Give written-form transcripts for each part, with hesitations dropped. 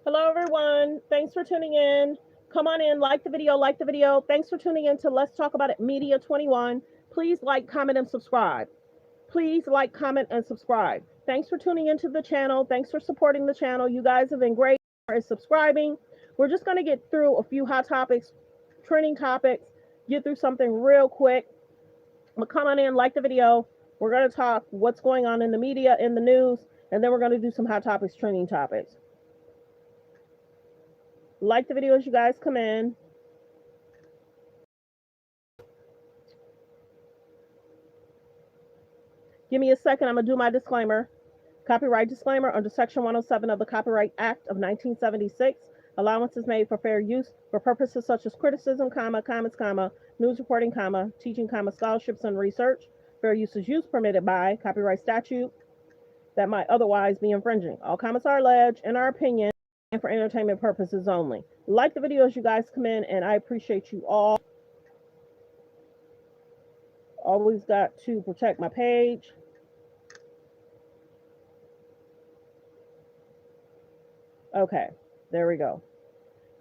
Hello, everyone. Thanks for tuning in. Come on in, like the video, like the video. Thanks for tuning in to Let's Talk About It Media 21. Please like, comment, and subscribe. Please like, comment, and subscribe. Thanks for tuning into the channel. Thanks for supporting the channel. You guys have been great for subscribing. We're just going to get through a few hot topics, trending topics, get through something real quick. But come on in, like the video. We're going to talk what's going on in the media, in the news, and then we're going to do some hot topics, trending topics. Like the video as you guys come in. Give me a second. I'm going to do my disclaimer. Copyright disclaimer under Section 107 of the Copyright Act of 1976. Allowance is made for fair use for purposes such as criticism, comments, news reporting, teaching, scholarships, and research. Fair use is use permitted by copyright statute that might otherwise be infringing. All comments are alleged, in our opinion, and for entertainment purposes only. Like the video as you guys come in, and I appreciate you all. Always got to protect my page. Okay, there we go.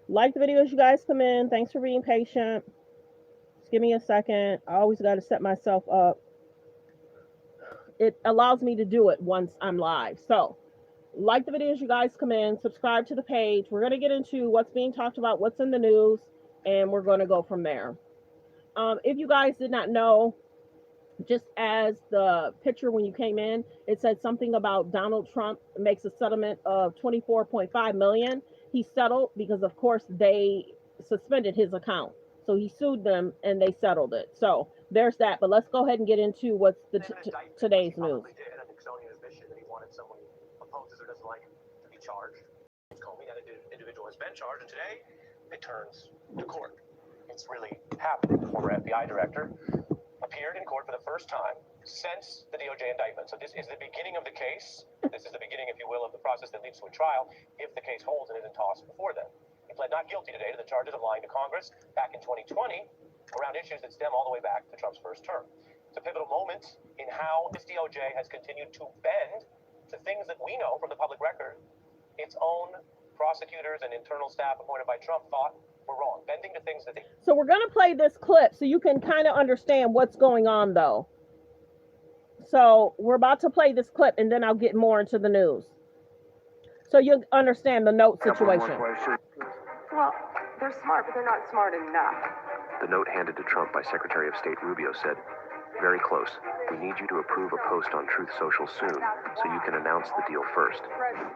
Like the video as you guys come in. Thanks for being patient. Just give me a second. I always got to set myself up. It allows me to do it once I'm live. So, like the video as you guys come in. Subscribe to the page. We're going to get into what's being talked about, what's in the news, and we're going to go from there. If you guys did not know, just as the picture when you came in, it said something about Donald Trump makes a settlement of $24.5 million. He settled because, of course, they suspended his account. So he sued them and they settled it. So there's that. But let's go ahead and get into what's today's news. He wanted someone who opposes or doesn't like him to be charged. Comey, that individual has been charged, and today it turns to court. It's really happening. The former FBI director appeared in court for the first time since the DOJ indictment. So this is the beginning of the case. This is the beginning, if you will, of the process that leads to a trial if the case holds and isn't tossed before then. He pled not guilty today to the charges of lying to Congress back in 2020 around issues that stem all the way back to Trump's first term. It's a pivotal moment in how this DOJ has continued to bend to things that we know from the public record its own prosecutors and internal staff appointed by Trump thought were wrong, bending to things that they... So we're going to play this clip so you can kind of understand what's going on, though. So we're about to play this clip, and then I'll get more into the news. So you'll understand the note situation. Well, they're smart, but they're not smart enough. The note handed to Trump by Secretary of State Rubio said, "Very close. We need you to approve a post on Truth Social soon, so you can announce the deal first."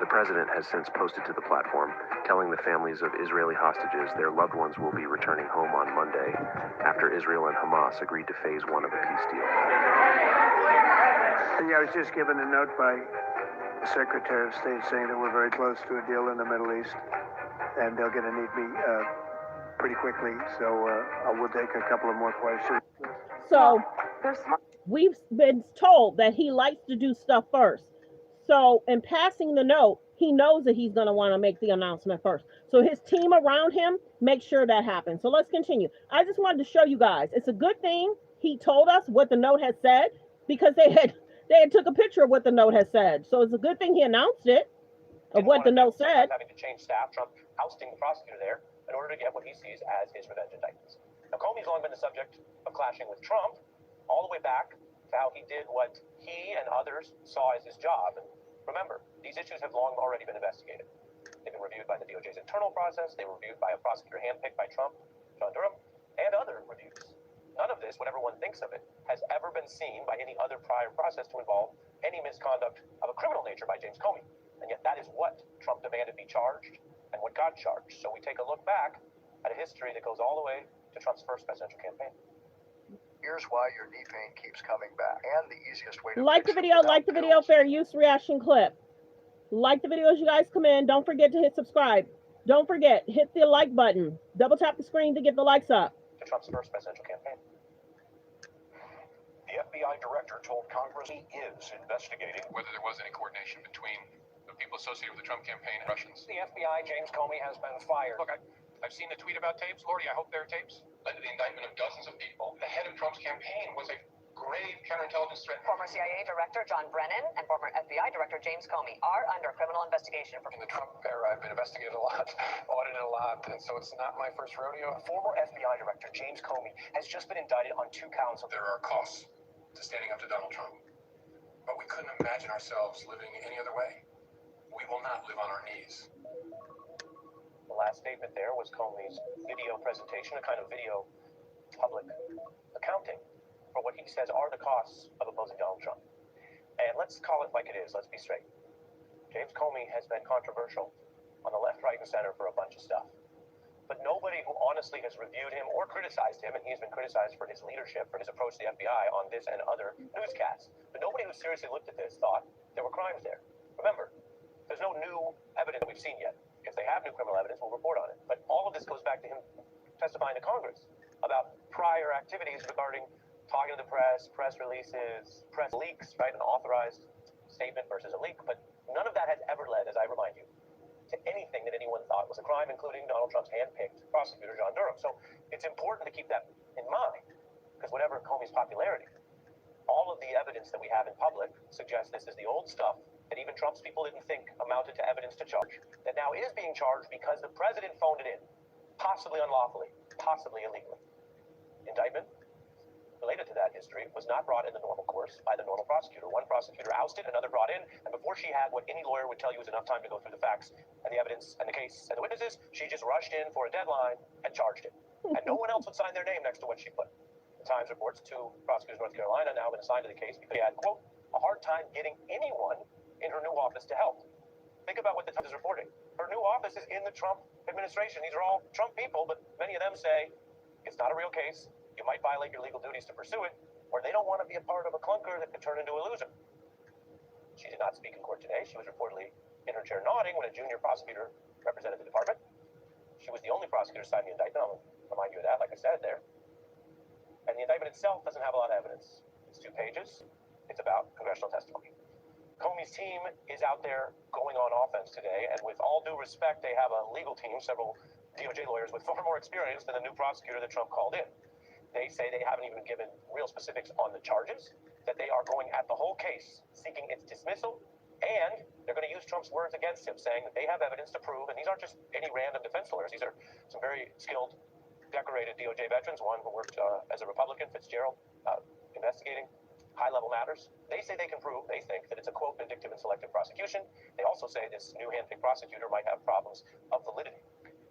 The president has since posted to the platform, telling the families of Israeli hostages their loved ones will be returning home on Monday, after Israel and Hamas agreed to phase 1 of the peace deal. Yeah, I was just given a note by the Secretary of State saying that we're very close to a deal in the Middle East, and they're going to need me pretty quickly, so we'll take a couple of more questions. So we've been told that he likes to do stuff first. So in passing the note, he knows that he's going to want to make the announcement first. So his team around him makes sure that happens. So let's continue. I just wanted to show you guys. It's a good thing he told us what the note had said, because they had took a picture of what the note has said. So it's a good thing he announced it, of what the note said. Having to change staff, Trump ousting the prosecutor there in order to get what he sees as his revenge indictments. Now, Comey's long been the subject of clashing with Trump, all the way back to how he did what he and others saw as his job. And remember, these issues have long already been investigated. They've been reviewed by the DOJ's internal process. They were reviewed by a prosecutor handpicked by Trump, John Durham, and other reviews. None of this, whatever one thinks of it, has ever been seen by any other prior process to involve any misconduct of a criminal nature by James Comey. And yet that is what Trump demanded be charged and what got charged. So we take a look back at a history that goes all the way to Trump's first presidential campaign. Here's why your knee pain keeps coming back, and the easiest way to like the video, fair use reaction clip. Like the video as you guys come in. Don't forget to hit subscribe. Don't forget, hit the like button. Double tap the screen to get the likes up. To Trump's first presidential campaign. The FBI director told Congress he is investigating whether there was any coordination between the people associated with the Trump campaign and Russians. The FBI, James Comey, has been fired. Look, I've seen the tweet about tapes. Lordy, I hope there are tapes. Led to the indictment of dozens of people. The head of Trump's campaign was a grave counterintelligence threat. Former CIA Director John Brennan and former FBI Director James Comey are under criminal investigation. In the Trump era, I've been investigated a lot, audited a lot, and so it's not my first rodeo. Former FBI Director James Comey has just been indicted on 2 counts of... There are costs to standing up to Donald Trump, but we couldn't imagine ourselves living any other way. We will not live on our knees. The last statement there was Comey's video presentation, a kind of video public accounting for what he says are the costs of opposing Donald Trump. And let's call it like it is. Let's be straight. James Comey has been controversial on the left, right, and center for a bunch of stuff. But nobody who honestly has reviewed him or criticized him, and he's been criticized for his leadership, for his approach to the FBI on this and other newscasts, but nobody who seriously looked at this thought there were crimes there. Remember, there's no new evidence that we've seen yet. If they have new criminal evidence, we'll report on it. But all of this goes back to him testifying to Congress about prior activities regarding talking to the press releases, press leaks, right? An authorized statement versus a leak. But none of that has ever led, as I remind you, to anything that anyone thought was a crime, including Donald Trump's hand-picked prosecutor, John Durham. So it's important to keep that in mind, because whatever Comey's popularity, all of the evidence that we have in public suggests this is the old stuff that even Trump's people didn't think amounted to evidence to charge, that now is being charged because the president phoned it in, possibly unlawfully, possibly illegally. Indictment related to that history was not brought in the normal course by the normal prosecutor. One prosecutor ousted, another brought in, and before she had what any lawyer would tell you is enough time to go through the facts and the evidence and the case and the witnesses, she just rushed in for a deadline and charged it. And no one else would sign their name next to what she put. The Times reports 2 prosecutors in North Carolina now been assigned to the case because they had, quote, a hard time getting anyone in her new office to help. Think about what the Times is reporting. Her new office is in the Trump administration. These are all Trump people, but many of them say it's not a real case. You might violate your legal duties to pursue it, or they don't want to be a part of a clunker that could turn into a loser. She did not speak in court today. She was reportedly in her chair nodding when a junior prosecutor represented the department. She was the only prosecutor to sign the indictment. I'll remind you of that, like I said there. And the indictment itself doesn't have a lot of evidence. It's 2 pages. It's about congressional testimony. Comey's team is out there going on offense today, and with all due respect, they have a legal team, several DOJ lawyers with far more experience than the new prosecutor that Trump called in. They say they haven't even given real specifics on the charges, that they are going at the whole case, seeking its dismissal, and they're going to use Trump's words against him, saying that they have evidence to prove, and these aren't just any random defense lawyers. These are some very skilled, decorated DOJ veterans, one who worked as a Republican, Fitzgerald, investigating high-level matters. They say they can prove, they think, that it's a, quote, vindictive and selective prosecution. They also say this new hand-picked prosecutor might have problems of validity.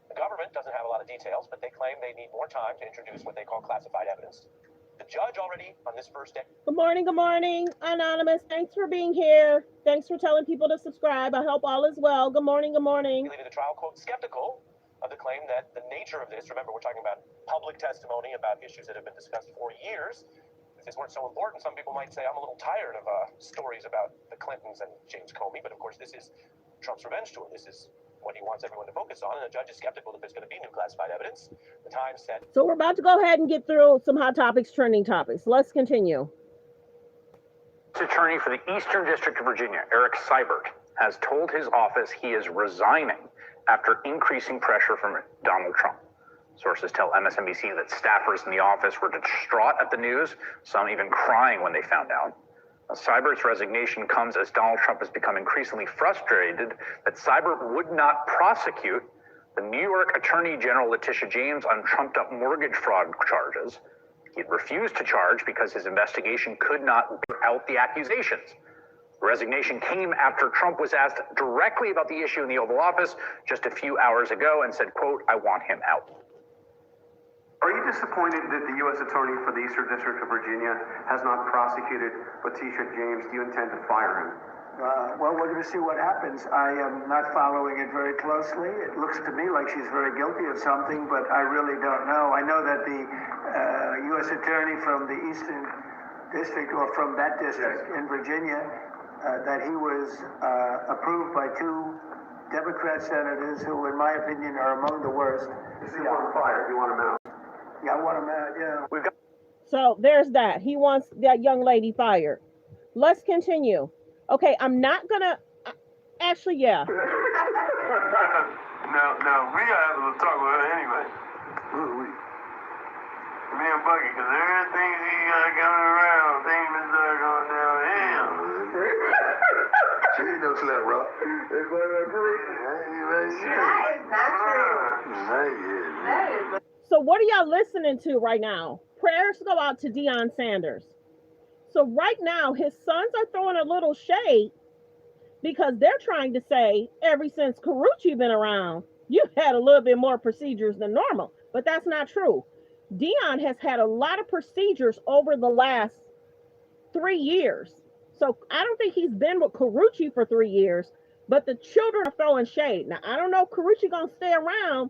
The government doesn't have a lot of details, but they claim they need more time to introduce what they call classified evidence. The judge already, on this first day... Good morning, Anonymous. Thanks for being here. Thanks for telling people to subscribe. I hope all is well. Good morning, good morning. ...the trial, quote, skeptical of the claim that the nature of this, remember, we're talking about public testimony about issues that have been discussed for years. If this weren't so important, some people might say, I'm a little tired of stories about the Clintons and James Comey, but of course this is Trump's revenge tour. This is what he wants everyone to focus on, and the judge is skeptical that there's going to be new classified evidence. The Times said... So we're about to go ahead and get through some hot topics, trending topics. Let's continue. Attorney for the Eastern District of Virginia, Eric Seibert, has told his office he is resigning after increasing pressure from Donald Trump. Sources tell MSNBC that staffers in the office were distraught at the news, some even crying when they found out. Seibert's resignation comes as Donald Trump has become increasingly frustrated that Seibert would not prosecute the New York Attorney General Letitia James on trumped-up mortgage fraud charges. He had refused to charge because his investigation could not bear out the accusations. The resignation came after Trump was asked directly about the issue in the Oval Office just a few hours ago and said, quote, I want him out. Are you disappointed that the U.S. Attorney for the Eastern District of Virginia has not prosecuted Letitia James? Do you intend to fire him? Well, we're going to see what happens. I am not following it very closely. It looks to me like she's very guilty of something, but I really don't know. I know that the U.S. Attorney from the Eastern District, or from that district in Virginia, that he was approved by 2 Democrat senators who, in my opinion, are among the worst. You want him fired? You want him out? Yeah, I want him out, yeah. So there's that. He wants that young lady fired. Let's continue. Okay, I'm not gonna... Actually, yeah. No, we gotta have a talk with her anyway. Me and Bucky, because everything he got going around, So what are y'all listening to right now? Prayers go out to Deion Sanders. So right now, his sons are throwing a little shade because they're trying to say, ever since Karuchi been around, you've had a little bit more procedures than normal. But that's not true. Deion has had a lot of procedures over the last 3 years. So I don't think he's been with Karuchi for 3 years, but the children are throwing shade. Now, I don't know if Karuchi gonna stay around.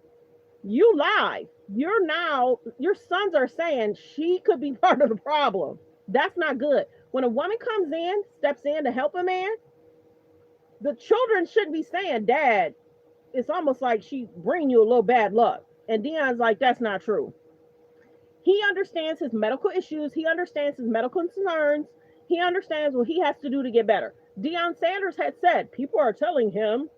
You live. Your sons are saying she could be part of the problem. That's not good. When a woman comes in, steps in to help a man, the children shouldn't be saying, Dad, it's almost like she bringing you a little bad luck. And Deion's like, that's not true. He understands his medical issues. He understands his medical concerns. He understands what he has to do to get better. Deion Sanders had said, people are telling him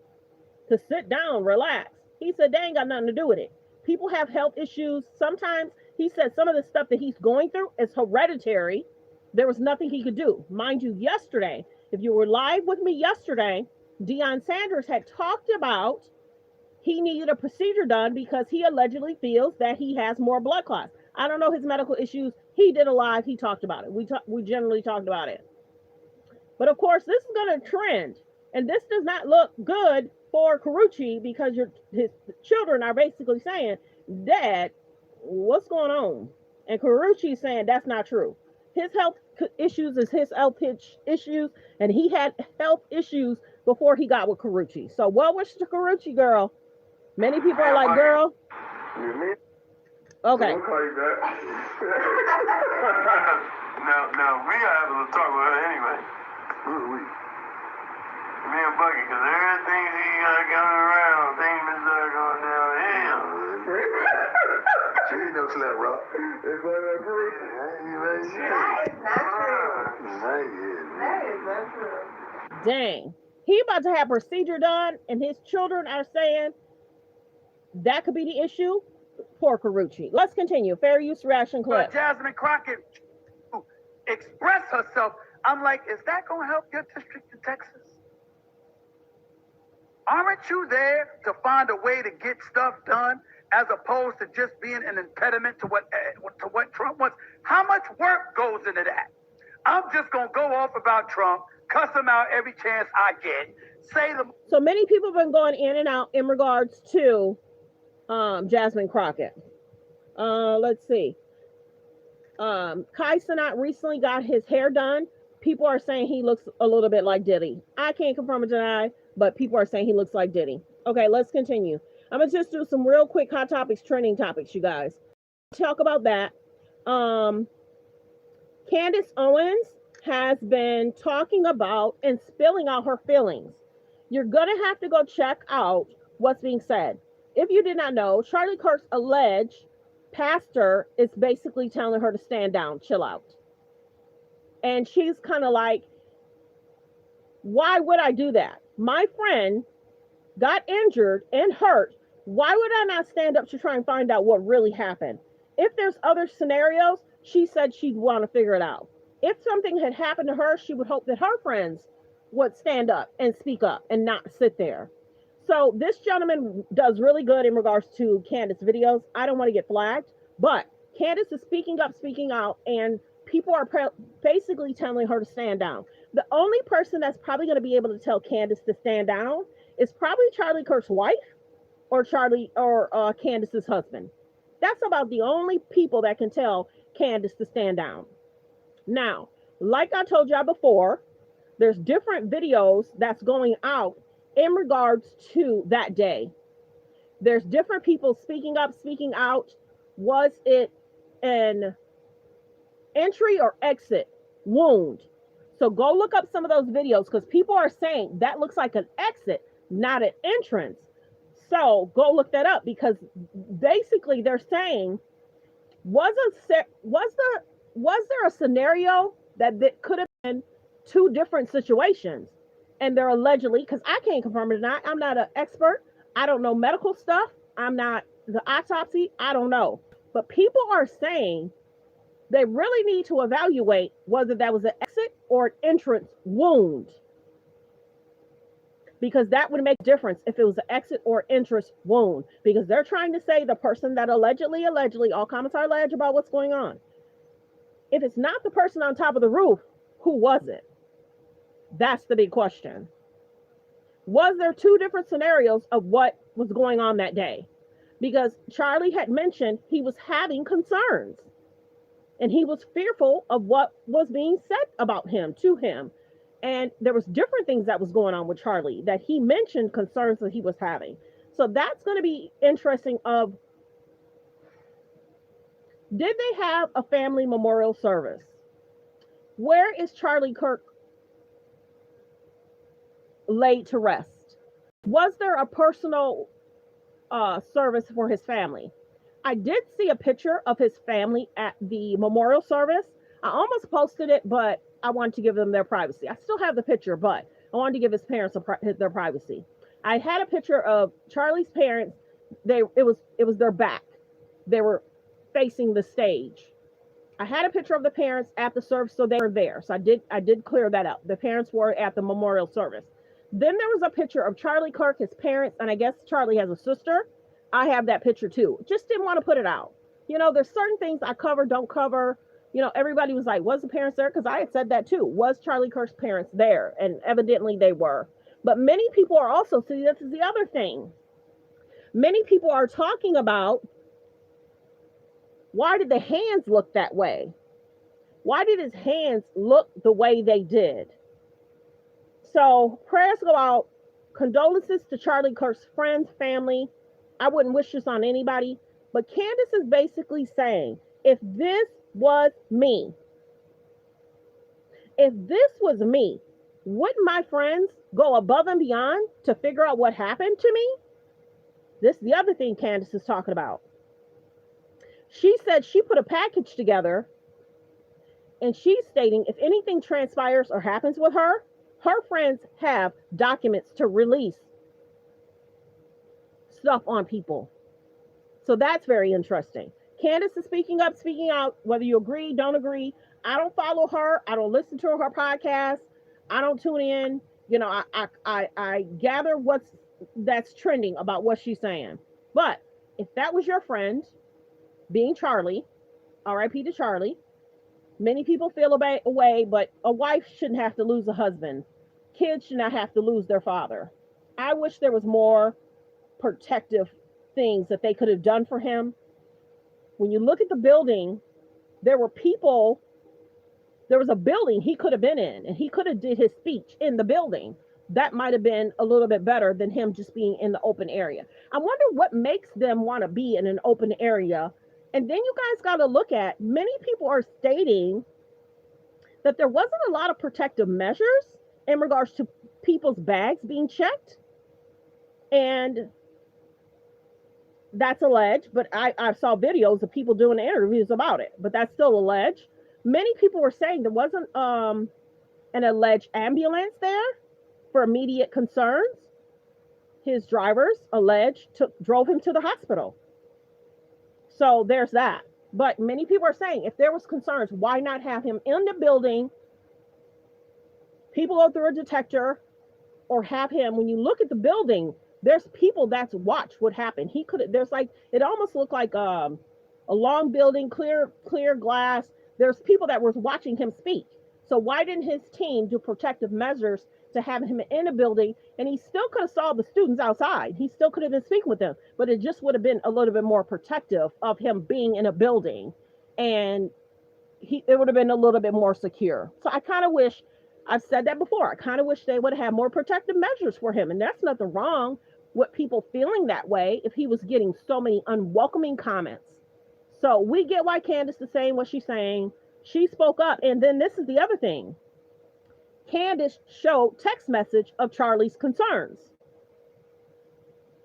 to sit down, relax. He said, they ain't got nothing to do with it. People have health issues. Sometimes he said some of the stuff that he's going through is hereditary. There was nothing he could do. Mind you, yesterday, if you were live with me yesterday, Deion Sanders had talked about he needed a procedure done because he allegedly feels that he has more blood clots. I don't know his medical issues. He did a live. He talked about it. We generally talked about it. But of course, this is going to trend. And this does not look good for Karuchi because his children are basically saying, Dad, what's going on? And Karuchi's saying that's not true. His health issues is his health issues, and he had health issues before he got with Karuchi. So well wishes to Karuchi, girl. Many people are like, girl. Okay. We'll call you back. No, we gotta have a talk with her anyway. Who are we? Me and Bucky, because everything he got going around, things been going downhill. She ain't no slap rock. It's like that proof. That is not true. Dang. He about to have procedure done, and his children are saying that could be the issue. Poor Karuchi. Let's continue. Fair use reaction clip. Jasmine Crockett express herself. I'm like, is that going to help your district in Texas? Aren't you there to find a way to get stuff done as opposed to just being an impediment to what Trump wants? How much work goes into that? I'm just going to go off about Trump, cuss him out every chance I get, say them. So many people have been going in and out in regards to Jasmine Crockett. Let's see. Kai Cenat recently got his hair done. People are saying he looks a little bit like Diddy. I can't confirm or deny, but people are saying he looks like Diddy. Okay, let's continue. I'm gonna just do some real quick hot topics, trending topics, you guys. Talk about that. Candace Owens has been talking about and spilling out her feelings. You're gonna have to go check out what's being said. If you did not know, Charlie Kirk's alleged pastor is basically telling her to stand down, chill out. And she's kind of like, why would I do that? My friend got injured and hurt. Why would I not stand up to try and find out what really happened? If there's other scenarios, she said she'd want to figure it out. If something had happened to her, she would hope that her friends would stand up and speak up and not sit there. So this gentleman does really good in regards to Candace videos. I don't want to get flagged, but Candace is speaking up, speaking out, and people are basically telling her to stand down. The only person that's probably going to be able to tell Candace to stand down is probably Charlie Kirk's wife or Candace's husband. That's about the only people that can tell Candace to stand down. Now, like I told y'all before, there's different videos that's going out in regards to that day. There's different people speaking up, speaking out. Was it an entry or exit wound? So go look up some of those videos because people are saying that looks like an exit, not an entrance. So go look that up because basically they're saying, was there a scenario that could have been two different situations? And they're allegedly, because I can't confirm it or not, I'm not an expert. I don't know medical stuff. I'm not the autopsy. I don't know. But people are saying they really need to evaluate whether that was an exit or an entrance wound. because that would make a difference if it was an exit or interest wound, because they're trying to say the person that allegedly, all comments are alleged about what's going on. If it's not the person on top of the roof, who was it? That's the big question. Was there two different scenarios of what was going on that day? Because Charlie had mentioned he was having concerns and he was fearful of what was being said about him to him. And there was different things that was going on with Charlie that he mentioned concerns that he was having. So that's going to be interesting of, did they have a family memorial service? Where is Charlie Kirk laid to rest? Was there a personal service for his family? I did see a picture of his family at the memorial service. I almost posted it, but I wanted to give them their privacy. I still have the picture, but I wanted to give his parents their privacy. I had a picture of Charlie's parents. It was their back. They were facing the stage. I had a picture of the parents at the service, so they were there. So I did clear that up. The parents were at the memorial service. Then there was a picture of Charlie Kirk, his parents, and I guess Charlie has a sister. I have that picture too. Just didn't want to put it out. You know, there's certain things I cover, don't cover. You know, everybody was like, was the parents there? Because I had said that too. Was Charlie Kirk's parents there? And evidently they were. But many people are also, see, this is the other thing. Many people are talking about, why did the hands look that way? Why did his hands look the way they did? So prayers go out. Condolences to Charlie Kirk's friends, family. I wouldn't wish this on anybody. But Candace is basically saying, if this was me, wouldn't my friends go above and beyond to figure out what happened to me? This is the other thing Candace is talking about. She said she put a package together, and she's stating if anything transpires or happens with her, her friends have documents to release stuff on people. So that's very interesting. Candace is speaking up, speaking out, whether you agree, don't agree. I don't follow her. I don't listen to her podcast. I don't tune in. You know, I gather that's trending about what she's saying. But if that was your friend, being Charlie, R.I.P. to Charlie, many people feel a way, but a wife shouldn't have to lose a husband. Kids should not have to lose their father. I wish there was more protective things that they could have done for him. When you look at the building, there were people, there was a building he could have been in, and he could have did his speech in the building. That might have been a little bit better than him just being in the open area. I wonder what makes them want to be in an open area. And then you guys got to look at, many people are stating that there wasn't a lot of protective measures in regards to people's bags being checked. And that's alleged, but I saw videos of people doing interviews about it, but that's still alleged. Many people were saying there wasn't an alleged ambulance there for immediate concerns. His drivers drove him to the hospital. So there's that. But many people are saying if there was concerns, why not have him in the building? People go through a detector, or have him, when you look at the building, there's people that's watched what happened. There's like, it almost looked like a long building, clear glass. There's people that were watching him speak. So why didn't his team do protective measures to have him in a building? And he still could have saw the students outside. He still could have been speaking with them, but it just would have been a little bit more protective of him being in a building, and it would have been a little bit more secure. So I kind of wish, I've said that before, I kind of wish they would have had more protective measures for him. And that's nothing wrong with people feeling that way if he was getting so many unwelcoming comments. So we get why Candace is saying what she's saying. She spoke up. And then this is the other thing. Candace showed text message of Charlie's concerns.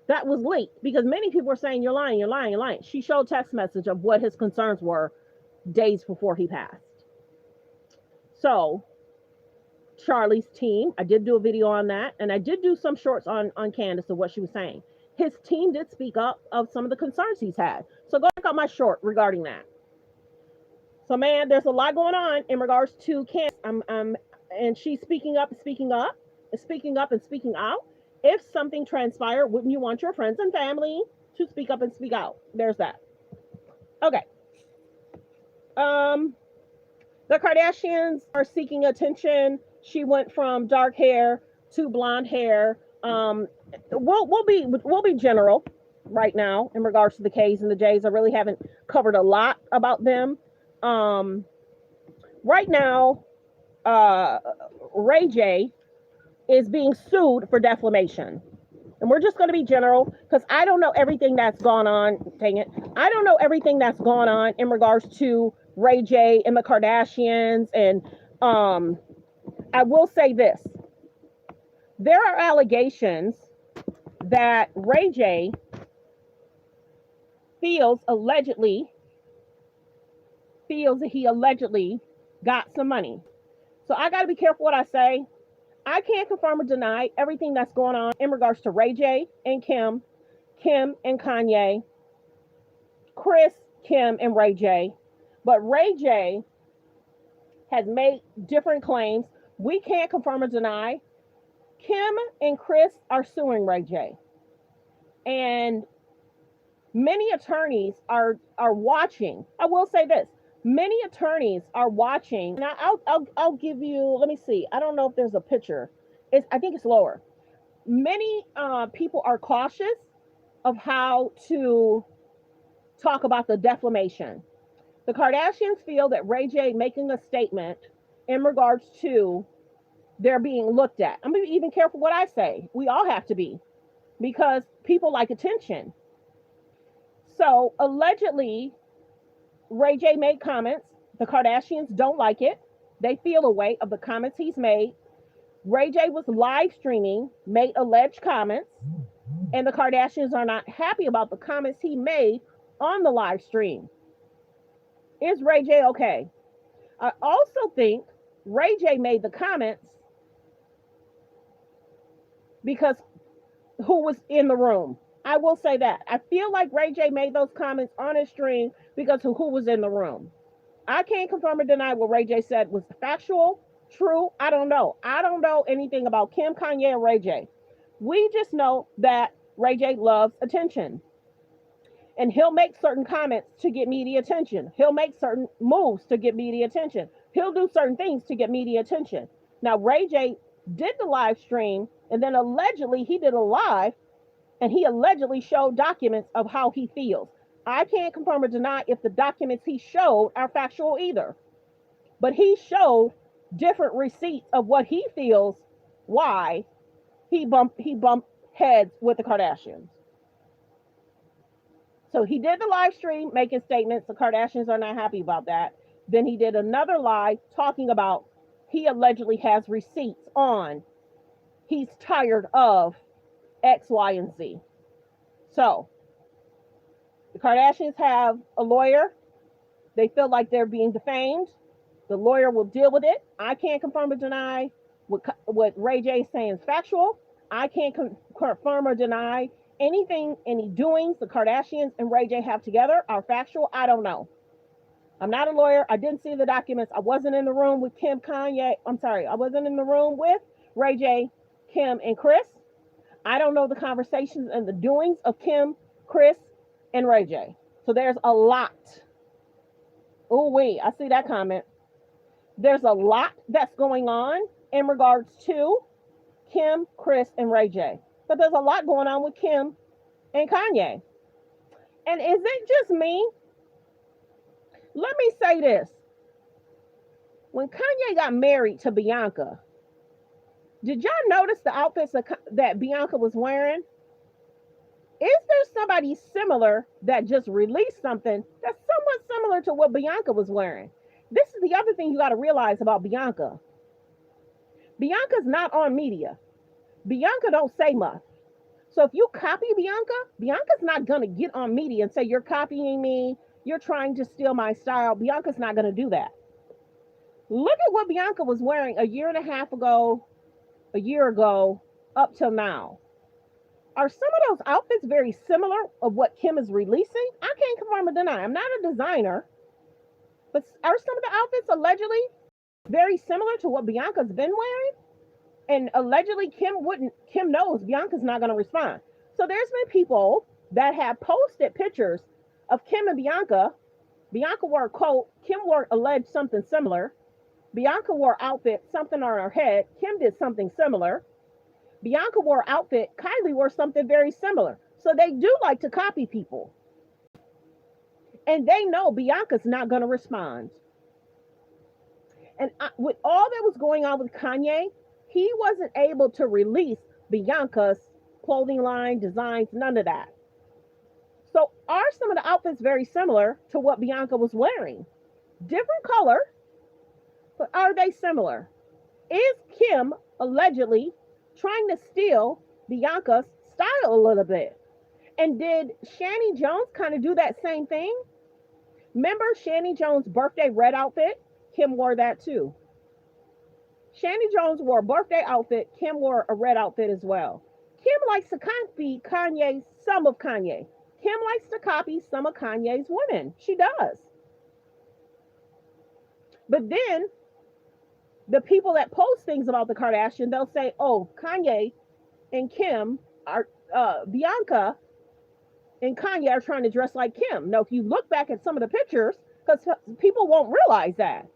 That was leaked because many people were saying, you're lying, you're lying, you're lying. She showed text message of what his concerns were days before he passed. So Charlie's team, I did do a video on that, and I did do some shorts on Candace of what she was saying. His team did speak up of some of the concerns he's had. So go check out my short regarding that. So man, there's a lot going on in regards to Candace. And she's speaking up and speaking out. if something transpired, wouldn't you want your friends and family to speak up and speak out? There's that. Okay. The Kardashians are seeking attention. She went from dark hair to blonde hair. We'll be general right now in regards to the K's and the J's. I really haven't covered a lot about them. Right now, Ray J is being sued for defamation. And we're just going to be general because I don't know everything that's gone on. Dang it. I don't know everything that's gone on in regards to Ray J and the Kardashians. And I will say this. There are allegations that Ray J feels that he allegedly got some money. So I got to be careful what I say. I can't confirm or deny everything that's going on in regards to Ray J and Kim, Kim and Kanye, Kris, Kim and Ray J. But Ray J has made different claims. We can't confirm or deny. Kim and Kris are suing Ray J. And many attorneys are watching. I will say this. Many attorneys are watching. Now, I'll give you, let me see. I don't know if there's a picture. I think it's lower. Many people are cautious of how to talk about the defamation. The Kardashians feel that Ray J making a statement in regards to they're being looked at. I'm going to be even careful what I say. We all have to be because people like attention. So allegedly, Ray J made comments. The Kardashians don't like it. They feel a way of the comments he's made. Ray J was live streaming, made alleged comments, and the Kardashians are not happy about the comments he made on the live stream. Is Ray J okay? I also think Ray J made the comments because who was in the room. I will say that. I feel like Ray J made those comments on his stream because of who was in the room. I can't confirm or deny what Ray J said was factual, true. I don't know. I don't know anything about Kim, Kanye, and Ray J. We just know that Ray J loves attention. And he'll make certain comments to get media attention. He'll make certain moves to get media attention. He'll do certain things to get media attention. Now, Ray J did the live stream, and then allegedly he did a live, and he allegedly showed documents of how he feels. I can't confirm or deny if the documents he showed are factual either. But he showed different receipts of what he feels, why he bumped heads with the Kardashians. So he did the live stream making statements. The Kardashians are not happy about that. Then he did another live talking about he allegedly has receipts on he's tired of X, Y, and Z. So the Kardashians have a lawyer. They feel like they're being defamed. The lawyer will deal with it. I can't confirm or deny what Ray J is saying is factual. I can't confirm or deny anything, any doings the Kardashians and Ray J have together are factual. I don't know. I'm not a lawyer. I didn't see the documents. I wasn't in the room with Kim, Kanye. I wasn't in the room with Ray J, Kim, and Kris. I don't know the conversations and the doings of Kim, Kris, and Ray J. So there's a lot. Oh, wait, I see that comment. There's a lot that's going on in regards to Kim, Kris, and Ray J. But there's a lot going on with Kim and Kanye. And is it just me? Let me say this. When Kanye got married to Bianca, did y'all notice the outfits that Bianca was wearing? Is there somebody similar that just released something that's somewhat similar to what Bianca was wearing? This is the other thing you got to realize about Bianca. Bianca's not on media. Bianca don't say much. So if you copy Bianca, Bianca's not going to get on media and say, you're copying me, you're trying to steal my style. Bianca's not going to do that. Look at what Bianca was wearing a year and a half ago, a year ago, up till now. Are some of those outfits very similar of what Kim is releasing? I can't confirm or deny. I'm not a designer. But are some of the outfits allegedly very similar to what Bianca's been wearing? And allegedly Kim knows Bianca's not going to respond. So there's been people that have posted pictures of Kim and Bianca. Bianca wore a coat. Kim wore alleged something similar. Bianca wore outfit, something on her head. Kim did something similar. Bianca wore outfit. Kylie wore something very similar. So they do like to copy people. And they know Bianca's not going to respond. And with all that was going on with Kanye, he wasn't able to release Bianca's clothing line, designs, none of that. So are some of the outfits very similar to what Bianca was wearing? Different color, but are they similar? Is Kim allegedly trying to steal Bianca's style a little bit? And did Shani Jones kind of do that same thing? Remember Shani Jones' birthday red outfit? Kim wore that too. Shani Jones wore a birthday outfit. Kim wore a red outfit as well. Kim likes to copy Kanye, some of Kanye. Kim likes to copy some of Kanye's women. She does. But then the people that post things about the Kardashians, they'll say, oh, Kanye and Kim are, Bianca and Kanye are trying to dress like Kim. Now, if you look back at some of the pictures, because people won't realize that.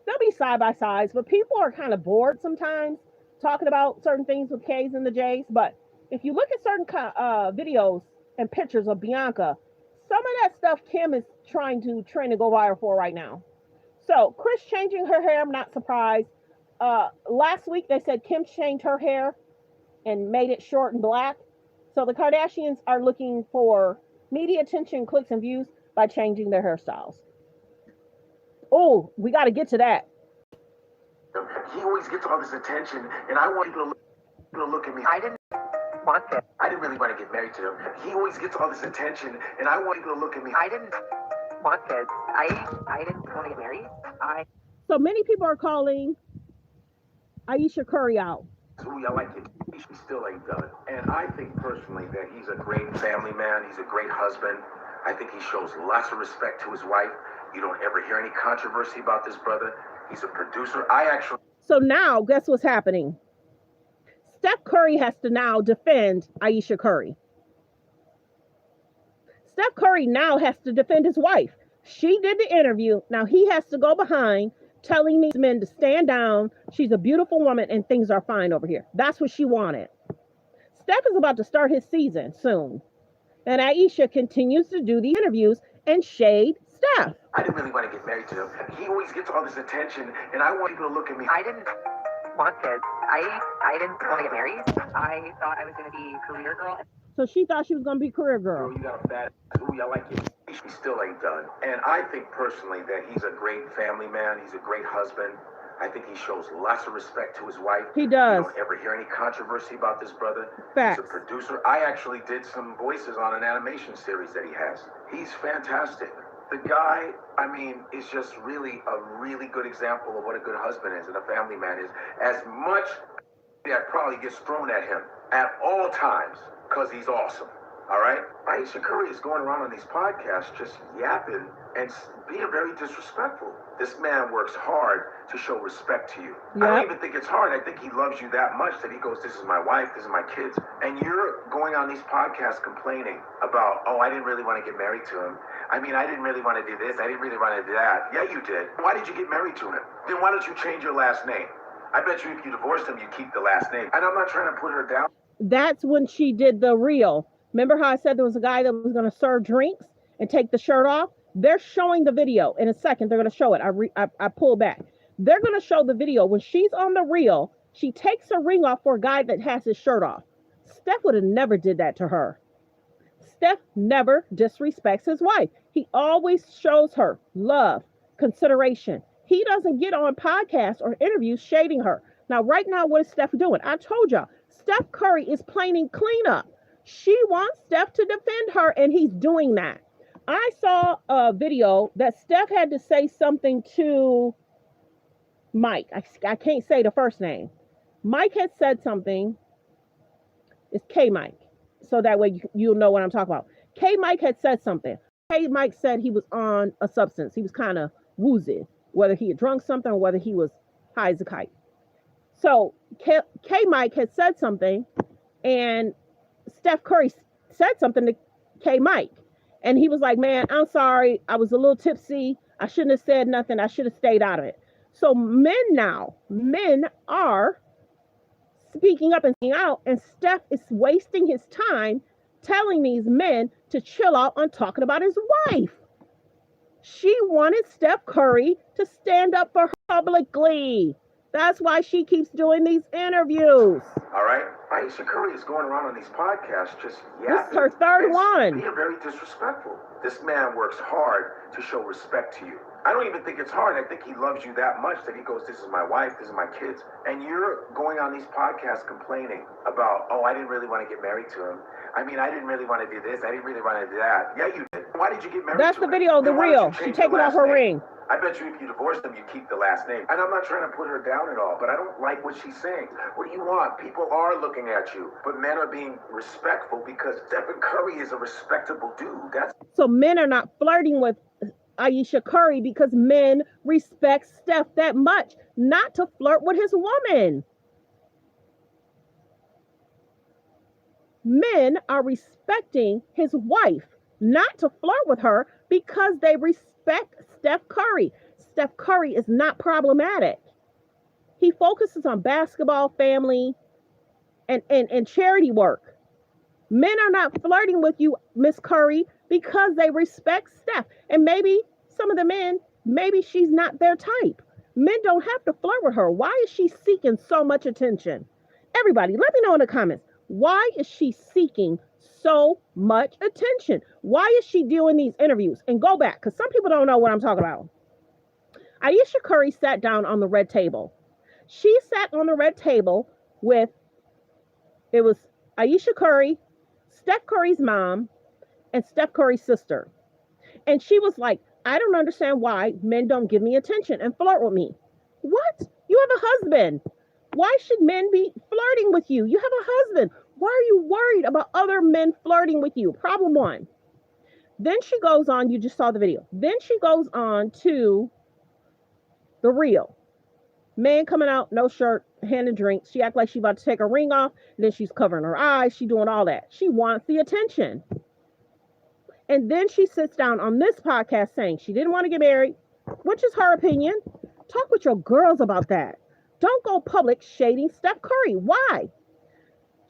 They'll be side by sides, but people are kind of bored sometimes talking about certain things with K's and the J's. But if you look at certain videos and pictures of Bianca, some of that stuff Kim is trying to go viral for right now. So Kris changing her hair, I'm not surprised. Last week they said Kim changed her hair and made it short and black. So the Kardashians are looking for media attention, clicks, and views by changing their hairstyles. Oh, we got to get to that. He always gets all this attention, and I want people to look at me. I didn't want that. I didn't really want to get married to him. He always gets all this attention, and I want people to look at me. I didn't want kids. I didn't want to get married. So many people are calling Ayesha Curry out. Ooh, I like it. He still ain't done it. And I think personally that he's a great family man. He's a great husband. I think he shows lots of respect to his wife. You don't ever hear any controversy about this brother. He's a producer. So now, guess what's happening? Steph Curry has to now defend Ayesha Curry. Steph Curry now has to defend his wife. She did the interview. Now he has to go behind telling these men to stand down. She's a beautiful woman and things are fine over here. That's what she wanted. Steph is about to start his season soon. And Ayesha continues to do the interviews and shade Steph. I didn't really want to get married to him. He always gets all this attention, and I want people to look at me. I didn't want kids. I didn't want to get married. I thought I was going to be a career girl. So she thought she was going to be a career girl. You got a bad... Ooh, I like it. He still ain't done. And I think personally that he's a great family man. He's a great husband. I think he shows lots of respect to his wife. He does. You don't ever hear any controversy about this brother. Facts. He's a producer. I actually did some voices on an animation series that he has. He's fantastic. The guy, I mean, is just really a really good example of what a good husband is and a family man is. As much that probably gets thrown at him at all times because he's awesome. All right? Ayesha Curry is going around on these podcasts just yapping and being very disrespectful. This man works hard to show respect to you. Yep. I don't even think it's hard. I think he loves you that much that he goes, this is my wife, this is my kids. And you're going on these podcasts complaining about, oh, I didn't really want to get married to him. I mean, I didn't really want to do this. I didn't really want to do that. Yeah, you did. Why did you get married to him? Then why don't you change your last name? I bet you if you divorced him, you'd keep the last name. And I'm not trying to put her down. That's when she did the reel. Remember how I said there was a guy that was going to serve drinks and take the shirt off? They're showing the video in a second. They're going to show it. I pull back. They're going to show the video. When she's on the reel, she takes her ring off for a guy that has his shirt off. Steph would have never did that to her. Steph never disrespects his wife. He always shows her love, consideration. He doesn't get on podcasts or interviews shading her. Now, right now, what is Steph doing? I told y'all, Steph Curry is planning cleanup. She wants Steph to defend her, and he's doing that. I saw a video that Steph had to say something to Mike. I can't say the first name. Mike had said something. It's K-Mike. So that way you'll know what I'm talking about. K-Mike had said something. K-Mike said he was on a substance. He was kind of woozy, whether he had drunk something or whether he was high as a kite. So K Mike had said something, and Steph Curry said something to K Mike, and he was like, "Man, I'm sorry, I was a little tipsy. I shouldn't have said nothing. I should have stayed out of it." So men are speaking up and speaking out, and Steph is wasting his time telling these men to chill out on talking about his wife. She wanted Steph Curry to stand up for her publicly. That's why she keeps doing these interviews. All right? Ayesha Curry is going around on these podcasts just yapping. This is her third one. Being very disrespectful. This man works hard to show respect to you. I don't even think it's hard. I think he loves you that much that he goes, this is my wife, this is my kids. And you're going on these podcasts complaining about, oh, I didn't really want to get married to him. I mean, I didn't really want to do this. I didn't really want to do that. Yeah, you did. Why did you get married to him? That's the video, the reel. She taking off her ring. I bet you if you divorce them, you keep the last name. And I'm not trying to put her down at all, but I don't like what she's saying. What do you want? People are looking at you, but men are being respectful because Stephen Curry is a respectable dude. So men are not flirting with Ayesha Curry because men respect Steph that much, not to flirt with his woman. Men are respecting his wife, not to flirt with her because they respect Steph Curry. Steph Curry is not problematic. He focuses on basketball, family, and charity work. Men are not flirting with you, Miss Curry, because they respect Steph. And maybe some of the men, maybe she's not their type. Men don't have to flirt with her. Why is she seeking so much attention? Everybody, let me know in the comments. Why is she seeking so much attention? Why is she doing these interviews? And go back, because some people don't know what I'm talking about. Ayesha Curry sat down on the red table. She sat on the red table with, it was Ayesha Curry, Steph Curry's mom, and Steph Curry's sister. And she was like, I don't understand why men don't give me attention and flirt with me. What? You have a husband. Why should men be flirting with you? You have a husband. Why are you worried about other men flirting with you? Problem one. Then she goes on, you just saw the video. Then she goes on to the reel. Man coming out, no shirt, hand and drink. She act like she about to take her ring off. Then she's covering her eyes. She doing all that. She wants the attention. And then she sits down on this podcast saying she didn't want to get married, which is her opinion. Talk with your girls about that. Don't go public shading Steph Curry. Why?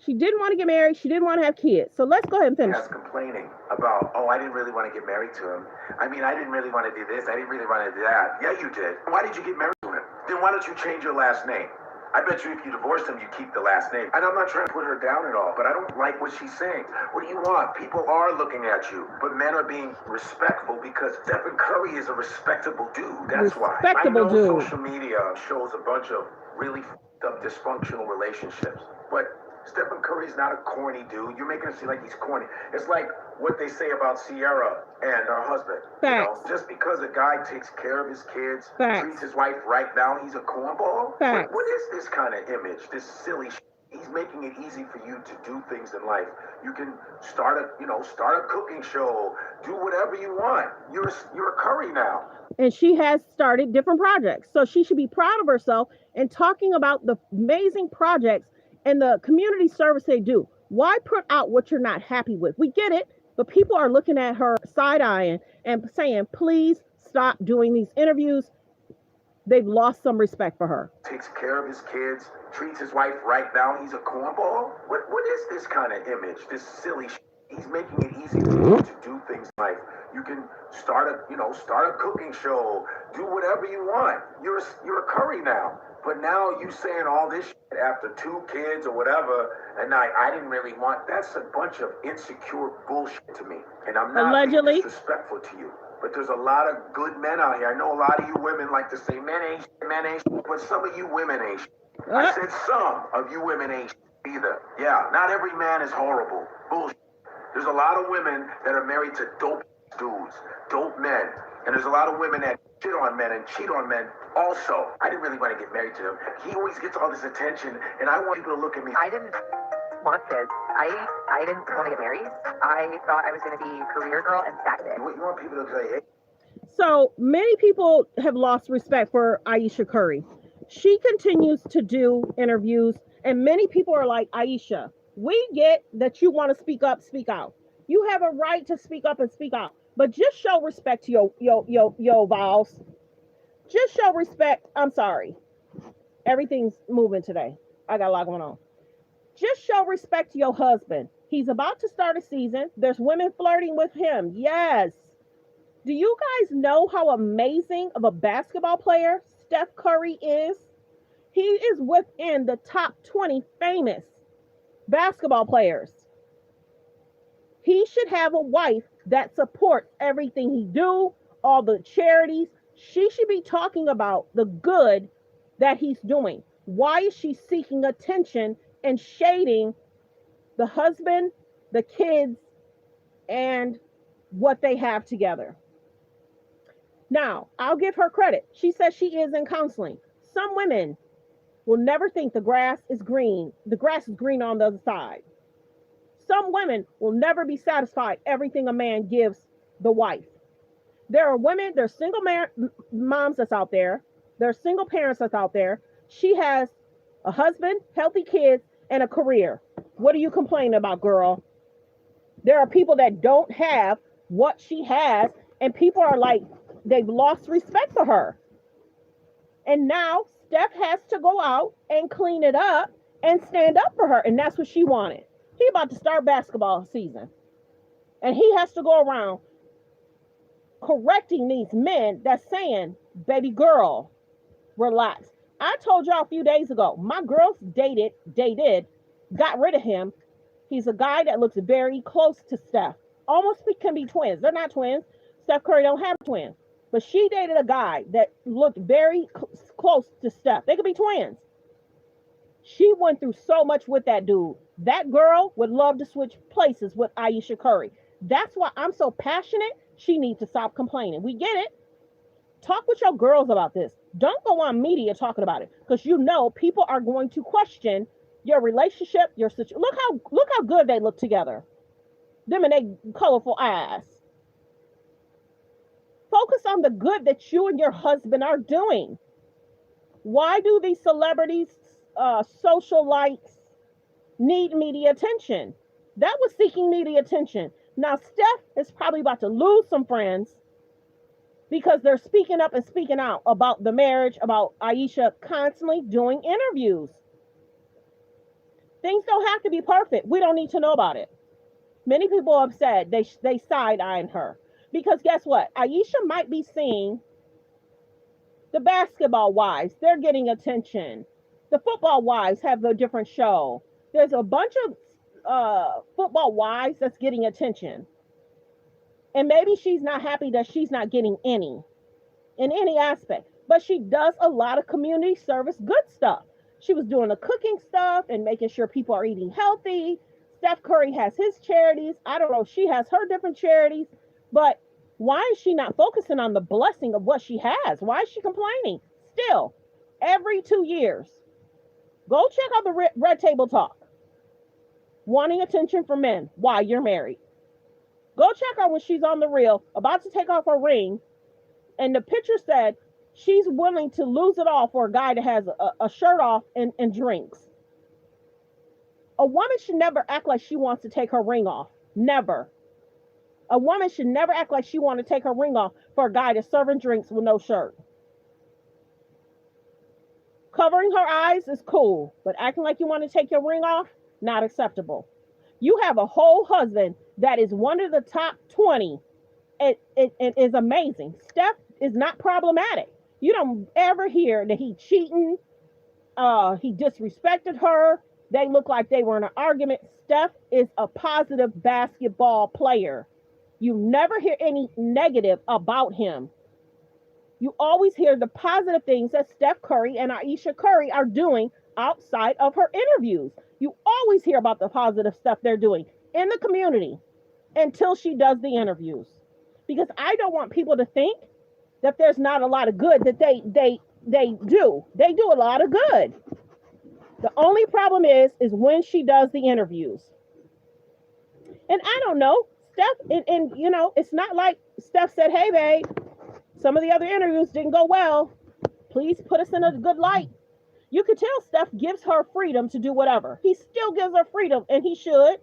She didn't want to get married. She didn't want to have kids. So let's go ahead and finish. Complaining about, oh, I didn't really want to get married to him. I mean, I didn't really want to do this. I didn't really want to do that. Yeah, you did. Why did you get married to him? Then why don't you change your last name? I bet you if you divorced him, you keep the last name. And I'm not trying to put her down at all, but I don't like what she's saying. What do you want? People are looking at you, but men are being respectful because Stephen Curry is a respectable dude. That's why. I know dude. Social media shows a bunch of really f***ed up dysfunctional relationships, but Stephen Curry's not a corny dude. You're making it seem like he's corny. It's like what they say about Sierra and her husband. Facts. You know, just because a guy takes care of his kids, Facts. treats his wife right now, he's a cornball? Facts. What is this kind of image, this silly shit? He's making it easy for you to do things in life. You can start a cooking show, do whatever you want. You're a Curry now. And she has started different projects. So she should be proud of herself and talking about the amazing projects and the community service they do. Why put out what you're not happy with? We get it, but people are looking at her side-eyeing and saying, please stop doing these interviews. They've lost some respect for her. Takes care of his kids, treats his wife right now. He's a cornball? What is this kind of image, this silly shit? He's making it easy for you to do things in life. You can start a cooking show, do whatever you want. You're a Curry now. But now you saying all this shit after 2 kids or whatever, and I didn't really want, that's a bunch of insecure bullshit to me. And I'm not being disrespectful to you. But there's a lot of good men out here. I know a lot of you women like to say men ain't shit, but some of you women ain't shit. I said some of you women ain't shit either. Yeah, not every man is horrible. Bullshit. There's a lot of women that are married to dope dudes, dope men. And there's a lot of women that shit on men and cheat on men also. I didn't really want to get married to him. He always gets all this attention, and I want people to look at me. I didn't want kids. I didn't want to get married. I thought I was going to be a career girl, and that's it. You want people to say, hey. So many people have lost respect for Ayesha Curry. She continues to do interviews, and many people are like, Aisha, we get that you want to speak up, speak out. You have a right to speak up and speak out, but just show respect to your vows. Just show respect. I'm sorry. Everything's moving today. I got a lot going on. Just show respect to your husband. He's about to start a season. There's women flirting with him. Yes. Do you guys know how amazing of a basketball player Steph Curry is? He is within the top 20 famous basketball players. He should have a wife that supports everything he do, all the charities. She should be talking about the good that he's doing. Why is she seeking attention and shading the husband, the kids, and what they have together? Now, I'll give her credit. She says she is in counseling. Some women will never think the grass is green. The grass is green on the other side. Some women will never be satisfied everything a man gives the wife. There are women, there's single moms that's out there. There are single parents that's out there. She has a husband, healthy kids, and a career. What are you complaining about, girl? There are people that don't have what she has, and people are like, they've lost respect for her. And now Steph has to go out and clean it up and stand up for her. And that's what she wanted. He about to start basketball season. And he has to go around correcting these men that's saying, baby girl, relax. I told y'all a few days ago, my girls dated, got rid of him. He's a guy that looks very close to Steph. Almost can be twins. They're not twins. Steph Curry don't have twins. But she dated a guy that looked very close to Steph. They could be twins. She went through so much with that dude. That girl would love to switch places with Ayesha Curry. That's why I'm so passionate. She needs to stop complaining. We get it. Talk with your girls about this. Don't go on media talking about it, because you know people are going to question your relationship, your situation. Look how good they look together. Them and they colorful eyes. Focus on the good that you and your husband are doing. Why do these celebrities, socialites, need media attention? That was seeking media attention. Now Steph is probably about to lose some friends because they're speaking up and speaking out about the marriage, about Ayesha constantly doing interviews. Things don't have to be perfect. We don't need to know about it. Many people have said they side-eyeing her. Because guess what? Ayesha might be seeing the basketball wives. They're getting attention. The football wives have a different show. There's a bunch of football wives that's getting attention. And maybe she's not happy that she's not getting any in any aspect. But she does a lot of community service good stuff. She was doing the cooking stuff and making sure people are eating healthy. Steph Curry has his charities. I don't know if she has her different charities. But why is she not focusing on the blessing of what she has? Why is she complaining? Still, every 2 years, go check out the Red Table Talk. Wanting attention from men while you're married. Go check out when she's on the reel, about to take off her ring, and the picture said she's willing to lose it all for a guy that has a shirt off and drinks. A woman should never act like she wants to take her ring off. Never. A woman should never act like she wants to take her ring off for a guy that's serving drinks with no shirt. Covering her eyes is cool, but acting like you want to take your ring off, not acceptable. You have a whole husband that is one of the top 20. It is amazing. Steph is not problematic. You don't ever hear that he cheating. He disrespected her. They look like they were in an argument. Steph is a positive basketball player. You never hear any negative about him. You always hear the positive things that Steph Curry and Ayesha Curry are doing outside of her interviews. You always hear about the positive stuff they're doing in the community until she does the interviews. Because I don't want people to think that there's not a lot of good that they do. They do a lot of good. The only problem is when she does the interviews. And I don't know, Steph, and you know, it's not like Steph said, hey, babe, some of the other interviews didn't go well. Please put us in a good light. You could tell Steph gives her freedom to do whatever. He still gives her freedom, and he should.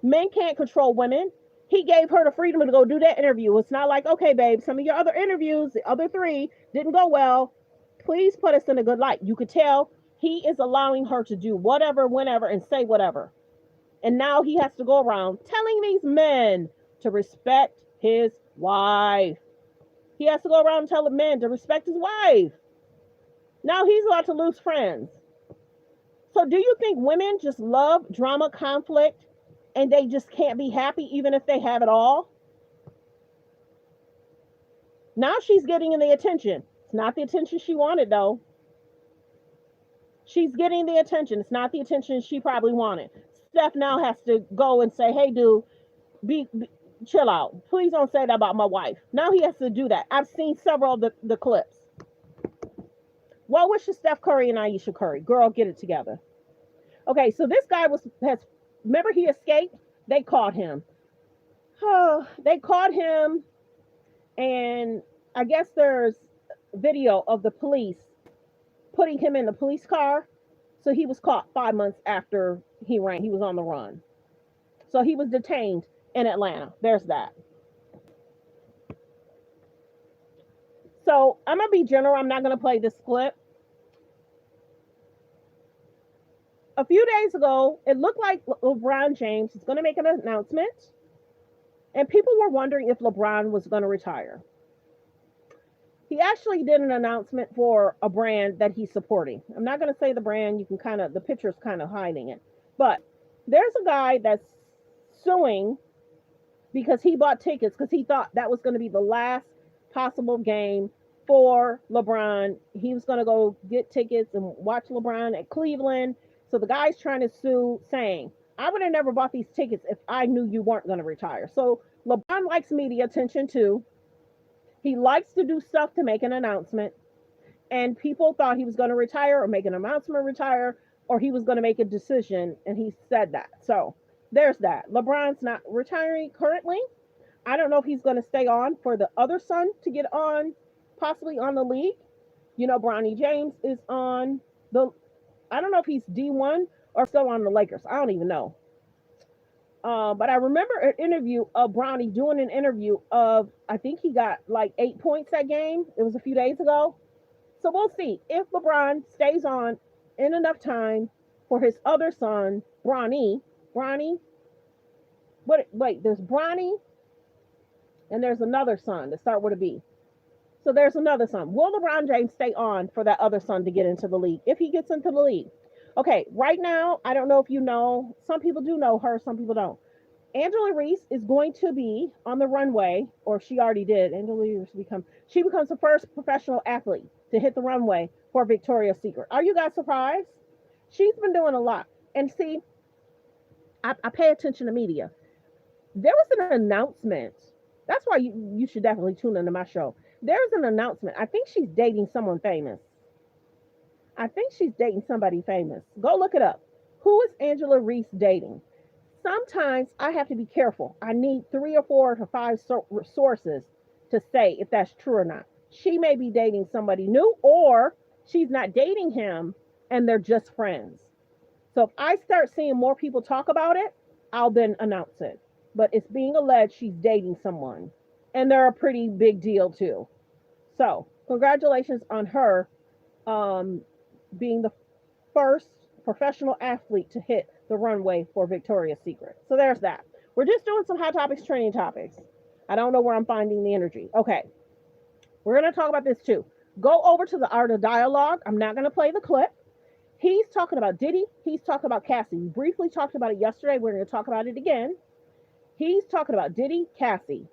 Men can't control women. He gave her the freedom to go do that interview. It's not like, okay, babe, some of your other interviews, the other 3 didn't go well. Please put us in a good light. You could tell he is allowing her to do whatever, whenever, and say whatever. And now he has to go around telling these men to respect his wife. He has to go around and tell the men to respect his wife. Now he's about to lose friends. So do you think women just love drama, conflict, and they just can't be happy even if they have it all? Now she's getting the attention. It's not the attention she wanted, though. She's getting the attention. It's not the attention she probably wanted. Steph now has to go and say, hey, dude, chill out. Please don't say that about my wife. Now he has to do that. I've seen several of the clips. Well wishes Steph Curry and Ayesha Curry. Girl, get it together. Okay, so this guy remember he escaped? They caught him. They caught him, and I guess there's video of the police putting him in the police car. So he was caught 5 months after he ran. He was on the run. So he was detained in Atlanta. There's that. So I'm going to be general. I'm not going to play this clip. A few days ago, it looked like LeBron James is going to make an announcement. And people were wondering if LeBron was going to retire. He actually did an announcement for a brand that he's supporting. I'm not going to say the brand. You can the picture's kind of hiding it. But there's a guy that's suing because he bought tickets because he thought that was going to be the last possible game for LeBron. He was going to go get tickets and watch LeBron at Cleveland. So the guy's trying to sue, saying, I would have never bought these tickets if I knew you weren't going to retire. So LeBron likes media attention too. He likes to do stuff to make an announcement. And people thought he was going to retire or make an announcement, retire, or he was going to make a decision. And he said that. So there's that. LeBron's not retiring currently. I don't know if he's going to stay on for the other son to get on, possibly on the league. You know, Bronny James is on I don't know if he's D1 or still on the Lakers. I don't even know. But I remember an interview of Bronny doing an interview of, I think he got like 8 points that game. It was a few days ago. So we'll see if LeBron stays on in enough time for his other son, Bronny. Wait, there's Bronny and there's another son that start with a B. So there's another son. Will LeBron James stay on for that other son to get into the league? If he gets into the league. Okay, right now, I don't know if you know, some people do know her, some people don't. Angela Reese is going to be on the runway, or she already did. Angela Reese becomes the first professional athlete to hit the runway for Victoria's Secret. Are you guys surprised? She's been doing a lot. And see, I pay attention to media. There was an announcement. That's why you should definitely tune into my show. There's an announcement. I think she's dating someone famous. I think she's dating somebody famous. Go look it up. Who is Angela Reese dating? Sometimes I have to be careful. I need 3 or 4 to 5 sources to say if that's true or not. She may be dating somebody new, or she's not dating him and they're just friends. So if I start seeing more people talk about it, I'll then announce it. But it's being alleged she's dating someone. And they're a pretty big deal too. So congratulations on her being the first professional athlete to hit the runway for Victoria's Secret. So there's that. We're just doing some hot topics, trending topics. I don't know where I'm finding the energy. Okay. We're going to talk about this too. Go over to the Art of Dialogue. I'm not going to play the clip. He's talking about Diddy. He's talking about Cassie. We briefly talked about it yesterday. We're going to talk about it again. He's talking about Diddy, Cassie.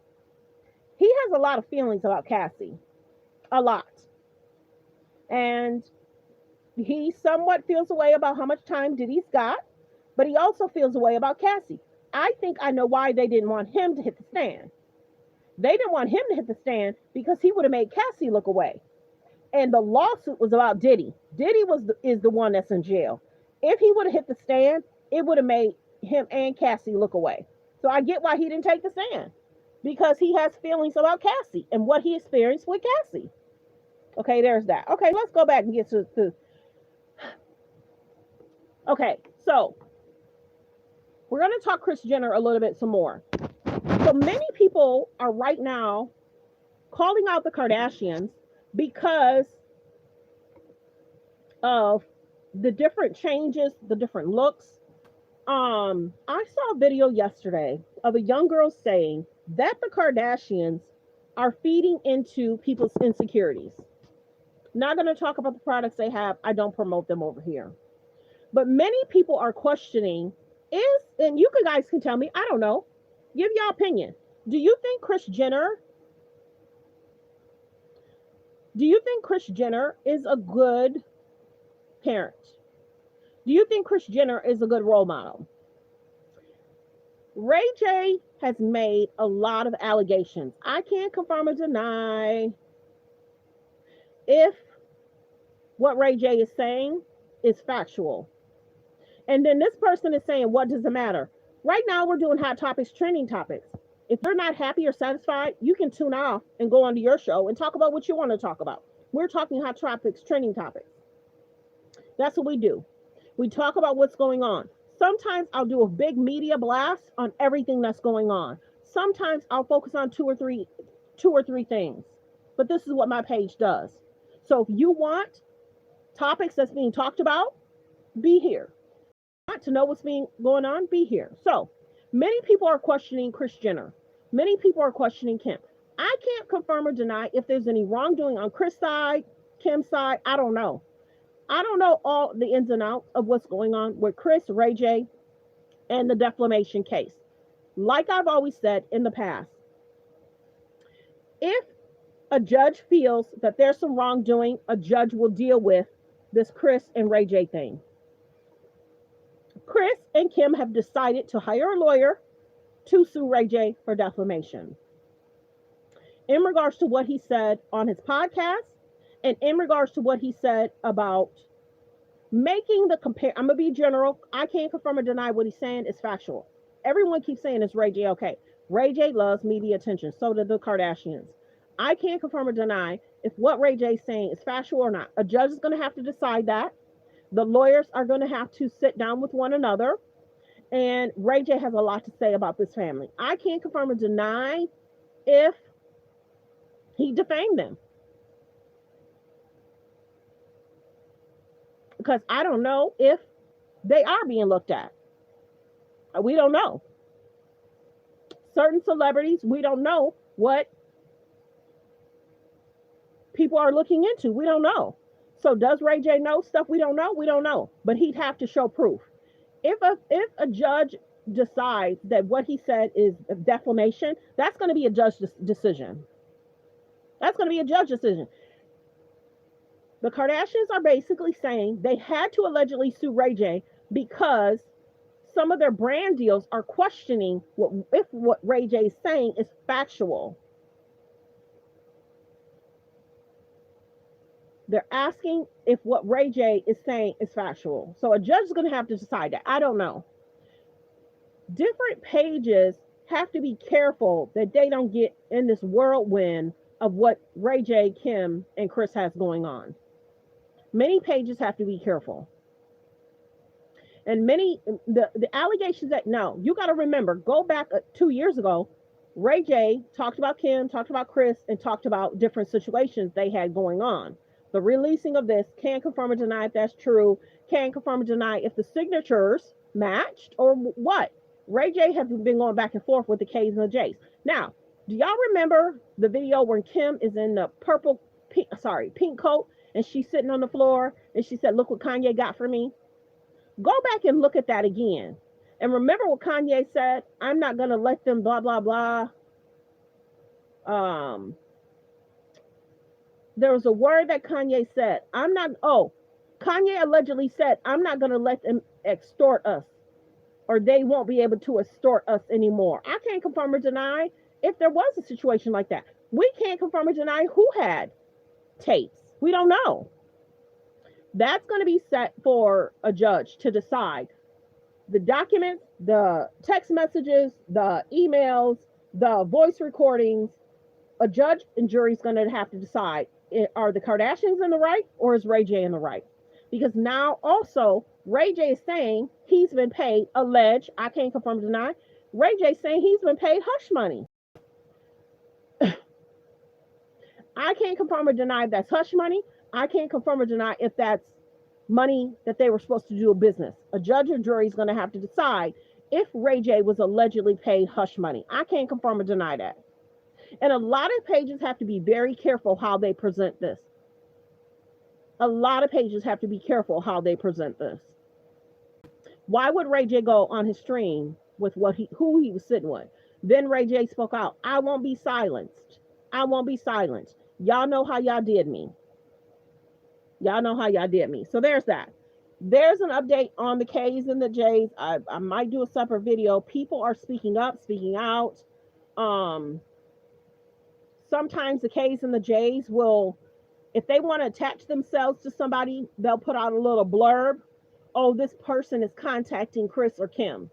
He has a lot of feelings about Cassie. A lot. And he somewhat feels a way about how much time Diddy's got, but he also feels a way about Cassie. I think I know why they didn't want him to hit the stand. They didn't want him to hit the stand because he would have made Cassie look away. And the lawsuit was about Diddy. Diddy is the one that's in jail. If he would have hit the stand, it would have made him and Cassie look away. So I get why he didn't take the stand, because he has feelings about Cassie and what he experienced with Cassie. Okay, there's that. Okay, let's go back and get to Okay, so we're going to talk Kris Jenner a little bit some more. So many people are right now calling out the Kardashians because of the different changes, the different looks. I saw a video yesterday of a young girl saying that the Kardashians are feeding into people's insecurities. Not going to talk about the products they have. I don't promote them over here. But many people are questioning and you guys can tell me, I don't know, give your opinion. Do you think Kris Jenner is a good parent? Do you think Kris Jenner is a good role model? Ray J has made a lot of allegations. I can't confirm or deny if what Ray J is saying is factual. And then this person is saying, what does it matter? Right now, we're doing hot topics, trending topics. If you're not happy or satisfied, you can tune off and go onto your show and talk about what you want to talk about. We're talking hot topics, trending topics. That's what we do. We talk about what's going on. Sometimes I'll do a big media blast on everything that's going on. Sometimes I'll focus on two or three things. But this is what my page does. So if you want topics that's being talked about, be here. Want to know what's going on? Be here. So many people are questioning Kris Jenner. Many people are questioning Kim. I can't confirm or deny if there's any wrongdoing on Kris' side, Kim's side. I don't know. I don't know all the ins and outs of what's going on with Kris, Ray J, and the defamation case. Like I've always said in the past, if a judge feels that there's some wrongdoing, a judge will deal with this Kris and Ray J thing. Kris and Kim have decided to hire a lawyer to sue Ray J for defamation. In regards to what he said on his podcast, and in regards to what he said about making the compare, I'm going to be general. I can't confirm or deny what he's saying is factual. Everyone keeps saying it's Ray J. Okay. Ray J loves media attention. So do the Kardashians. I can't confirm or deny if what Ray J is saying is factual or not. A judge is going to have to decide that. The lawyers are going to have to sit down with one another. And Ray J has a lot to say about this family. I can't confirm or deny if he defamed them. Because I don't know if they are being looked at. We don't know. Certain celebrities, we don't know what people are looking into. We don't know. So does Ray J know stuff we don't know? We don't know. But he'd have to show proof. If a judge decides that what he said is defamation, that's going to be a judge decision. That's going to be a judge decision. The Kardashians are basically saying they had to allegedly sue Ray J because some of their brand deals are questioning if what Ray J is saying is factual. They're asking if what Ray J is saying is factual. So a judge is going to have to decide that. I don't know. Different pages have to be careful that they don't get in this whirlwind of what Ray J, Kim, and Kris has going on. Many pages have to be careful. And the allegations that, no, you got to remember, go back 2 years ago, Ray J talked about Kim, talked about Kris, and talked about different situations they had going on. The releasing of this, can't confirm or deny if that's true, can't confirm or deny if the signatures matched or what. Ray J has been going back and forth with the K's and the J's. Now, do y'all remember the video when Kim is in the pink coat and she's sitting on the floor and she said, look what Kanye got for me? Go back and look at that again. And remember what Kanye said, I'm not going to let them blah, blah, blah. There was a word that Kanye said. Kanye allegedly said, I'm not going to let them extort us, or they won't be able to extort us anymore. I can't confirm or deny if there was a situation like that. We can't confirm or deny who had tapes. We don't know. That's going to be set for a judge to decide. The documents, the text messages, the emails, the voice recordings, a judge and jury is going to have to decide, are the Kardashians in the right or is Ray J in the right? Because now also Ray J is saying he's been paid, alleged, I can't confirm or deny. Ray J saying he's been paid hush money. I can't confirm or deny if that's hush money. I can't confirm or deny if that's money that they were supposed to do a business. A judge or jury is going to have to decide if Ray J was allegedly paid hush money. I can't confirm or deny that. And a lot of pages have to be very careful how they present this. A lot of pages have to be careful how they present this. Why would Ray J go on his stream with who he was sitting with? Then Ray J spoke out. I won't be silenced. I won't be silenced. Y'all know how y'all did me. Y'all know how y'all did me. So there's that. There's an update on the K's and the J's. I might do a separate video. People are speaking up, speaking out. Sometimes the K's and the J's will, if they want to attach themselves to somebody, they'll put out a little blurb. Oh, this person is contacting Chris or Kim.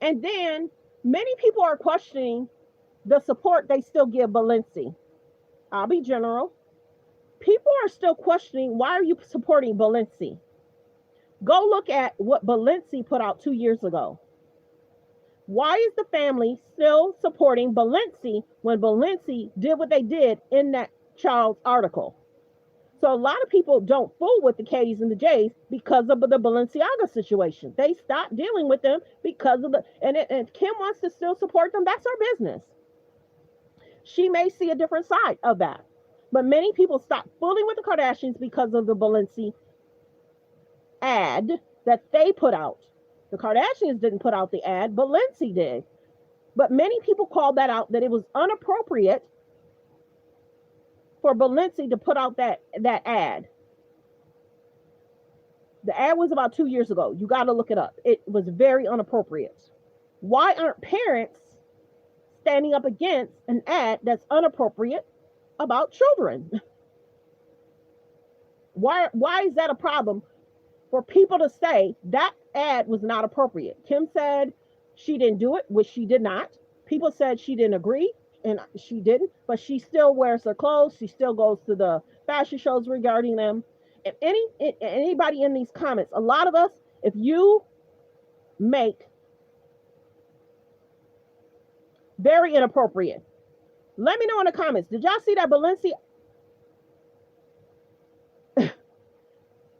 And then many people are questioning the support they still give Balenci. I'll be general. People are still questioning, why are you supporting Balenci? Go look at what Balenci put out 2 years ago. Why is the family still supporting Balenci when Balenci did what they did in that child's article? So a lot of people don't fool with the K's and the J's because of the Balenciaga situation. They stopped dealing with them because of and Kim wants to still support them. That's her business. She may see a different side of that. But many people stopped fooling with the Kardashians because of the Balenci ad that they put out. The Kardashians didn't put out the ad, Balenci did. But many people called that out, that it was inappropriate for Balenci to put out that ad. The ad was about 2 years ago. You got to look it up. It was very inappropriate. Why aren't parents standing up against an ad that's inappropriate about children? Why is that a problem for people to say that ad was not appropriate? Kim said she didn't do it, which she did not. People said she didn't agree, and she didn't, but she still wears their clothes. She still goes to the fashion shows regarding them. If anybody in these comments, a lot of us, if you make very inappropriate, let me know in the comments. Did y'all see that Balenci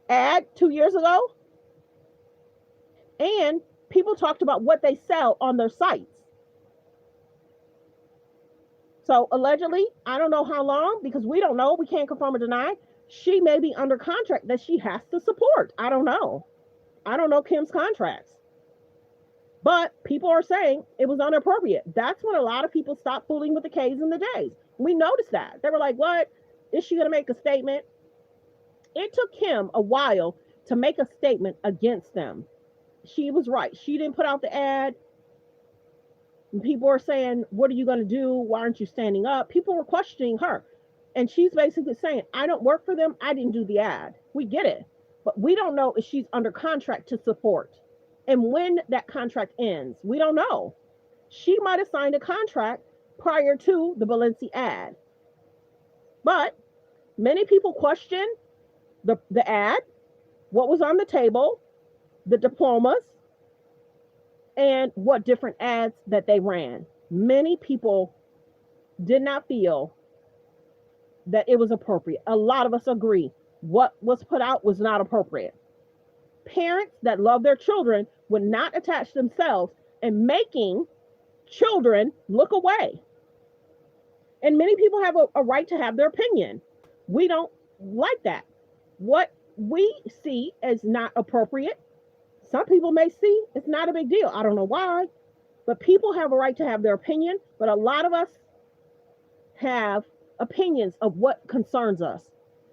ad 2 years ago? And people talked about what they sell on their sites. So allegedly, I don't know how long, because we don't know. We can't confirm or deny. She may be under contract that she has to support. I don't know. I don't know Kim's contracts. But people are saying it was inappropriate. That's when a lot of people stopped fooling with the K's and the J's. We noticed that. They were like, what? Is she going to make a statement? It took Kim a while to make a statement against them. She was right. She didn't put out the ad. And people are saying, what are you going to do? Why aren't you standing up? People were questioning her. And she's basically saying, I don't work for them. I didn't do the ad. We get it. But we don't know if she's under contract to support. And when that contract ends, we don't know. She might have signed a contract prior to the Balenci ad. But many people question the ad, what was on the table, the diplomas, and what different ads that they ran. Many people did not feel that it was appropriate. A lot of us agree what was put out was not appropriate. Parents that love their children would not attach themselves in making children look away. And many people have a right to have their opinion. We don't like that. What we see as not appropriate, some people may see it's not a big deal. I don't know why, but people have a right to have their opinion. But a lot of us have opinions of what concerns us.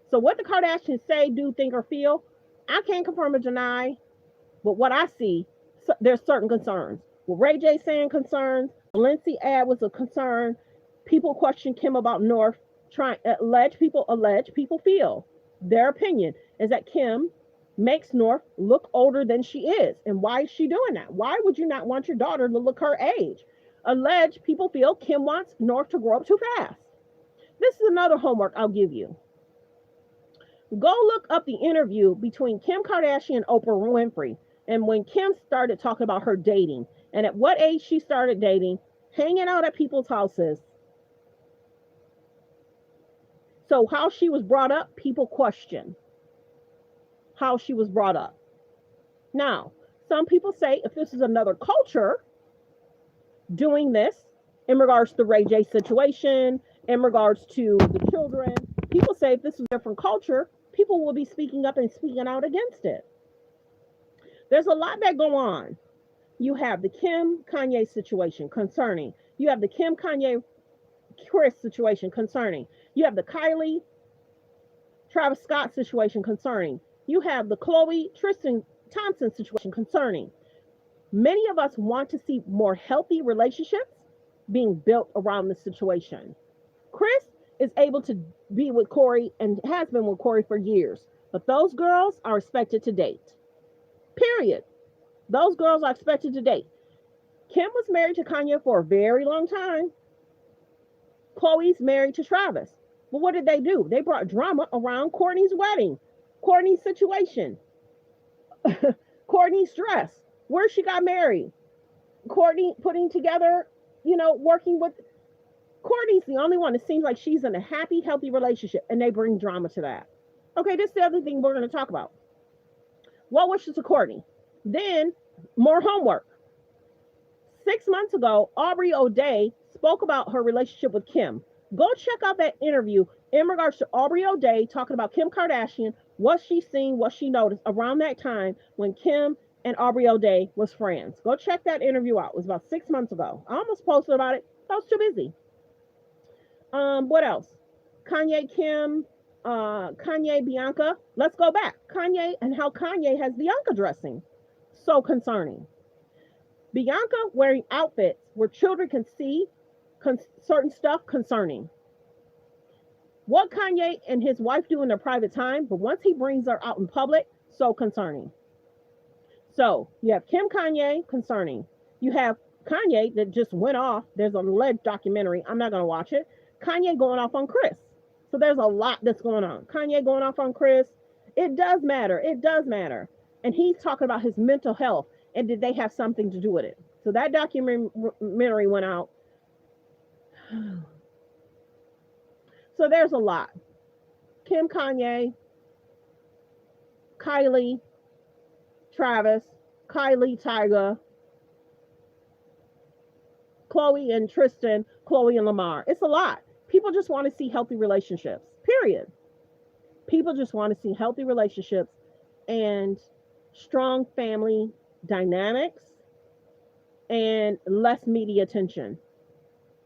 So what the Kardashians say, do, think, or feel, I can't confirm or deny, but what I see, there's certain concerns. What Ray J saying concerns, Balenci ad was a concern. People question Kim about North, allege people feel. Their opinion is that Kim makes North look older than she is. And why is she doing that? Why would you not want your daughter to look her age? Allege people feel Kim wants North to grow up too fast. This is another homework I'll give you. Go look up the interview between Kim Kardashian and Oprah Winfrey. And when Kim started talking about her dating and at what age she started dating, hanging out at people's houses. So how she was brought up, people question how she was brought up. Now, some people say if this is another culture doing this in regards to the Ray J situation, in regards to the children, people say if this is a different culture, people will be speaking up and speaking out against it. There's a lot that go on. You have the Kim Kanye situation concerning. You have the Kim Kanye Chris situation concerning. You have the Kylie Travis Scott situation concerning. You have the Khloe Tristan Thompson situation concerning. Many of us want to see more healthy relationships being built around this situation. Chris is able to be with Corey and has been with Corey for years, but those girls are expected to date. Period. Those girls are expected to date. Kim was married to Kanye for a very long time. Khloe's married to Travis. But what did they do? They brought drama around Kourtney's wedding, Kourtney's situation, Kourtney's dress, where she got married. Kourtney putting together, working with. Kourtney's the only one that seems like she's in a happy, healthy relationship, and they bring drama to that. Okay, this is the other thing we're going to talk about. Well wishes to Kourtney. Then, more homework. 6 months ago, Aubrey O'Day spoke about her relationship with Kim. Go check out that interview in regards to Aubrey O'Day talking about Kim Kardashian, what she's seen, what she noticed around that time when Kim and Aubrey O'Day was friends. Go check that interview out. It was about 6 months ago. I almost posted about it. I was too busy. What else? Kanye, Kim, Kanye, Bianca. Let's go back. Kanye and how Kanye has Bianca dressing. So concerning. Bianca wearing outfits where children can see certain stuff concerning. What Kanye and his wife do in their private time, but once he brings her out in public, so concerning. So you have Kim Kanye concerning. You have Kanye that just went off. There's an alleged documentary. I'm not going to watch it. Kanye going off on Chris. So there's a lot that's going on. Kanye going off on Chris. It does matter. It does matter. And he's talking about his mental health. And did they have something to do with it? So that documentary went out. So there's a lot. Kim, Kanye, Kylie, Travis, Kylie, Tyga, Khloe and Tristan, Khloe and Lamar. It's a lot. People just want to see healthy relationships, period. People just want to see healthy relationships and strong family dynamics and less media attention.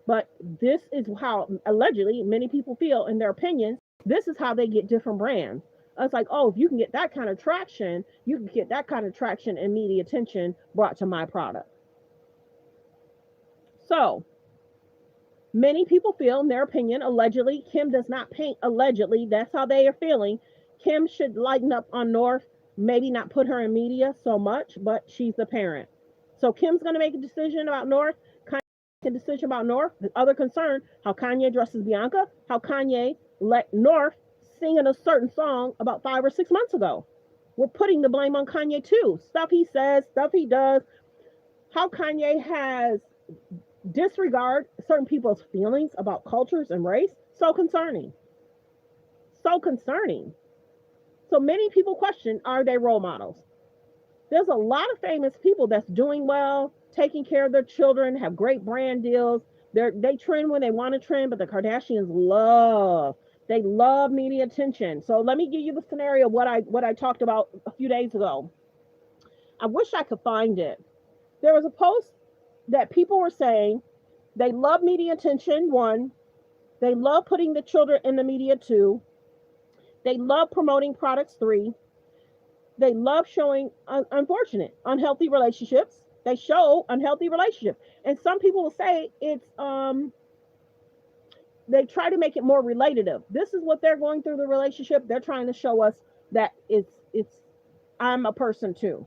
But this is how allegedly many people feel in their opinions. This is how they get different brands. It's like, oh, if you can get that kind of traction, you can get that kind of traction and media attention brought to my product. So many people feel in their opinion, allegedly, Kim does not paint, allegedly, that's how they are feeling. Kim should lighten up on North, maybe not put her in media so much, but she's the parent. So Kim's going to make a decision about North. Kanye make a decision about North. The other concern, how Kanye dresses Bianca, how Kanye let North sing in a certain song about 5 or 6 months ago. We're putting the blame on Kanye too. Stuff he says, stuff he does. How Kanye has disregard certain people's feelings about cultures and race. So concerning. So concerning. So many people question, are they role models? There's a lot of famous people that's doing well, taking care of their children, have great brand deals. They trend when they want to trend, but the Kardashians they love media attention. So let me give you the scenario of what I talked about a few days ago. I wish I could find it. There was a post that people were saying they love media attention, one. They love putting the children in the media, two. They love promoting products, three. They love showing unhealthy relationships. They show unhealthy relationships. And some people will say it's, they try to make it more relative. This is what they're going through the relationship. They're trying to show us that I'm a person too.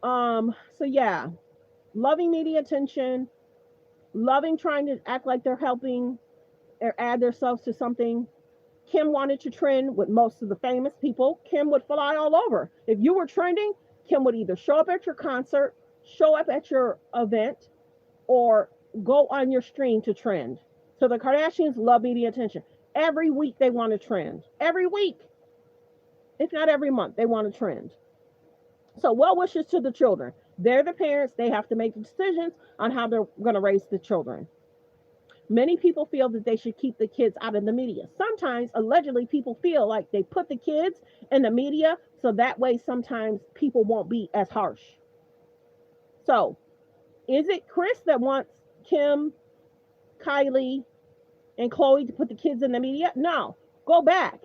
So yeah, loving media attention, loving trying to act like they're helping or add themselves to something, Kim wanted to trend with most of the famous people, Kim would fly all over. If you were trending, Kim would either show up at your concert, show up at your event, or go on your stream to trend. So the Kardashians love media attention. Every week they want to trend. Every week. If not every month, they want to trend. So well wishes to the children. They're the parents. They have to make the decisions on how they're going to raise the children. Many people feel that they should keep the kids out of the media. Sometimes, allegedly, people feel like they put the kids in the media so that way sometimes people won't be as harsh. So, is it Kris that wants Kim, Kylie, and Khloe to put the kids in the media? No. Go back.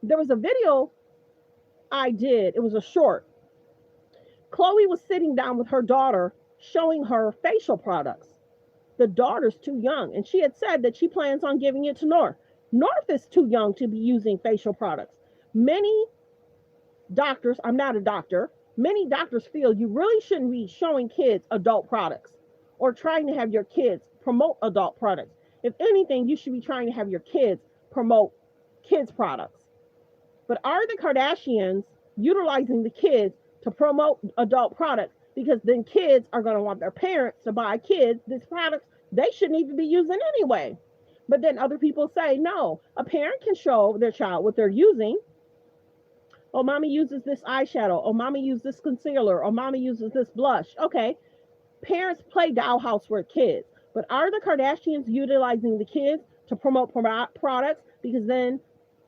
There was a video I did. It was a short. Khloe was sitting down with her daughter showing her facial products. The daughter's too young, and she had said that she plans on giving it to North. North is too young to be using facial products. Many doctors, I'm not a doctor, many doctors feel you really shouldn't be showing kids adult products or trying to have your kids promote adult products. If anything, you should be trying to have your kids promote kids' products. But are the Kardashians utilizing the kids to promote adult products? Because then kids are going to want their parents to buy kids these products they shouldn't even be using anyway. But then other people say, no, a parent can show their child what they're using. Oh, mommy uses this eyeshadow. Oh, mommy uses this concealer. Oh, mommy uses this blush. Okay, parents play dollhouse with kids. But are the Kardashians utilizing the kids to promote products? Because then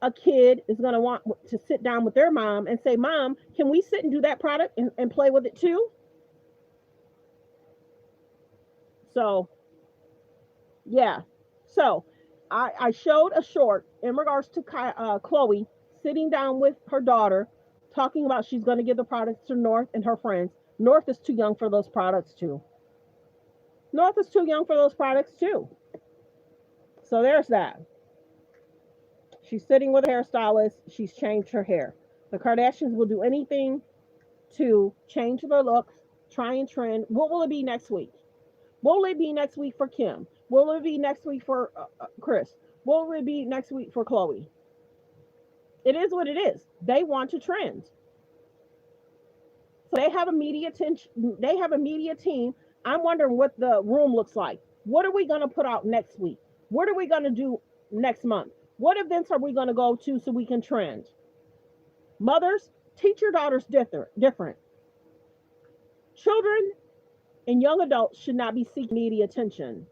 a kid is going to want to sit down with their mom and say, Mom, can we sit and do that product and play with it too? So, yeah. So, I showed a short in regards to Khloe sitting down with her daughter, talking about she's going to give the products to North and her friends. North is too young for those products too. North is too young for those products too. So there's that. She's sitting with a hairstylist. She's changed her hair. The Kardashians will do anything to change their looks, try and trend. What will it be next week? What will it be next week for Kim? What will it be next week for Kris? What will it be next week for Khloe? It is what it is. They want to trend. So they have a media team. I'm wondering what the room looks like. What are we going to put out next week? What are we going to do next month? What events are we going to go to so we can trend? Mothers, teach your daughters different. Children and young adults should not be seeking media attention.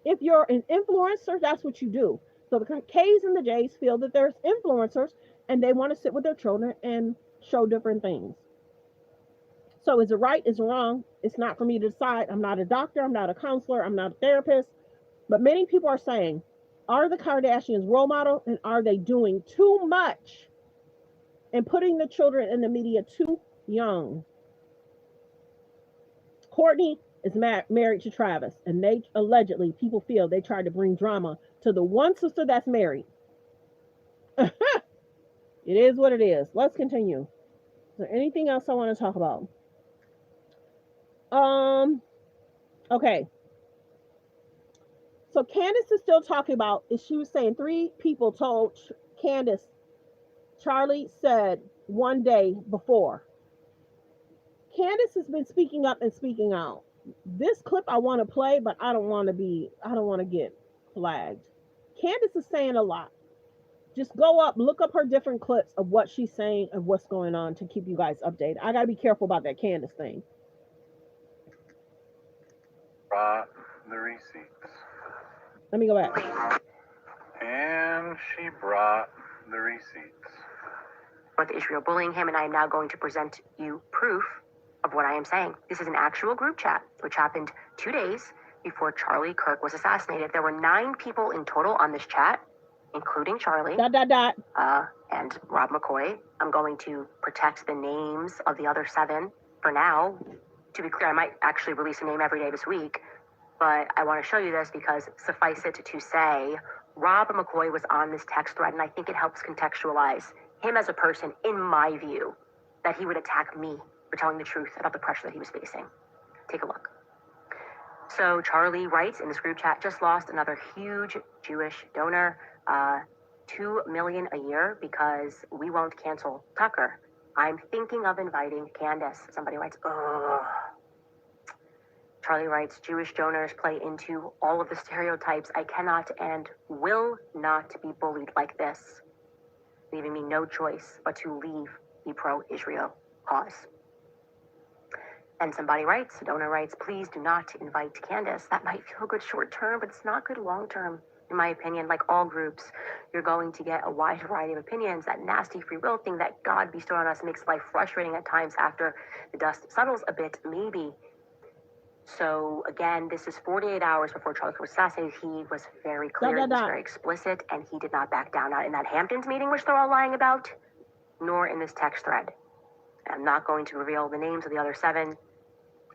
If you're an influencer, that's what you do. So the K's and the J's feel that there's influencers and they want to sit with their children and show different things. So is it right? Is it wrong? It's not for me to decide. I'm not a doctor. I'm not a counselor. I'm not a therapist. But many people are saying, are the Kardashians role model and are they doing too much and putting the children in the media too young? Kourtney is married to Travis, and they allegedly, people feel they tried to bring drama to the one sister that's married. It is what it is. Let's continue. Is there anything else I want to talk about? Okay. So Candace is still talking about, is she was saying 3 people told Candace, Charlie said one day before. Candace has been speaking up and speaking out. This clip I want to play, but I don't want to get flagged. Candace is saying a lot. Just go up, look up her different clips of what she's saying and what's going on to keep you guys updated. I got to be careful about that Candace thing. Brought the receipts. Let me go back. And she brought the receipts. North Israel bullying him, and I am now going to present you proof of what I am saying. This is an actual group chat, which happened 2 days before Charlie Kirk was assassinated. There were 9 people in total on this chat, including Charlie. And Rob McCoy. I'm going to protect the names of the other 7 for now. To be clear, I might actually release a name every day this week, but I want to show you this because suffice it to say, Rob McCoy was on this text thread, and I think it helps contextualize him as a person, in my view, that he would attack me for telling the truth about the pressure that he was facing. Take a look. So Charlie writes in this group chat, just lost another huge Jewish donor $2 million a year because we won't cancel Tucker. I'm thinking of inviting Candace. Somebody writes, ugh. Charlie writes, Jewish donors play into all of the stereotypes. I cannot and will not be bullied like this, leaving me no choice but to leave the pro-Israel cause. And somebody writes, a donor writes, please do not invite Candace. That might feel good short term, but it's not good long term. In my opinion, like all groups, you're going to get a wide variety of opinions. That nasty free will thing that God bestowed on us makes life frustrating at times after the dust settles a bit, maybe. So again, this is 48 hours before Charlie Kirk was assassinated. He was very clear, he was very explicit, and he did not back down. Not in that Hamptons meeting, which they're all lying about, nor in this text thread. I'm not going to reveal the names of the other 7.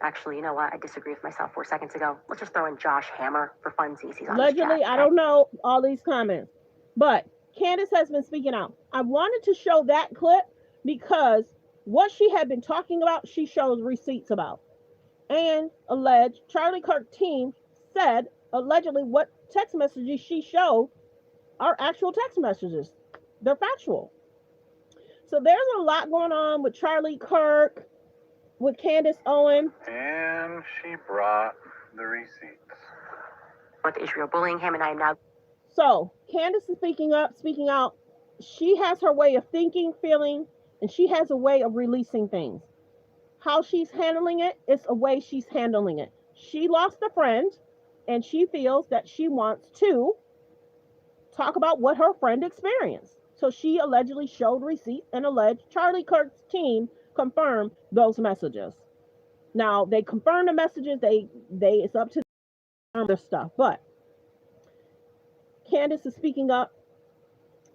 Actually, you know what? I disagree with myself 4 seconds ago. Let's just throw in Josh Hammer for funsies. He's on allegedly, I don't know all these comments, but Candace has been speaking out. I wanted to show that clip because what she had been talking about, she shows receipts about. And alleged Charlie Kirk team said allegedly what text messages she showed are actual text messages. They're factual. So there's a lot going on with Charlie Kirk, with Candace Owen. And she brought the receipts. With Israel bullying him, and I am now. So Candace is speaking out. She has her way of thinking, feeling, and she has a way of releasing things. How she's handling it is a way she's handling it. She lost a friend, and she feels that she wants to talk about what her friend experienced. So she allegedly showed receipts and alleged Charlie Kirk's team confirmed those messages. Now they confirm the messages. They it's up to their stuff. But Candace is speaking up.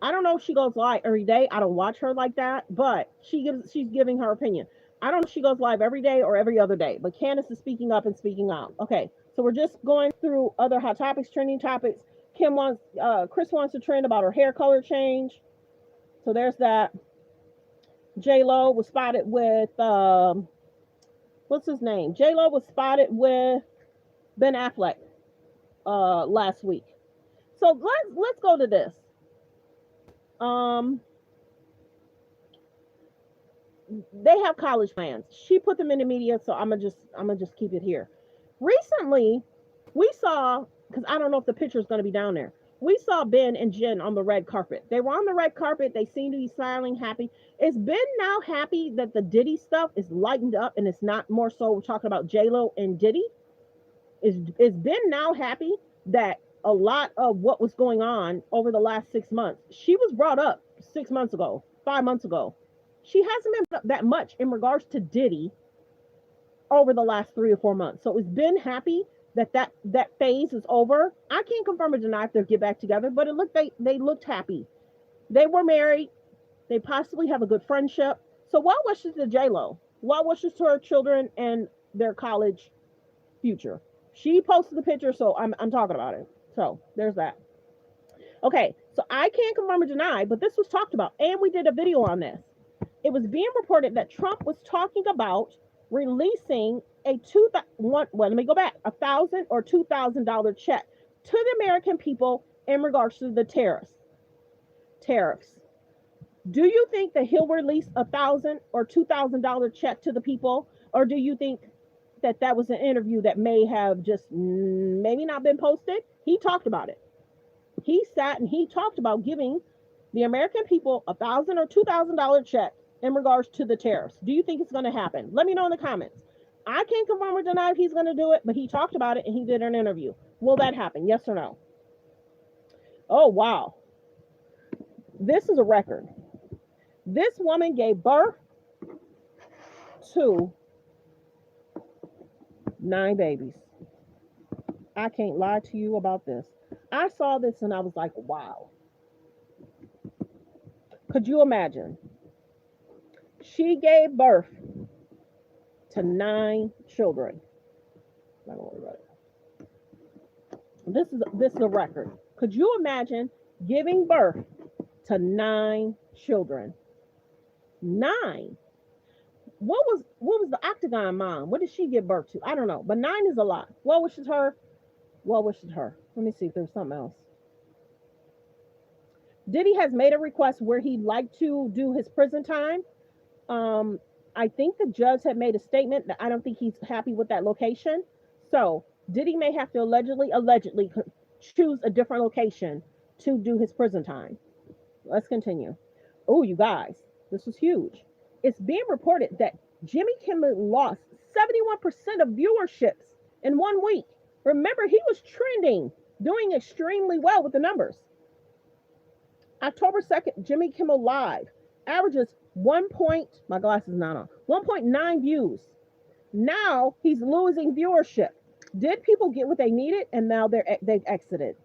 I don't know if she goes live every day. I don't watch her like that, but she's giving her opinion. I don't know if she goes live every day or every other day, but Candace is speaking up and speaking out. Okay, so we're just going through other hot topics, trending topics. Chris wants to trend about her hair color change. So there's that. J-Lo was spotted with, what's his name? J-Lo was spotted with Ben Affleck last week. So let's go to this. They have college plans. She put them in the media, so I'm gonna just keep it here. Recently, we saw, because I don't know if the picture is going to be down there. We saw Ben and Jen on the red carpet. They were on the red carpet. They seemed to be smiling, happy. Is Ben now happy that the Diddy stuff is lightened up and it's not more so we're talking about J-Lo and Diddy? Is Ben now happy that a lot of what was going on over the last 6 months, she was brought up 6 months ago, 5 months ago. She hasn't been up that much in regards to Diddy over the last 3 or 4 months. So is Ben happy that phase is over? I can't confirm or deny if they'll get back together, but they looked happy. They were married. They possibly have a good friendship. So well wishes to J-Lo. Well wishes to her children and their college future. She posted the picture, so I'm talking about it. So there's that. Okay, so I can't confirm or deny, but this was talked about, and we did a video on this. It was being reported that Trump was talking about releasing a $1,000 or $2,000 check to the American people in regards to the tariffs. Do you think that he'll release $1,000 or $2,000 check to the people, or do you think that was an interview that may have just maybe not been posted? He talked about it. He sat and he talked about giving the American people $1,000 or $2,000 check in regards to the tariffs. Do you think it's going to happen? Let me know in the comments. I can't confirm or deny if he's going to do it, but he talked about it and he did an interview. Will that happen? Yes or no? Oh, wow. This is a record. This woman gave birth to 9 babies. I can't lie to you about this. I saw this and I was like, wow. Could you imagine? She gave birth to 9 children. I don't worry about it. This is a record. Could you imagine giving birth to 9 children? 9. What was the Octagon mom? What did she give birth to? I don't know, but 9 is a lot. Well wishes her. Well wishes her. Let me see if there's something else. Diddy has made a request where he'd like to do his prison time. I think the judge had made a statement that I don't think he's happy with that location. So Diddy may have to allegedly choose a different location to do his prison time. Let's continue. Oh, you guys, this was huge. It's being reported that Jimmy Kimmel lost 71% of viewerships in 1 week. Remember, he was trending, doing extremely well with the numbers. October 2nd, Jimmy Kimmel Live averages 1.9 views. Now he's losing viewership. Did people get what they needed? And now they've exited.